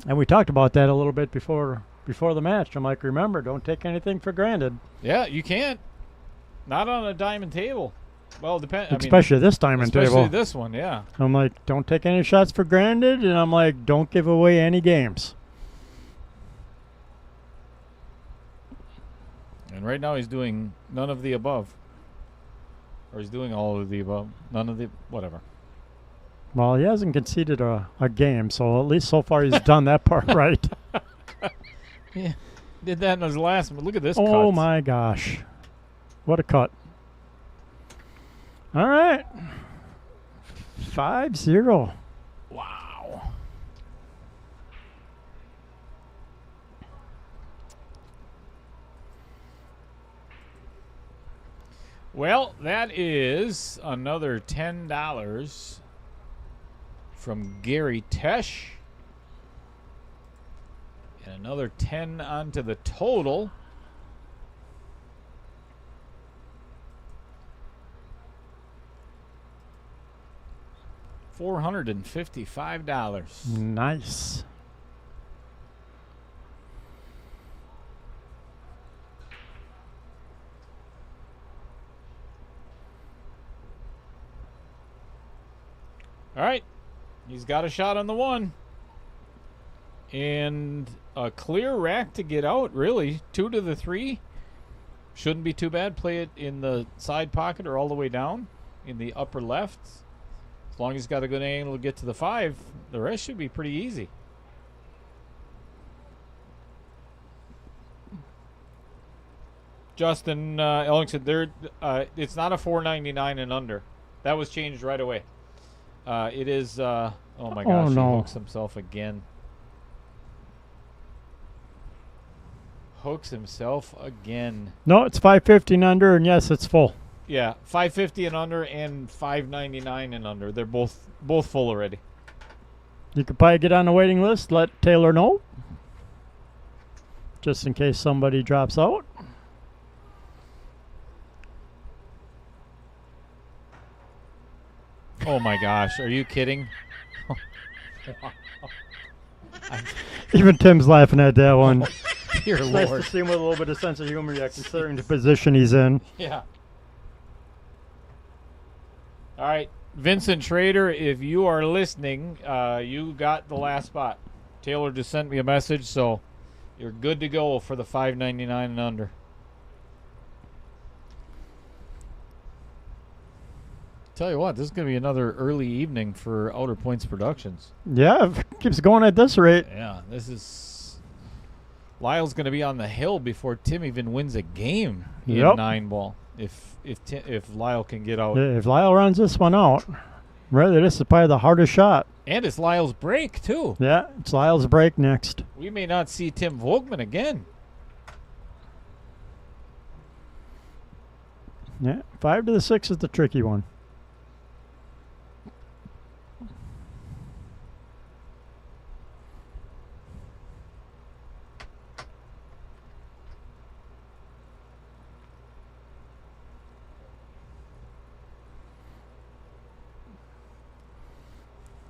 [SPEAKER 4] And we talked about that a little bit before the match. I'm like, remember, don't take anything for granted.
[SPEAKER 3] Yeah, you can't. Not on a diamond table. Well,
[SPEAKER 4] Especially this diamond
[SPEAKER 3] especially
[SPEAKER 4] table.
[SPEAKER 3] this one, yeah.
[SPEAKER 4] I'm like, don't take any shots for granted. And I'm like, don't give away any games.
[SPEAKER 3] And right now he's doing none of the above. Or he's doing all of the above. None of the... whatever.
[SPEAKER 4] Well, he hasn't conceded a game, so at least so far he's done that part right.
[SPEAKER 3] Yeah. Did that in his last... Look at this cut.
[SPEAKER 4] Oh, my gosh. What a cut. All right. 5-0.
[SPEAKER 3] Wow. Well, that is another $10 from Gary Tesh. And another 10 onto the total. $455.
[SPEAKER 4] Nice.
[SPEAKER 3] All right. He's got a shot on the one. And a clear rack to get out, really. 2 to the 3. Shouldn't be too bad. Play it in the side pocket or all the way down in the upper left. As long as he's got a good angle to get to the 5, the rest should be pretty easy. Justin Ellingson, it's not a $4.99 and under. That was changed right away. It is. Oh my gosh!
[SPEAKER 4] no.
[SPEAKER 3] He hooks himself again. Hooks himself again.
[SPEAKER 4] No, it's 550 and under, and yes, it's full.
[SPEAKER 3] Yeah, 550 and under and 599 and under. They're both full already.
[SPEAKER 4] You could probably get on the waiting list. Let Taylor know, just in case somebody drops out.
[SPEAKER 3] Oh my gosh! Are you kidding?
[SPEAKER 4] Even Tim's laughing at that one.
[SPEAKER 3] Dear
[SPEAKER 4] It's nice
[SPEAKER 3] Lord.
[SPEAKER 4] to see him with a little bit of sense of humor, yeah, considering the position he's in.
[SPEAKER 3] Yeah. All right, Vincent Schrader, if you are listening, you got the last spot. Taylor just sent me a message, so you're good to go for the $5.99 and under. Tell you what, this is going to be another early evening for Outer Points Productions.
[SPEAKER 4] Yeah, if it keeps going at this rate.
[SPEAKER 3] Yeah, this is... Lyle's going to be on the hill before Tim even wins a game in
[SPEAKER 4] Yep.
[SPEAKER 3] 9-ball. If Lyle can get out.
[SPEAKER 4] If Lyle runs this one out, really, this is probably the hardest shot.
[SPEAKER 3] And it's Lyle's break, too.
[SPEAKER 4] Yeah, it's Lyle's break next.
[SPEAKER 3] We may not see Tim Volkman again.
[SPEAKER 4] Yeah, 5 to the 6 is the tricky one.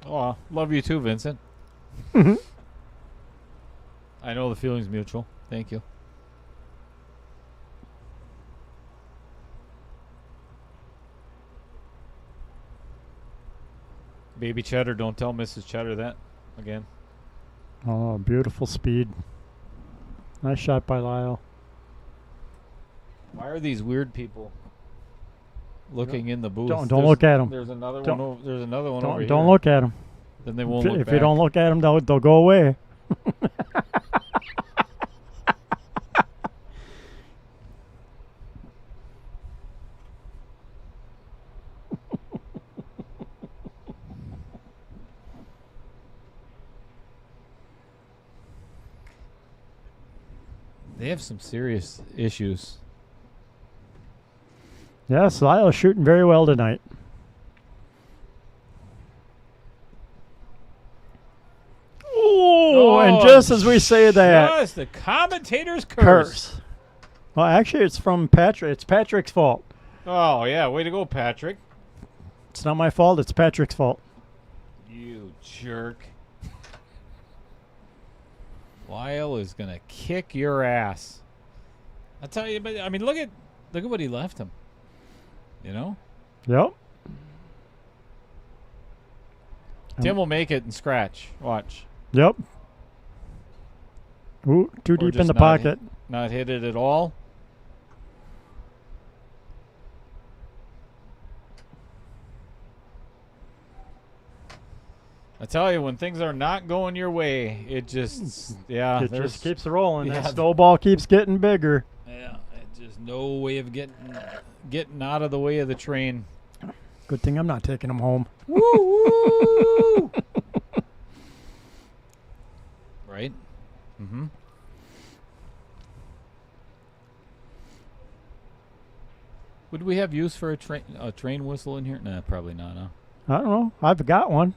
[SPEAKER 3] Oh, love you too, Vincent. I know the feeling's mutual. Thank you. Baby Cheddar, don't tell Mrs. Cheddar that again.
[SPEAKER 4] Oh, beautiful speed. Nice shot by Lyle.
[SPEAKER 3] Why are these weird people looking in the booth?
[SPEAKER 4] Don't look at 'em.
[SPEAKER 3] There's another
[SPEAKER 4] Don't-
[SPEAKER 3] one. There's another one over here.
[SPEAKER 4] Don't look at him.
[SPEAKER 3] Then they won't look
[SPEAKER 4] If
[SPEAKER 3] back.
[SPEAKER 4] you don't look at them, they'll go away.
[SPEAKER 3] They have some serious issues.
[SPEAKER 4] Yes, Lyle's shooting very well tonight. Oh, and just as we say that,
[SPEAKER 3] Just the commentator's curse.
[SPEAKER 4] Well, actually, it's from Patrick. It's Patrick's fault.
[SPEAKER 3] Oh, yeah. Way to go, Patrick.
[SPEAKER 4] It's not my fault. It's Patrick's fault.
[SPEAKER 3] You jerk. Lyle is going to kick your ass. I tell you, but I mean, look at what he left him. You know?
[SPEAKER 4] Yep.
[SPEAKER 3] Tim will make it and scratch. Watch.
[SPEAKER 4] Yep. Ooh, too
[SPEAKER 3] Or
[SPEAKER 4] deep in
[SPEAKER 3] just
[SPEAKER 4] the
[SPEAKER 3] not
[SPEAKER 4] pocket.
[SPEAKER 3] Not hit it at all. I tell you, when things are not going your way, it just, yeah.
[SPEAKER 4] It
[SPEAKER 3] there's-
[SPEAKER 4] just keeps rolling.
[SPEAKER 3] yeah.
[SPEAKER 4] That snowball keeps getting bigger.
[SPEAKER 3] Yeah, it's just no way of getting out of the way of the train.
[SPEAKER 4] Good thing I'm not taking him home.
[SPEAKER 3] Woo! Right? Mm-hmm. Would we have use for a train whistle in here? Nah, probably not, huh?
[SPEAKER 4] I don't know. I've got one.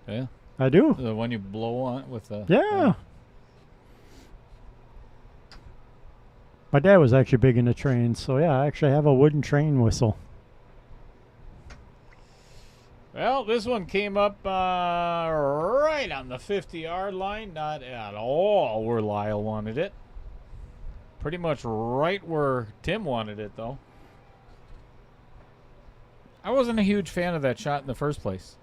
[SPEAKER 3] Yeah.
[SPEAKER 4] I do.
[SPEAKER 3] The one you blow on with the...
[SPEAKER 4] Yeah. My dad was actually big into trains, so yeah, I actually have a wooden train whistle.
[SPEAKER 3] Well, this one came up right on the 50-yard line. Not at all where Lyle wanted it. Pretty much right where Tim wanted it, though. I wasn't a huge fan of that shot in the first place.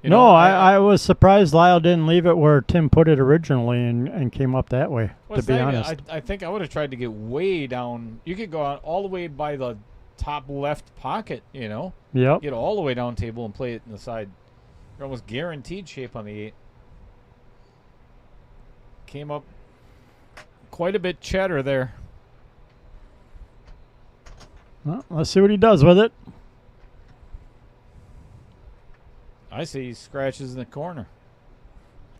[SPEAKER 4] I was surprised Lyle didn't leave it where Tim put it originally and came up that way, to be honest.
[SPEAKER 3] I think I would have tried to get way down. You could go out all the way by the top left pocket,
[SPEAKER 4] Yep.
[SPEAKER 3] Get all the way down table and play it in the side. You're almost guaranteed shape on the 8. Came up quite a bit cheddar there.
[SPEAKER 4] Well, let's see what he does with it.
[SPEAKER 3] I see he scratches in the corner.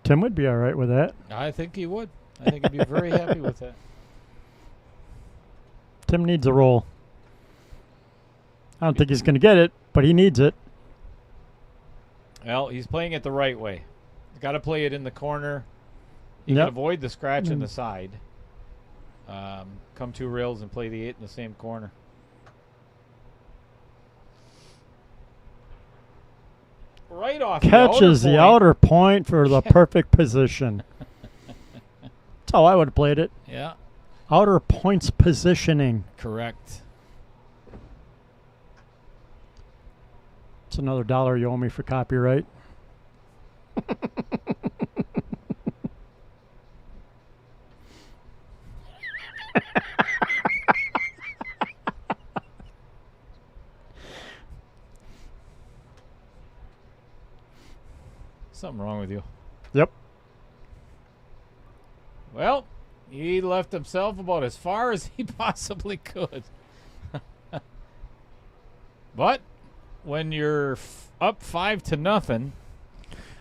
[SPEAKER 4] Tim would be all right with that.
[SPEAKER 3] I think he would. I think he'd be very happy with that.
[SPEAKER 4] Tim needs a roll. I don't think he's going to get it, but he needs it.
[SPEAKER 3] Well, he's playing it the right way. He's got to play it in the corner. You
[SPEAKER 4] Yep.
[SPEAKER 3] can avoid the scratch in the side. Come 2 rails and play the 8 in the same corner. Right off
[SPEAKER 4] Catches the
[SPEAKER 3] outer
[SPEAKER 4] outer point for the perfect position. That's how I would have played it.
[SPEAKER 3] point. Yeah,
[SPEAKER 4] Outer points positioning.
[SPEAKER 3] correct.
[SPEAKER 4] It's another $1 you owe me for copyright.
[SPEAKER 3] Something wrong with you.
[SPEAKER 4] Yep.
[SPEAKER 3] Well, he left himself about as far as he possibly could. But when you're up 5-0,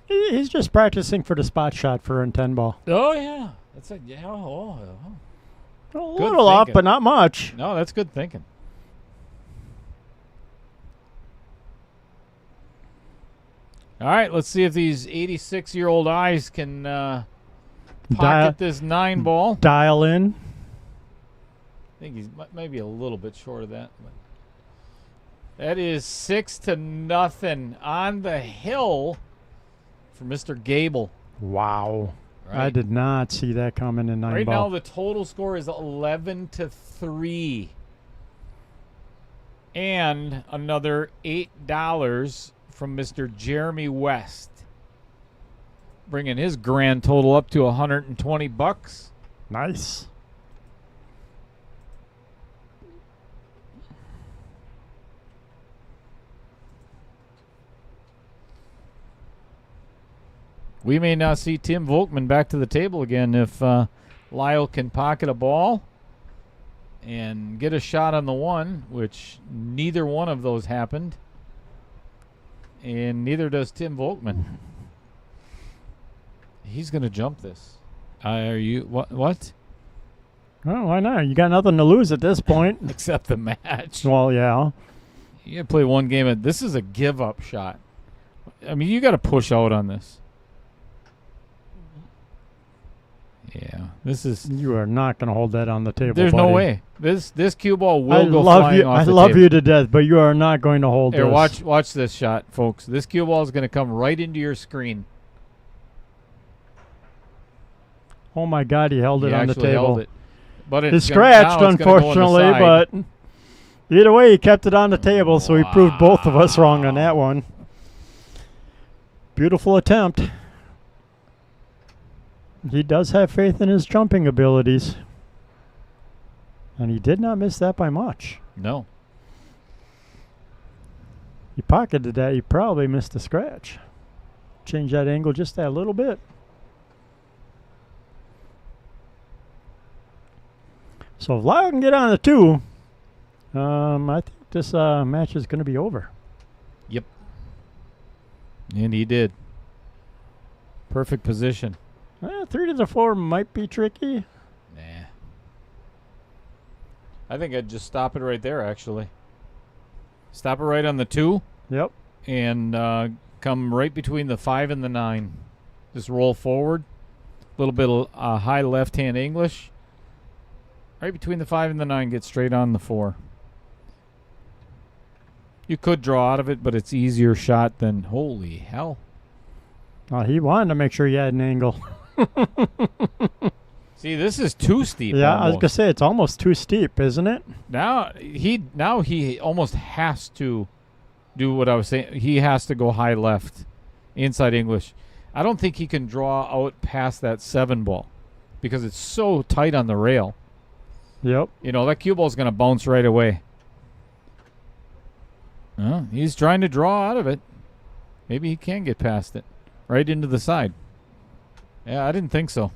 [SPEAKER 4] He's just practicing for the spot shot for a 10 ball.
[SPEAKER 3] oh yeah, that's a yeah.
[SPEAKER 4] A little up,
[SPEAKER 3] thinking.
[SPEAKER 4] but not much.
[SPEAKER 3] No, that's good thinking. All right, let's see if these 86-year-old eyes can pocket this 9 ball.
[SPEAKER 4] Dial in.
[SPEAKER 3] I think he's maybe a little bit short of that. But that is 6-0 on the hill for Mr. Goebel.
[SPEAKER 4] Wow.
[SPEAKER 3] Right.
[SPEAKER 4] I did not see that coming in 9
[SPEAKER 3] Right
[SPEAKER 4] ball.
[SPEAKER 3] now, the total score is 11-3, and another $8 from Mr. Jeremy West, bringing his grand total up to $120.
[SPEAKER 4] Nice.
[SPEAKER 3] We may not see Tim Volkman back to the table again if Lyle can pocket a ball and get a shot on the 1, which neither one of those happened. And neither does Tim Volkman. He's going to jump this. Are you... What?
[SPEAKER 4] Oh, why not? You got nothing to lose at this point.
[SPEAKER 3] Except the match.
[SPEAKER 4] Well, yeah.
[SPEAKER 3] You got to play one game. This is a give-up shot. I mean, you got to push out on this. Yeah, this is...
[SPEAKER 4] You are not going to hold that on the table,
[SPEAKER 3] There's
[SPEAKER 4] buddy.
[SPEAKER 3] no way. This cue ball will go flying off
[SPEAKER 4] I
[SPEAKER 3] the
[SPEAKER 4] love
[SPEAKER 3] table.
[SPEAKER 4] you to death, but you are not going to hold
[SPEAKER 3] Here,
[SPEAKER 4] this.
[SPEAKER 3] watch this shot, folks. This cue ball is going to come right into your screen.
[SPEAKER 4] Oh, my God, he held it
[SPEAKER 3] He
[SPEAKER 4] on the
[SPEAKER 3] actually
[SPEAKER 4] table.
[SPEAKER 3] held it. But
[SPEAKER 4] It
[SPEAKER 3] it's
[SPEAKER 4] scratched,
[SPEAKER 3] now it's gonna go on the
[SPEAKER 4] unfortunately,
[SPEAKER 3] side.
[SPEAKER 4] but either way, he kept it on the table, so he proved both of us wrong on that one. Beautiful attempt. He does have faith in his jumping abilities. And he did not miss that by much.
[SPEAKER 3] No.
[SPEAKER 4] He pocketed that. He probably missed a scratch. Change that angle just that little bit. So if Lyle can get on the 2, I think this match is going to be over.
[SPEAKER 3] Yep. And he did. Perfect position.
[SPEAKER 4] 3 to the 4 might be tricky.
[SPEAKER 3] Nah. I think I'd just stop it right there, actually. Stop it right on the 2.
[SPEAKER 4] Yep.
[SPEAKER 3] And come right between the 5 and the 9. Just roll forward. A little bit of high left-hand English. Right between the 5 and the 9, get straight on the 4. You could draw out of it, but it's easier shot than, holy hell.
[SPEAKER 4] He wanted to make sure you had an angle.
[SPEAKER 3] See, this is too steep.
[SPEAKER 4] Yeah, I was
[SPEAKER 3] almost.
[SPEAKER 4] gonna say it's almost too steep, isn't it?
[SPEAKER 3] Now he almost has to do what I was saying. He has to go high left, inside English. I don't think he can draw out past that 7 ball because it's so tight on the rail.
[SPEAKER 4] Yep.
[SPEAKER 3] You know, that cue ball's going to bounce right away. He's trying to draw out of it. Maybe he can get past it. Right into the side. Yeah, I didn't think so.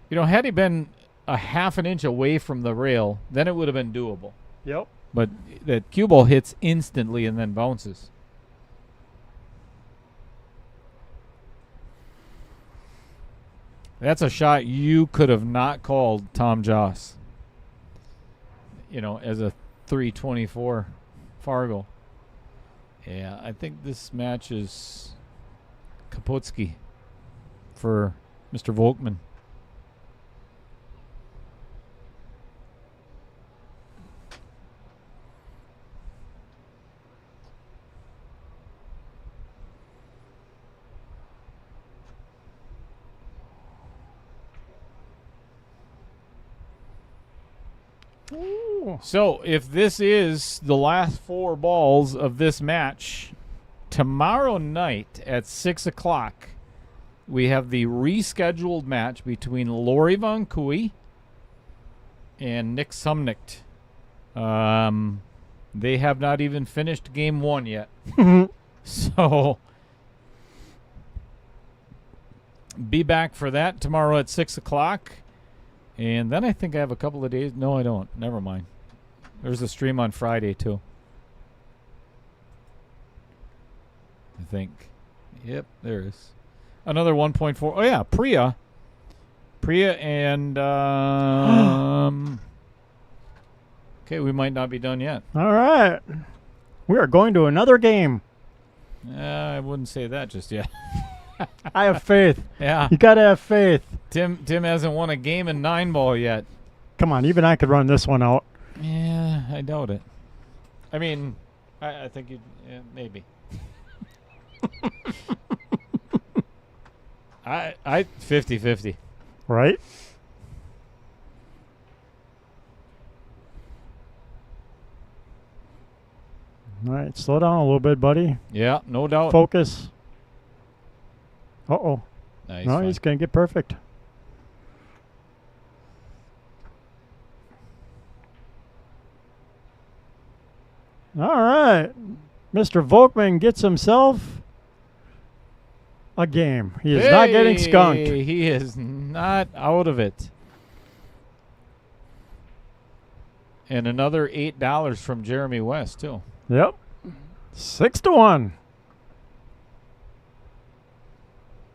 [SPEAKER 3] You know, had he been a half an inch away from the rail, then it would have been doable.
[SPEAKER 4] Yep.
[SPEAKER 3] But that cue ball hits instantly and then bounces. That's a shot you could have not called Tom Joss. You know, as a 324 Fargo. Yeah, I think this match is Kaputski for Mr. Volkman.
[SPEAKER 4] Ooh.
[SPEAKER 3] So, if this is the last 4 balls of this match, tomorrow night at 6 o'clock, we have the rescheduled match between Lori Von Cooey and Nick Sumnicht. They have not even finished game 1 yet. So, be back for that tomorrow at 6 o'clock. And then I think I have a couple of days. No, I don't. Never mind. There's a stream on Friday, too. I think. Yep, there is. Another 1.4. Oh, yeah, Priya. Priya and... okay, we might not be done yet.
[SPEAKER 4] All right. We are going to another game.
[SPEAKER 3] I wouldn't say that just yet.
[SPEAKER 4] I have faith.
[SPEAKER 3] Yeah.
[SPEAKER 4] You got to have faith.
[SPEAKER 3] Tim hasn't won a game in 9-ball yet.
[SPEAKER 4] Come on, even I could run this one out.
[SPEAKER 3] Yeah, I doubt it. I mean, I think you maybe. I 50-50.
[SPEAKER 4] Right? All right, slow down a little bit, buddy.
[SPEAKER 3] Yeah, no doubt.
[SPEAKER 4] Focus. Uh-oh.
[SPEAKER 3] Nice.
[SPEAKER 4] No, he's going to get perfect. All right. Mr. Volkman gets himself a game. He is not getting skunked.
[SPEAKER 3] He is not out of it. And another $8 from Jeremy West, too.
[SPEAKER 4] Yep. 6-1.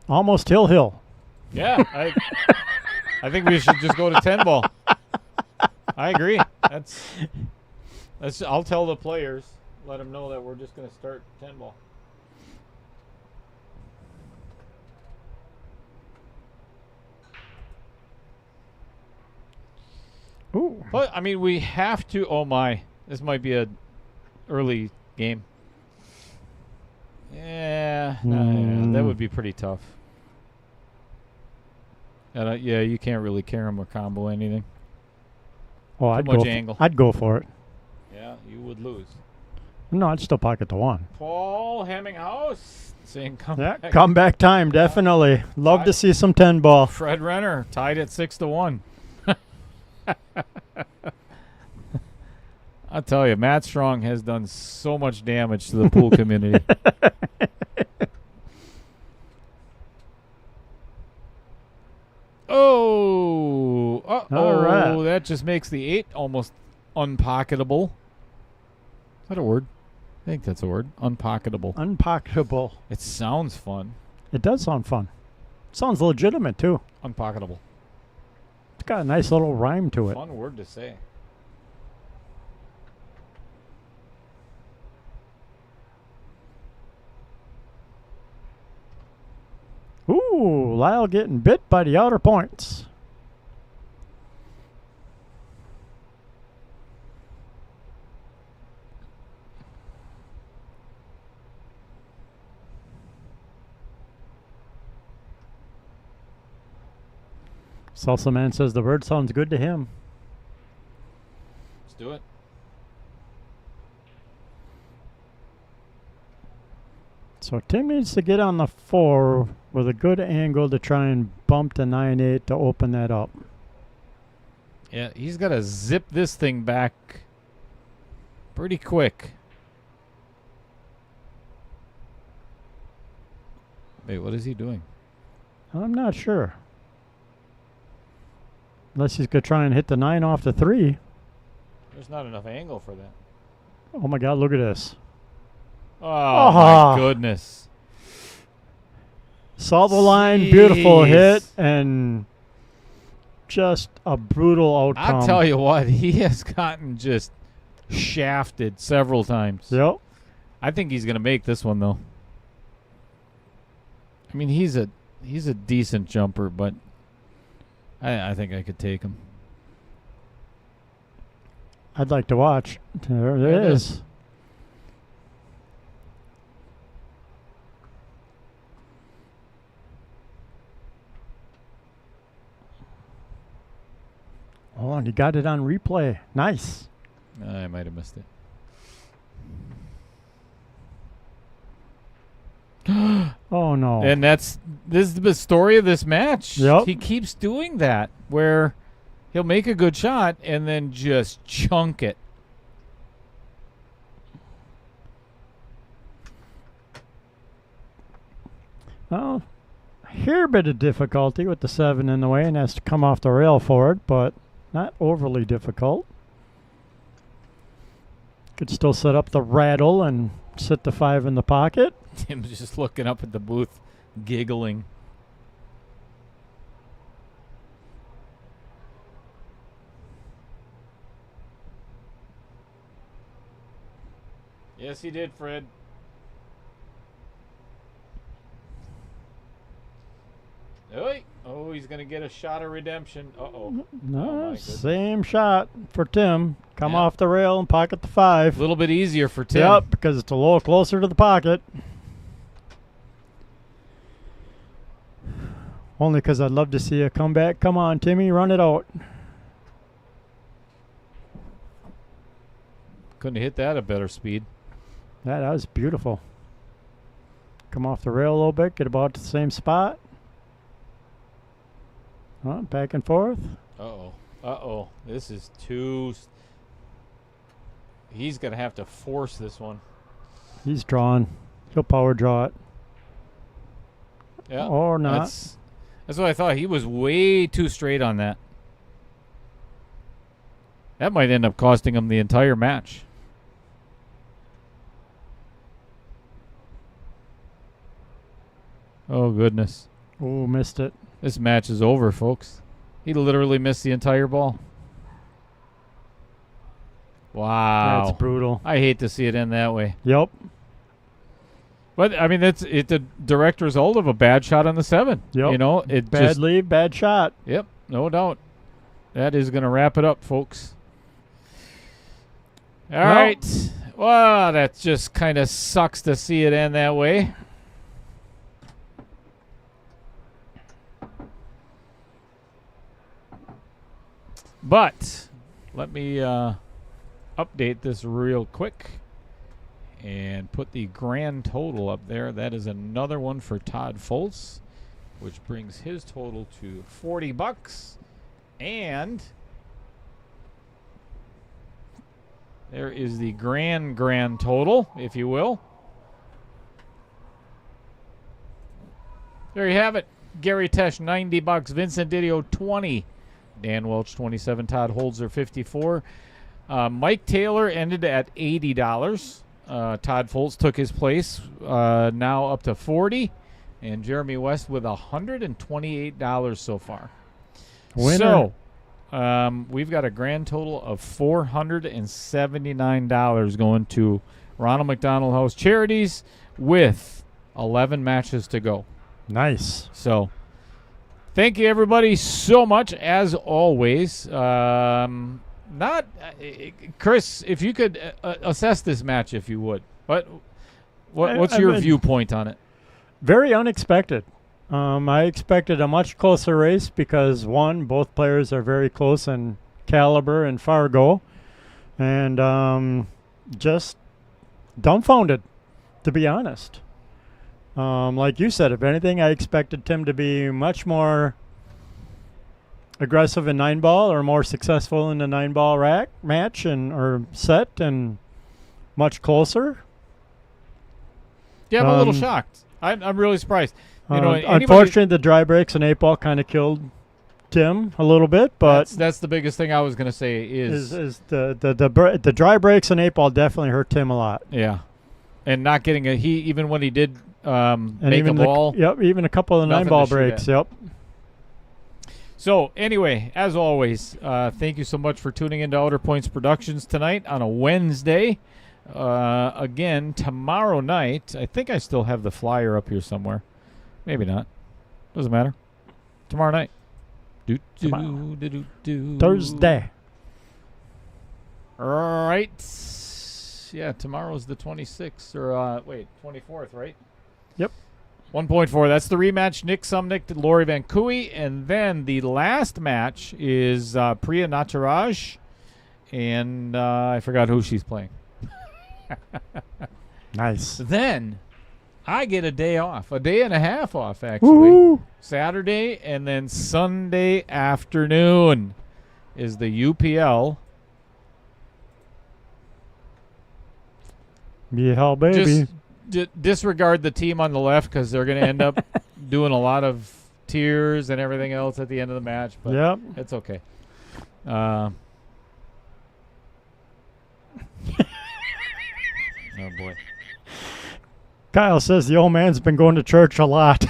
[SPEAKER 4] Almost hill.
[SPEAKER 3] Yeah, I think we should just go to 10-ball. I agree. That's. I'll tell the players, let them know that we're just going to start 10-ball.
[SPEAKER 4] Ooh.
[SPEAKER 3] But I mean, we have to. Oh my, this might be a early game. Yeah, no, that would be pretty tough. Yeah, you can't really carry him or combo anything.
[SPEAKER 4] Oh, I'd go for it.
[SPEAKER 3] Yeah, you would lose.
[SPEAKER 4] No, I'd still pocket the 1.
[SPEAKER 3] Paul Hemminghaus saying
[SPEAKER 4] Yeah, comeback time, definitely. Love to see some 10-ball.
[SPEAKER 3] Fred Renner tied at 6-1. I'll tell you, Matt Strong has done so much damage to the pool community. Oh,
[SPEAKER 4] All right.
[SPEAKER 3] That just makes the 8 almost unpocketable. Is that a word? I think that's a word. Unpocketable.
[SPEAKER 4] Unpocketable.
[SPEAKER 3] It sounds fun.
[SPEAKER 4] It does sound fun. Sounds legitimate, too.
[SPEAKER 3] Unpocketable.
[SPEAKER 4] It's got a nice little rhyme to it.
[SPEAKER 3] Fun word to say.
[SPEAKER 4] Ooh, Lyle getting bit by the outer points. Salsa Man says the word sounds good to him.
[SPEAKER 3] Let's do it.
[SPEAKER 4] So Tim needs to get on the 4 with a good angle to try and bump to 9-8 to open that up.
[SPEAKER 3] Yeah, he's got to zip this thing back pretty quick. Wait, what is he doing?
[SPEAKER 4] I'm not sure. Unless he's going to try and hit the 9 off the 3.
[SPEAKER 3] There's not enough angle for that.
[SPEAKER 4] Oh my God, look at this.
[SPEAKER 3] Oh, my goodness.
[SPEAKER 4] Saw the line, beautiful hit, and just a brutal outcome.
[SPEAKER 3] I'll tell you what, he has gotten just shafted several times.
[SPEAKER 4] Yep.
[SPEAKER 3] I think he's going to make this one, though. I mean, he's a decent jumper, but I think I could take him.
[SPEAKER 4] I'd like to watch. There it is. Oh, and he got it on replay. Nice.
[SPEAKER 3] I might have missed it.
[SPEAKER 4] Oh, no.
[SPEAKER 3] And this is the story of this match.
[SPEAKER 4] Yep.
[SPEAKER 3] He keeps doing that where he'll make a good shot and then just chunk it.
[SPEAKER 4] Well, here a bit of difficulty with the 7 in the way and has to come off the rail for it, but not overly difficult. Could still set up the rattle and sit the 5 in the pocket.
[SPEAKER 3] Tim's just looking up at the booth, giggling. Yes, he did, Fred. Oh, he's going to get a shot of redemption. Uh-oh.
[SPEAKER 4] No,
[SPEAKER 3] my
[SPEAKER 4] same shot for Tim. Come
[SPEAKER 3] Yep.
[SPEAKER 4] off the rail and pocket the 5.
[SPEAKER 3] A little bit easier for Tim.
[SPEAKER 4] Yep, because it's a little closer to the pocket. Only because I'd love to see a comeback. Come on, Timmy, run it out.
[SPEAKER 3] Couldn't have hit that at better speed.
[SPEAKER 4] Yeah, that was beautiful. Come off the rail a little bit, get about the same spot. Oh, back and forth.
[SPEAKER 3] Uh-oh. Uh-oh. This is too... He's going to have to force this one.
[SPEAKER 4] He's drawn. He'll power draw it.
[SPEAKER 3] Yeah.
[SPEAKER 4] Or not.
[SPEAKER 3] That's what I thought. He was way too straight on that. That might end up costing him the entire match. Oh, goodness.
[SPEAKER 4] Oh, missed it.
[SPEAKER 3] This match is over, folks. He literally missed the entire ball. Wow.
[SPEAKER 4] That's brutal.
[SPEAKER 3] I hate to see it end that way.
[SPEAKER 4] Yep.
[SPEAKER 3] But, I mean, it's the direct result of a bad shot on the 7.
[SPEAKER 4] Yep.
[SPEAKER 3] You know, it
[SPEAKER 4] Bad
[SPEAKER 3] just...
[SPEAKER 4] lead, bad shot.
[SPEAKER 3] Yep, no doubt. That is going to wrap it up, folks. All right. Well, that just kind of sucks to see it end that way. But let me update this real quick and put the grand total up there. That is another one for Todd Foltz, which brings his total to $40. And there is the grand total, if you will. There you have it. Gary Tesh, $90. Vincent Didio, $20. Dan Welch, $27. Todd Holzer, $54. Mike Taylor ended at $80. Todd Foltz took his place, now up to $40. And Jeremy West with $128 so far.
[SPEAKER 4] Winner.
[SPEAKER 3] So, we've got a grand total of $479 going to Ronald McDonald House Charities with 11 matches to go.
[SPEAKER 4] Nice.
[SPEAKER 3] So, thank you everybody so much as always. Chris, if you could assess this match, if you would. What's your viewpoint on it?
[SPEAKER 4] Very unexpected. I expected a much closer race because, one, both players are very close in caliber and Fargo. And just dumbfounded, to be honest. Like you said, if anything, I expected Tim to be much more aggressive in 9-ball or more successful in the 9-ball rack match or set and much closer.
[SPEAKER 3] Yeah, I'm a little shocked. I'm really surprised.
[SPEAKER 4] Unfortunately, the dry breaks and 8-ball kind of killed Tim a little bit, but
[SPEAKER 3] that's the biggest thing I was going to say is
[SPEAKER 4] the dry breaks and 8-ball definitely hurt Tim a lot.
[SPEAKER 3] Yeah, and not getting even when he did
[SPEAKER 4] and
[SPEAKER 3] make
[SPEAKER 4] even
[SPEAKER 3] a ball.
[SPEAKER 4] Even a couple of the 9-ball breaks. Yep.
[SPEAKER 3] So anyway, as always, thank you so much for tuning into Outer Points Productions tonight on a Wednesday. Again, tomorrow night, I think I still have the flyer up here somewhere. Maybe not. Doesn't matter. Tomorrow night.
[SPEAKER 4] Thursday.
[SPEAKER 3] Right. Yeah, tomorrow's the 26th. Or, 24th, right?
[SPEAKER 4] Yep.
[SPEAKER 3] 1.4. That's the rematch. Nick Sumnick to Lori Van Cooey. And then the last match is Priya Nataraj. And I forgot who she's playing.
[SPEAKER 4] Nice.
[SPEAKER 3] Then I get a day off, a day and a half off, actually.
[SPEAKER 4] Woo!
[SPEAKER 3] Saturday and then Sunday afternoon is the UPL.
[SPEAKER 4] Yeah, baby.
[SPEAKER 3] Just disregard the team on the left because they're going to end up doing a lot of tears and everything else at the end of the match. But
[SPEAKER 4] yep.
[SPEAKER 3] It's okay. Oh, boy.
[SPEAKER 4] Kyle says the old man's been going to church a lot.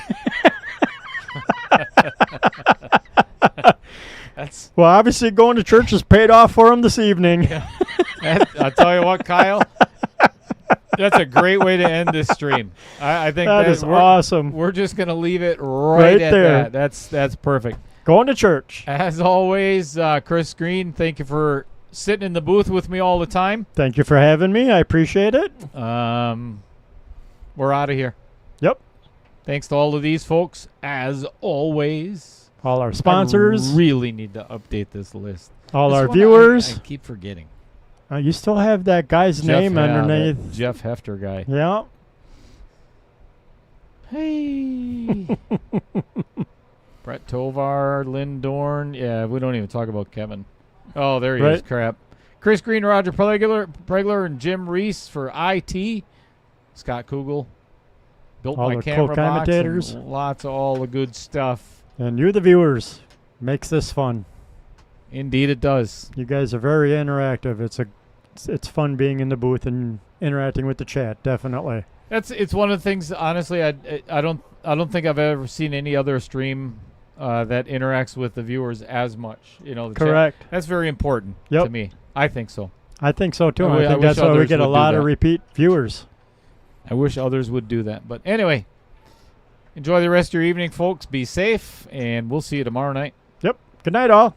[SPEAKER 4] Well, obviously going to church has paid off for him this evening.
[SPEAKER 3] Yeah. I'll tell you what, Kyle. That's a great way to end this stream. I think
[SPEAKER 4] that is awesome.
[SPEAKER 3] We're just going to leave it right at
[SPEAKER 4] there.
[SPEAKER 3] That. That's perfect.
[SPEAKER 4] Going to church.
[SPEAKER 3] As always, Chris Green, thank you for sitting in the booth with me all the time.
[SPEAKER 4] Thank you for having me. I appreciate it.
[SPEAKER 3] We're out of here.
[SPEAKER 4] Yep.
[SPEAKER 3] Thanks to all of these folks, as always.
[SPEAKER 4] All our sponsors.
[SPEAKER 3] I really need to update this list.
[SPEAKER 4] All our viewers.
[SPEAKER 3] I keep forgetting.
[SPEAKER 4] You still have that guy's name underneath.
[SPEAKER 3] Jeff Hefter guy.
[SPEAKER 4] Yeah.
[SPEAKER 3] Hey. Brett Tovar, Lynn Dorn. Yeah, we don't even talk about Kevin. Oh, there he is. Crap. Chris Green, Roger Pregler, and Jim Reese for IT. Scott Kugel built
[SPEAKER 4] all
[SPEAKER 3] my
[SPEAKER 4] the
[SPEAKER 3] camera box.
[SPEAKER 4] commentators.
[SPEAKER 3] Lots of all the good stuff.
[SPEAKER 4] And you, the viewers, makes this fun.
[SPEAKER 3] Indeed, it does.
[SPEAKER 4] You guys are very interactive. It's fun being in the booth and interacting with the chat. Definitely.
[SPEAKER 3] It's one of the things. Honestly, I don't think I've ever seen any other stream that interacts with the viewers as much. The
[SPEAKER 4] correct.
[SPEAKER 3] Chat. That's very important to me. I think so.
[SPEAKER 4] I think so too. I think that's why we get a lot of repeat viewers.
[SPEAKER 3] I wish others would do that. But anyway, enjoy the rest of your evening, folks. Be safe, and we'll see you tomorrow night.
[SPEAKER 4] Yep. Good night, all.